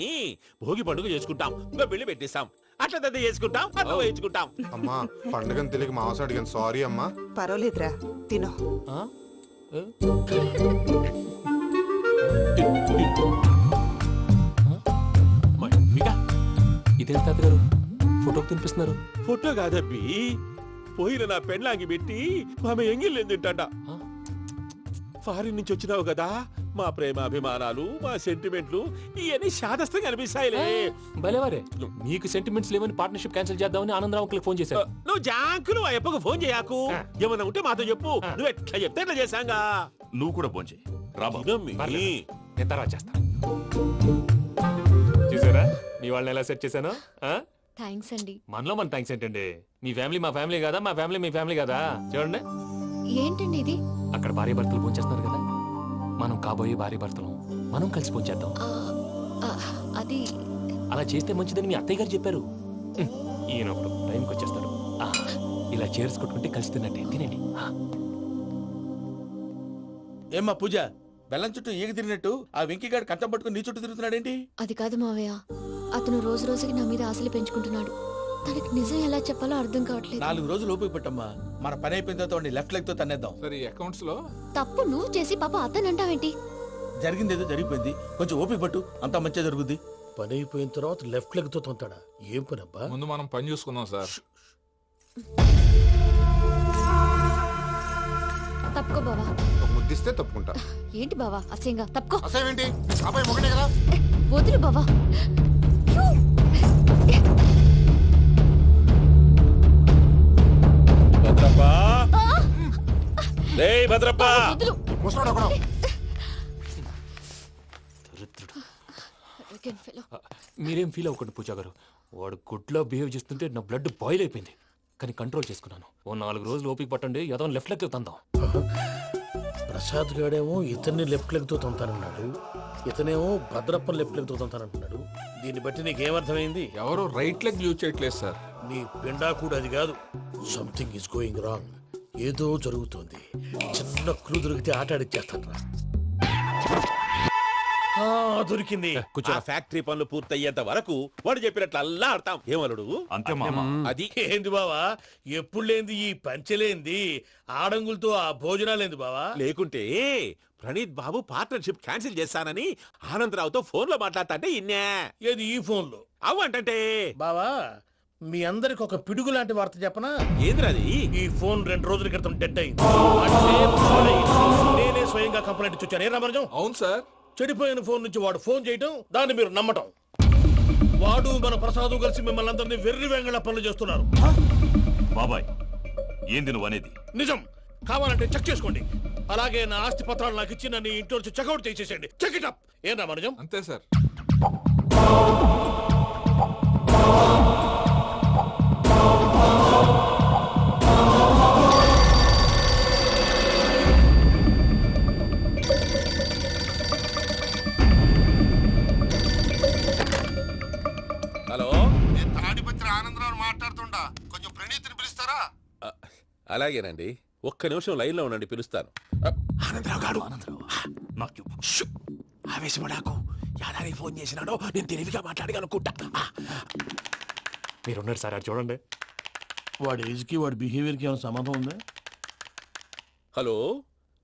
[SPEAKER 21] భోగి పండుగ చేసుకుంటాం, ఇంకా పెళ్లి పెట్టేస్తాం, అట్లా దద్ద చేసుకుంటాం, అట్లా వేయించుకుంటాం.
[SPEAKER 22] అమ్మా పండుగని తెలియక మాంసం అడిగాను, సారీ అమ్మా.
[SPEAKER 17] పర్వాలేదురా తినో.
[SPEAKER 14] ఇదేం తాతగారు ఫోటోకి తినిపిస్తున్నారు?
[SPEAKER 21] ఫోటో కాదబ్బి, పోయిన నా పెళ్ళాంగి పెట్టి ఆమె ఎంగిల్ తింటాడ. ఫారిన్ నుంచి వచ్చినావు కదా, మా ప్రేమ అభిమానాలు, మా సెంటిమెంట్లు ఇవన్నీ శాదస్తంగా అనిపిస్తాయిలే.
[SPEAKER 14] భలేవారే, మీకు సెంటిమెంట్స్ లేవని పార్ట్నర్షిప్ క్యాన్సిల్ చేద్దామని ఆనందరావు అంకుల్కి ఫోన్ చేశారు.
[SPEAKER 21] నువ్వు జాంకులు ఆ అప్పకు ఫోన్ చేయకు, ఏమన్నా ఉంటే మాతో చెప్పు. నువ్వు ఎట్లా చెప్తే ఎట్లా చేశాంగా.
[SPEAKER 19] నువ్వు కూడా ఫోన్ చేయి.
[SPEAKER 14] నేను తర్వాత చేస్తా. చూసారా మీ వాళ్ళని ఎలా సెట్ చేశాను?
[SPEAKER 4] థ్యాంక్స్ అండి.
[SPEAKER 14] మనలో మన థ్యాంక్స్ ఏంటండి? మీ ఫ్యామిలీ మా ఫ్యామిలీ కదా, మా ఫ్యామిలీ మీ ఫ్యామిలీ కదా. చూడండి
[SPEAKER 4] ఏంటండి ఇది?
[SPEAKER 14] అక్కడ భార్య భర్తలు ఫోన్ చేస్తున్నారు కదా, మనం కాబోయే భార్య భర్తలు మనం కలిసి ఫోన్ చేద్దాం.
[SPEAKER 4] అది
[SPEAKER 14] అలా చేస్తే మంచిదని మీ అత్తయ్య గారు చెప్పారు. ఈయనప్పుడు టైంకి వచ్చేస్తాడు. ఇలా చేర్స్ కొట్టుకుంటే కలిసి తిన్నట్టే. తినండి.
[SPEAKER 5] ఏమ్మా పూజ, బెల్లం చుట్టూ ఈగ తిరిగినట్టు ఆ వెంకీగాడు కంచం పట్టుకుని నీ చుట్టూ తిరుగుతున్నాడేంటి?
[SPEAKER 4] అది కాదు మావయ్య, అతను రోజు రోజుకి నా మీద ఆశలు పెంచుకుంటున్నాడు. తనకి నిజం ఎలా చెప్పాలో అర్థం కావట్లేదు.
[SPEAKER 5] 4 రోజులు ఓపిక పట్టమ్మా, మన పని అయిపోయిన తర్వాత లెఫ్ట్ లెగ్ తో తన్నేద్దాం.
[SPEAKER 13] సరే అకౌంట్స్ లో
[SPEAKER 4] తప్పు నువ్వు చేసి పాప అతను అంటావేంటి?
[SPEAKER 5] జరిగిందేదో జరిగిపోయింది, కొంచెం ఓపిక పట్టు, అంతా మంచిగా జరుగుద్ది.
[SPEAKER 7] పని అయిపోయిన తర్వాత లెఫ్ట్ లెగ్ తో తొంతాడా? ఏం పని అబ్బా?
[SPEAKER 13] ముందు మనం పని చూసుకుందాం సార్.
[SPEAKER 4] తప్పుకో బావా.
[SPEAKER 22] ముద్దిస్తే తప్పుకుంటా.
[SPEAKER 4] ఏంటి బావా అసహ్యంగా? తప్పుకో.
[SPEAKER 22] అసహ్యం ఏంటి? అబ్బాయి ఒకటే కదా.
[SPEAKER 4] వదులు బావా.
[SPEAKER 21] భద్రప్పా, రేయ్ భద్రప్పా.
[SPEAKER 14] మీరేం ఫీల్ అవ్వకండి పూజా గారు. వాడు గుడ్లో బిహేవ్ చేస్తుంటే నా బ్లడ్ బాయిల్ అయిపోయింది, కానీ కంట్రోల్ చేసుకున్నాను. ఓ 4 రోజులు ఓపిక పట్టండి, ఏదో లెఫ్ట్ లెగ్ తందాం.
[SPEAKER 7] ప్రసాద్ గాడేమో ఇతన్ని లెఫ్ట్ లెగ్ తో తొంతానన్నాడు, ఇతనేమో భద్రప్ప లెఫ్ట్ లెగ్ తో తొంతానంటున్నాడు. దీన్ని బట్టి నీకేమర్థమైంది?
[SPEAKER 13] ఎవరు రైట్ లెగ్ యూజ్ చేయట్లేదు సార్.
[SPEAKER 7] నీ పిండా కూడా అది కాదు. Something is going wrong. ఏదో జరుగుతోంది. చిన్న క్లూ దొరికితే ఆట ఆడిచ్చేస్తాను రా. దొరికింది.
[SPEAKER 21] కొంచెం ఫ్యాక్టరీ పనులు పూర్తయ్యేంత వరకు వాడు చెప్పినట్లు అల్లా ఆడతాం. ఏమలుడు
[SPEAKER 19] అంతే మామ.
[SPEAKER 21] అది
[SPEAKER 7] ఏంది బావా, ఎప్పుడు లేంది ఈ పంచలేంది, ఆడంగులతో ఆ భోజనాలేంది బావా?
[SPEAKER 21] లేకుంటే ప్రణీత్ బాబు పార్ట్నర్షిప్ క్యాన్సిల్ చేస్తానని ఆనందరావుతో ఫోన్ లో మాట్లాడతాంటే ఇన్నే.
[SPEAKER 7] ఏది ఈ ఫోన్ లో?
[SPEAKER 21] అవ్వంటే
[SPEAKER 7] బావా, మీ అందరికి ఒక పిడుగు లాంటి వార్త చెప్పనా?
[SPEAKER 21] ఏంద్రది?
[SPEAKER 7] ఈ ఫోన్ 2 రోజుల క్రితం డెడ్ అయింది. అంటే నేనే స్వయంగా కంప్లైంట్ ఇచ్చాను. ఏ రామరాజం?
[SPEAKER 13] అవును సార్.
[SPEAKER 7] చెడిపోయిన ఫోన్ నుంచి వాడు ఫోన్ చేయటం, దాన్ని మీరు నమ్మటం. వాడు మన ప్రసాదు కలిసి మిమ్మల్ని అందరినీ వెర్రి వెంగళ పనులు చేస్తున్నారు.
[SPEAKER 19] బాబాయ్, ఏంది నువ్వు అనేది?
[SPEAKER 7] నిజం. కావాలంటే చెక్ చేసుకోండి. అలాగే నా ఆస్తి పత్రాలు నాకు ఇచ్చి నన్ను ఇంట్లో నుంచి చెక్అౌట్ చేసేసేయండి. Check it up. ఏం రామరాజం?
[SPEAKER 13] అంతే సార్.
[SPEAKER 21] హలో,
[SPEAKER 20] నేను తాడిపత్రి ఆనందరావు మాట్లాడుతుండా, కొంచెం ప్రణీతిని పిలుస్తారా?
[SPEAKER 21] అలాగేనండి, ఒక్క నిమిషం లైన్ లో ఉండండి, పిలుస్తాను.
[SPEAKER 9] ఆనందరావు గాడు ఆవేశపడాకు. యాదానికి ఫోన్ చేసినాడో నేను తెలివిగా మాట్లాడగలనుకుంటా.
[SPEAKER 14] మీరున్నారు సార్, అది చూడండి.
[SPEAKER 7] వాడి ఏజ్కి వాడి బిహేవియర్కి ఏమైనా సంబంధం ఉందా?
[SPEAKER 21] హలో,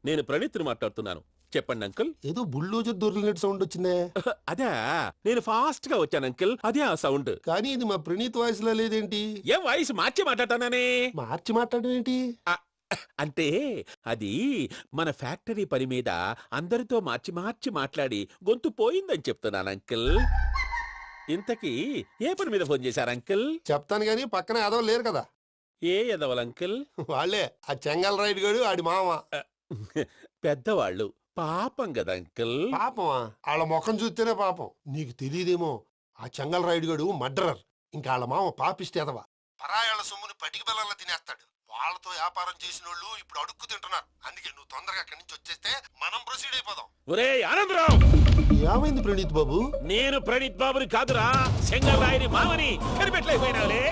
[SPEAKER 21] నేను ప్రణీత్ని మాట్లాడుతున్నాను. చెప్పండి అంకుల్.
[SPEAKER 20] ఏదో బుల్డోజర్ దొరికినట్టు సౌండ్ వచ్చిందే.
[SPEAKER 21] అదే, నేను ఫాస్ట్ గా వచ్చాను అంకుల్, అదే ఆ సౌండ్.
[SPEAKER 20] కానీ ఇది మా ప్రణీత్ వాయిస్ లో లేదేంటి?
[SPEAKER 21] ఏ వాయిస్ మార్చి మాట్లాడతానే?
[SPEAKER 20] మార్చి మాట్లాడడం ఏంటి?
[SPEAKER 21] అంటే అది మన ఫ్యాక్టరీ పని మీద అందరితో మార్చి మార్చి మాట్లాడి గొంతు పోయిందని చెప్తున్నాను అంకుల్. ఇంతకీ ఏ పని మీద ఫోన్ చేశారు అంకుల్?
[SPEAKER 20] చెప్తాను గానీ పక్కన ఎదవ లేరు కదా.
[SPEAKER 21] ఏ ఎదవలు అంకుల్?
[SPEAKER 20] వాళ్ళే ఆ చెంగల్ రైడ్ గడు ఆడి మామ.
[SPEAKER 21] పెద్దవాళ్ళు, పాపం కదా అంకుల్.
[SPEAKER 20] పాపమా? వాళ్ళ ముఖం చూస్తేనే పాపం. నీకు తెలియదేమో, ఆ చెంగల్ రైడ్ గడు మర్డరర్. ఇంకా వాళ్ళ మామ పాపిష్టి ఎదవ. పరాయాళ్ళ సొమ్ముని పటికి బెల్లంలో తినేస్తాడు. వాళ్ళతో వ్యాపారం చేసిన వాళ్ళు ఇప్పుడు అడుక్కు తింటున్నారు. అందుకే నువ్వు తొందరగా అక్కడి నుంచి వచ్చేస్తే మనం ప్రొసీడ్ అయిపోదాం.
[SPEAKER 21] ఒరే ఆనందరావు!
[SPEAKER 20] ఏమైంది ప్రణీత్ బాబు?
[SPEAKER 21] నేను ప్రణీత్ బాబుని కాదురా, చెంగల్ రాయని మామని కనిపెట్టలేకపోయినావులే.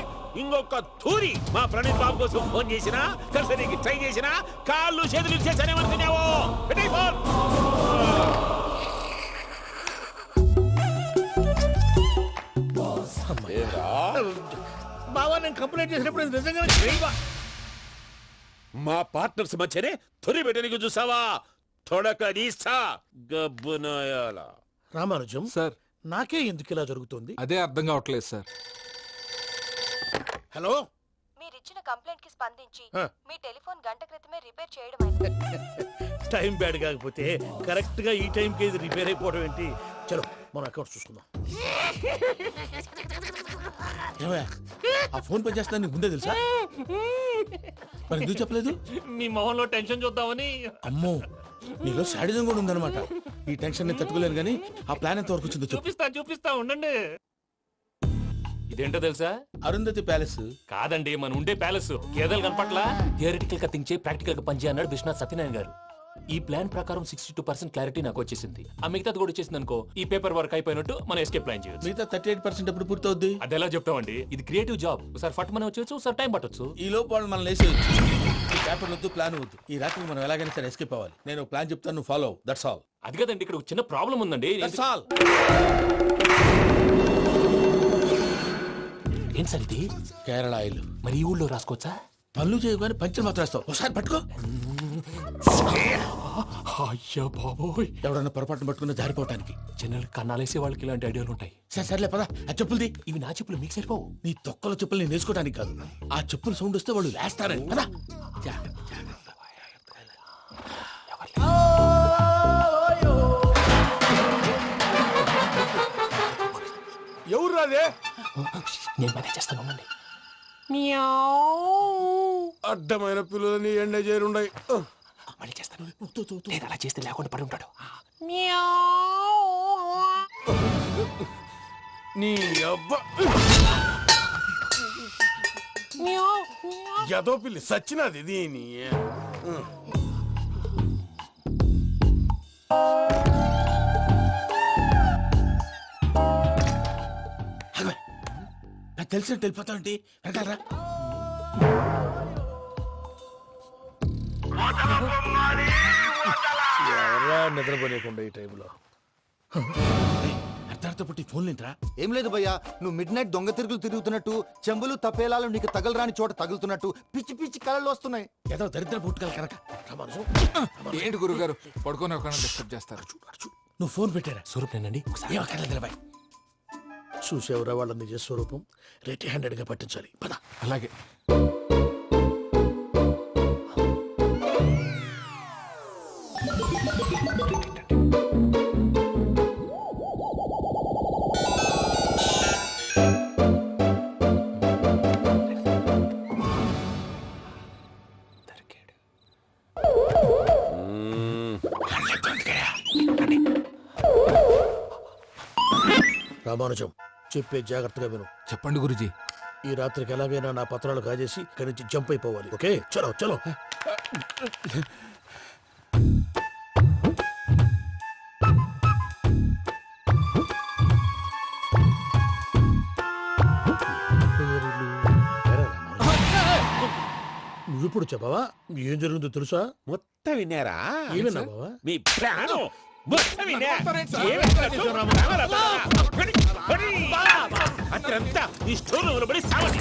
[SPEAKER 21] ఇంకొక తూరి మా ప్రణీత్ బాబు కోసం ఫోన్ చేసినా కలిసి ట్రై చేసినా కాళ్ళు చేతులు చేశానేమనుకున్నావు. పెట్టేయ్ ఫోన్.
[SPEAKER 5] బావా నేను కంప్లైంట్ చేసినప్పుడు నిజంగా
[SPEAKER 21] మా పార్ట్నర్స్ మధ్యనే తొలి పెట్టడానికి చూసావా? తొడక నీస్తా గబ్బునాయాల.
[SPEAKER 5] రామానుజం
[SPEAKER 13] సార్
[SPEAKER 5] నాకే ఎందుకు ఇలా జరుగుతుంది?
[SPEAKER 13] అదే అర్థం కావట్లేదు సార్.
[SPEAKER 5] హలో,
[SPEAKER 16] మీరిచ్చిన కంప్లైంట్ కి స్పందించి
[SPEAKER 5] ఆ.
[SPEAKER 16] మీ టెలిఫోన్ గంట క్రితమే రిపేర్ చేయడం అయింది.
[SPEAKER 5] టైం బ్యాడ్ కాకపోతే కరెక్ట్ గా ఈ టైంకి ఇది రిపేర్ అయిపోవడం ఏంటి? చలో మన అకౌంట్ చూసుకుందాం. ఏమయ్య, ఆ ఫోన్ పని చేస్తున్నా నీకు ముందే తెలుసా? మరి ఎందుకు చెప్పలేదు?
[SPEAKER 14] మీ మొహంలో టెన్షన్ చూద్దామని.
[SPEAKER 5] అమ్మో, నీలో శాడిజం కూడా ఉందన్నమాట. ఈ టెన్షన్ ని తట్టుకోలేను కానీ ఆ ప్లాన్ ఎంత వరకు వచ్చిందో చెప్పు.
[SPEAKER 14] చూపిస్తా ఉండండి. ఇదేంటో తెలుసా?
[SPEAKER 5] అరుంధతి ప్యాలెస్
[SPEAKER 14] కాదండి, మన ఉండే ప్యాలెస్. గేదెలు కనపట్లా? థియరిటికల్ గా థింక్ చేయి, ప్రాక్టికల్ గా పనిచేయ అన్నాడు విశ్వనాథ్ సత్యనారాయణ గారు. ఈ ప్లాన్ ప్రకారం 62% క్లారిటీ నాకు వచ్చేసింది. ఆ మిగతాది కూడా వచ్చేసింది అనుకో, ఈ పేపర్ వర్క్ అయిపోయినట్టు మనం ఎస్కేప్ ప్లాన్ చేయొచ్చు.
[SPEAKER 5] మిగతా 38% ఎప్పుడు పూర్తవుద్ది?
[SPEAKER 14] అది ఎలా చెప్తామండి? ఇది క్రియేటివ్ జాబ్. ఒకసారి ఫట్ మనం వచ్చేచ్చు, ఒకసారి టైం పట్టొచ్చు.
[SPEAKER 5] ఈ లోపు వాళ్ళు మనం లేసేయచ్చు. ఈ పేపర్ వద్దు, ప్లాన్ వద్దు. ఈ రాత్రికి మనం ఎలాగైనా సరే ఎస్కేప్ అవ్వాలి. నేను ప్లాన్ చెప్తాను, నువ్వు ఫాలో. That's all.
[SPEAKER 14] అది కదండి, ఇక్కడ ఒక చిన్న ప్రాబ్లం ఉందండి.
[SPEAKER 5] That's all.
[SPEAKER 14] ఏం సార్ ఇది?
[SPEAKER 5] కేరళ ఆయిల్.
[SPEAKER 14] మరి ఈ ఊళ్ళో రాసుకోవచ్చా?
[SPEAKER 5] పనులు చేయగానే పంచర్ మాత్రం వేస్తావు. ఒకసారి పట్టుకో.
[SPEAKER 14] అయ్యా బాబోయ్,
[SPEAKER 5] ఎవడన్నా పొరపాటున పట్టుకున్న జారిపోవటానికి.
[SPEAKER 14] జనరల్ కన్నాలేసే వాళ్ళకి ఇలాంటి ఐడియాలు ఉంటాయి.
[SPEAKER 5] సర్లే పదా, ఆ చెప్పులది.
[SPEAKER 14] ఇవి నా చెప్పులు, మీకు సరిపోవు.
[SPEAKER 5] నీ తొక్కల చెప్పులు నేను వేసుకోవడానికి కాదు, ఆ చెప్పులు సౌండ్ వస్తే వాళ్ళు వేస్తారని. పదా.
[SPEAKER 9] ఎవరు రాదే?
[SPEAKER 14] నేను మేనేజ్ చేస్తాను, ఉండండి.
[SPEAKER 9] అడ్డమైన పిల్లలని ఎండ చేరుండయి.
[SPEAKER 14] మళ్ళీ చేస్తాను. నేను అలా చేస్తే లేకుండా పడి ఉంటాడు.
[SPEAKER 9] నీ అబ్బా ఎదో పిల్లి సచ్చినది దీని.
[SPEAKER 5] నాకు తెలిసినట్టు వెళ్ళిపోతా ఉంటే వెనకాలరా. ఎవరా నిద్రపోలేకుండా ఈ టైంలో? అర్ధార్థ పుట్టి ఫోన్ లేంట్రా?
[SPEAKER 11] ఏం లేదు భయ్యా, నువ్వు మిడ్ నైట్ దొంగ తిరుగులు తిరుగుతున్నట్టు, చెంబులు తపేలాలు నీకు తగలరాని చోట తగులుతున్నట్టు పిచ్చి పిచ్చి కళలు వస్తున్నాయి.
[SPEAKER 5] ఏదో దరిద్ర పుట్టుకల కనుక.
[SPEAKER 13] ఏంటి గురుగారు పడుకొని ఒక డిస్టర్బ్ చేస్తారు?
[SPEAKER 5] నువ్వు ఫోన్ పెట్టారా?
[SPEAKER 14] స్వరూప్ నేనండి.
[SPEAKER 5] నిలబాయ్. చూసేవరా వాళ్ళ నిజ స్వరూపం. రెడీ హ్యాండెడ్ గా పట్టించాలి. పద.
[SPEAKER 13] అలాగే.
[SPEAKER 5] రామానుజం, చెప్పే జాగ్రత్తగా విను.
[SPEAKER 13] చెప్పండి గురుజీ.
[SPEAKER 5] ఈ రాత్రికి ఎలాగైనా నా పత్రాలు కాజేసి ఇక్కడి నుంచి జంప్ అయిపోవాలి. ఓకే, చలో చలో. నువ్వు ఇప్పుడు చెప్పవా ఏం జరుగుతుందో తెలుసా?
[SPEAKER 21] మొత్తం విన్నారా?
[SPEAKER 5] ఏమన్నా బావా?
[SPEAKER 21] మీ ప్లాను మొత్తం విన్నా. అత్రంతా ఈ స్టోర్ రూమ్ లో పడి సావని.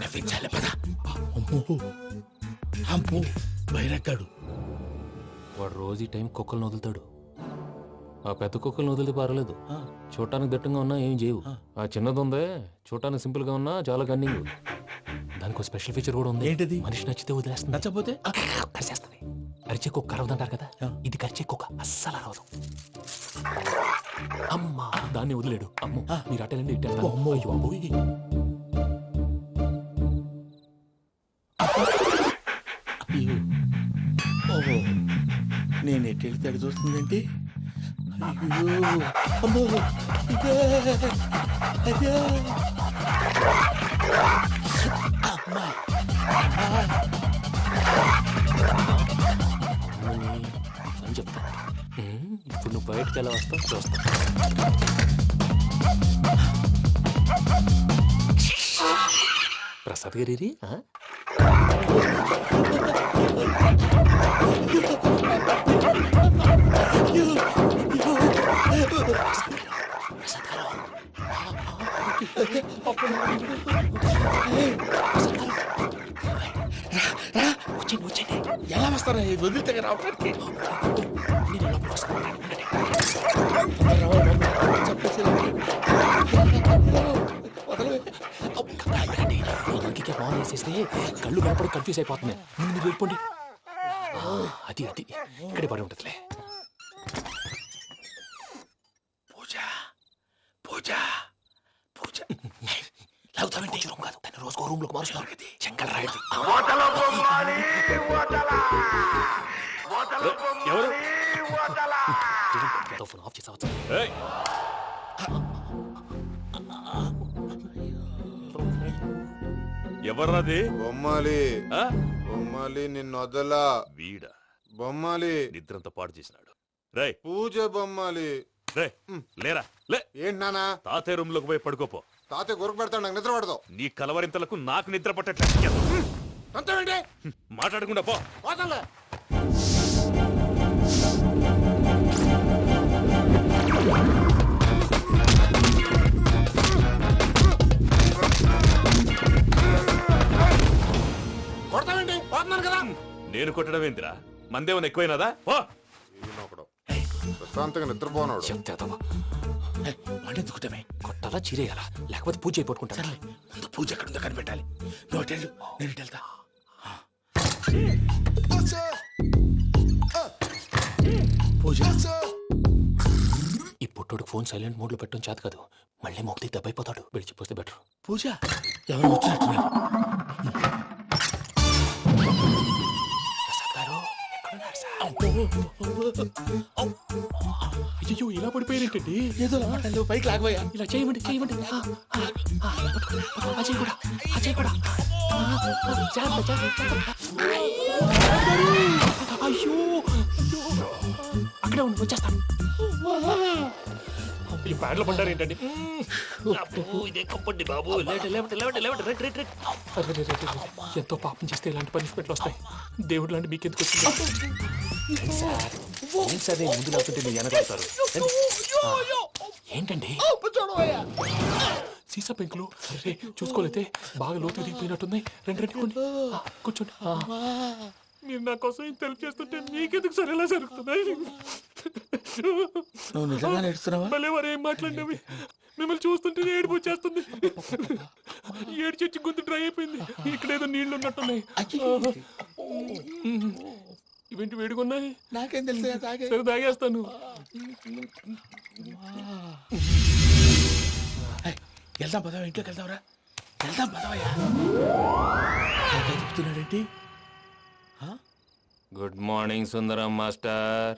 [SPEAKER 5] నవ్వించాలి. పద. అమ్మో అమ్మో, బైరక్కాడు.
[SPEAKER 14] వాడు రోజు ఈ టైం కుక్కలను వదులుతాడు. ఆ పెద్ద కుక్కలను వదిలితే పర్లేదు, చూడటానికి దట్టంగా ఉన్నా ఏం చేయవు. ఆ చిన్నది ఉందే, చూడటానికి సింపుల్ గా ఉన్నా చాలా కన్నింగ్. దానికి ఒక స్పెషల్ ఫీచర్ కూడా ఉంది.
[SPEAKER 5] ఏంటిది?
[SPEAKER 14] మనిషి నచ్చితే వదిలేస్తుంది,
[SPEAKER 5] నచ్చపోతే
[SPEAKER 14] కరిచేస్తుంది. అరిచే కుక్క అరవదంటారు కదా, ఇది కరిచే కుక్క అస్సలు అరవదు. అమ్మా, దాన్ని వదిలేడు. అమ్మో, మీరు అటెండి ఇట్టే.
[SPEAKER 5] నేను ఎటు వెళ్తాడు చూస్తుందంటే, అయ్యో అమ్మో, అదే అమ్మా.
[SPEAKER 14] అని చెప్తా. ఇప్పుడు నువ్వు బయటకు ఎలా వస్తావు చూస్తా. తాతగారి వచ్చండి
[SPEAKER 5] ఎలా వస్తారా వదిలితే రావడానికి
[SPEAKER 14] ఇంటికి ఫోన్ వేసేస్తే కళ్ళు కనపడి కన్ఫ్యూజ్ అయిపోతున్నాయి. ముందు మీరు వెళ్ళిపోండి. అది ఇక్కడే పడి ఉంటుందిలే. పూజ పూజ పూజ లాగుతామంటే రూమ్ కాదు, తన రోజుకో రూమ్ లోకి మారుస్తున్నారు కదా. శంకర్ రాయుడు
[SPEAKER 19] ఎవరు
[SPEAKER 14] ఫోన్ ఆఫ్ చేసావచ్చు.
[SPEAKER 19] ఎవర్రాది?
[SPEAKER 22] బొమ్మాలి బొమ్మాలి నిన్ను వదలా.
[SPEAKER 19] వీడా
[SPEAKER 22] బొమ్మాలి
[SPEAKER 19] నిద్రంతా పాడు చేసినాడు. రే
[SPEAKER 22] పూజ బొమ్మాలి.
[SPEAKER 19] రే లేరా లే.
[SPEAKER 22] ఏంటి నానా?
[SPEAKER 19] తాతయ్య రూమ్ లోకి పోయి పడుకోపో.
[SPEAKER 22] తాతయ్య గురకు పెడతాడు, నాకు నిద్ర పడదు.
[SPEAKER 19] నీ కలవరింతలకు నాకు నిద్ర పట్టట్లేదు.
[SPEAKER 22] అంతేంటి
[SPEAKER 19] మాట్లాడకుండా పో.
[SPEAKER 22] పోతాలే. కొడతావేంటి? పోతున్నాను కదా.
[SPEAKER 19] నేను కొట్టడం ఏందిరా? మందేమన్నా ఎక్కువైనదా? పో.
[SPEAKER 22] ప్రశాంతంగా నిద్రపోనాడు.
[SPEAKER 14] వాడెందుకుంటామే కొట్టాలా చీరేయాలా లేకపోతే పూజ అయిపోట్టుకుంటా.
[SPEAKER 5] ముందు పూజ ఎక్కడుందో కనిపెట్టాలి. నువ్వు వెళ్ళు, నేను ఇటు వెళ్తా.
[SPEAKER 14] పూజ ఈ పుట్టోడు ఫోన్ సైలెంట్ మోడ్ లో పెట్టడం చేత కాదు. మళ్ళీ మొక్కి దెబ్బైపోతాడు. విడిచిపోతే బెటర్.
[SPEAKER 5] పూజ ఎవరు వచ్చినట్టున్నారు?
[SPEAKER 14] అయ్యో ఇలా పడిపోయారేంటండి?
[SPEAKER 5] ఏదో మాట్లాడలేవు, పైకి లాగబోయా.
[SPEAKER 14] ఇలా చేయమండి చేయమండి. అజయ్ కూడా అజయ్ కూడా అయ్యో అక్కడే ఉండి వచ్చేస్తాను. ఈ బ్యాడ్లో పడ్డారు ఏంటండి? ఎంతో పాపం చేస్తే ఇలాంటి పనిష్మెంట్లు వస్తాయి. దేవుడు లాంటి మీకెందుకు వచ్చింది? సరే ముందు లేకుంటే మీరు వెనకాడతారు. ఏంటండి సీసా పెంకులు? అరే చూసుకోలేతే బాగా లోతు దిగిపోయినట్టున్నాయి. రెండు రెండు కూర్చోండి. మీరు నా కోసం ఇంత హెల్ప్ చేస్తుంటే మీకెందుకు సరే ఎలా జరుగుతున్నాయి?
[SPEAKER 5] నువ్వు నిజంగా నేర్చుతున్నావా?
[SPEAKER 14] మళ్ళీ వారు ఏం మాట్లాడినవి మిమ్మల్ని చూస్తుంటే ఏడుపు వచ్చేస్తుంది. ఏడు చెట్టు గొంతు డ్రై అయిపోయింది. ఇక్కడ ఏదో నీళ్లు ఉన్నట్టున్నాయి. ఇవేంటి వేడుకున్నాయి?
[SPEAKER 5] నాకేం తెలుసు?
[SPEAKER 14] సరే తాగేస్తాను.
[SPEAKER 5] వెళ్దాం పదవా, ఇంట్లోకి వెళ్దాంరా. వెళ్దాం పదవయ్యా. చెప్తున్నాడేంటి?
[SPEAKER 14] Good morning Sundaram master.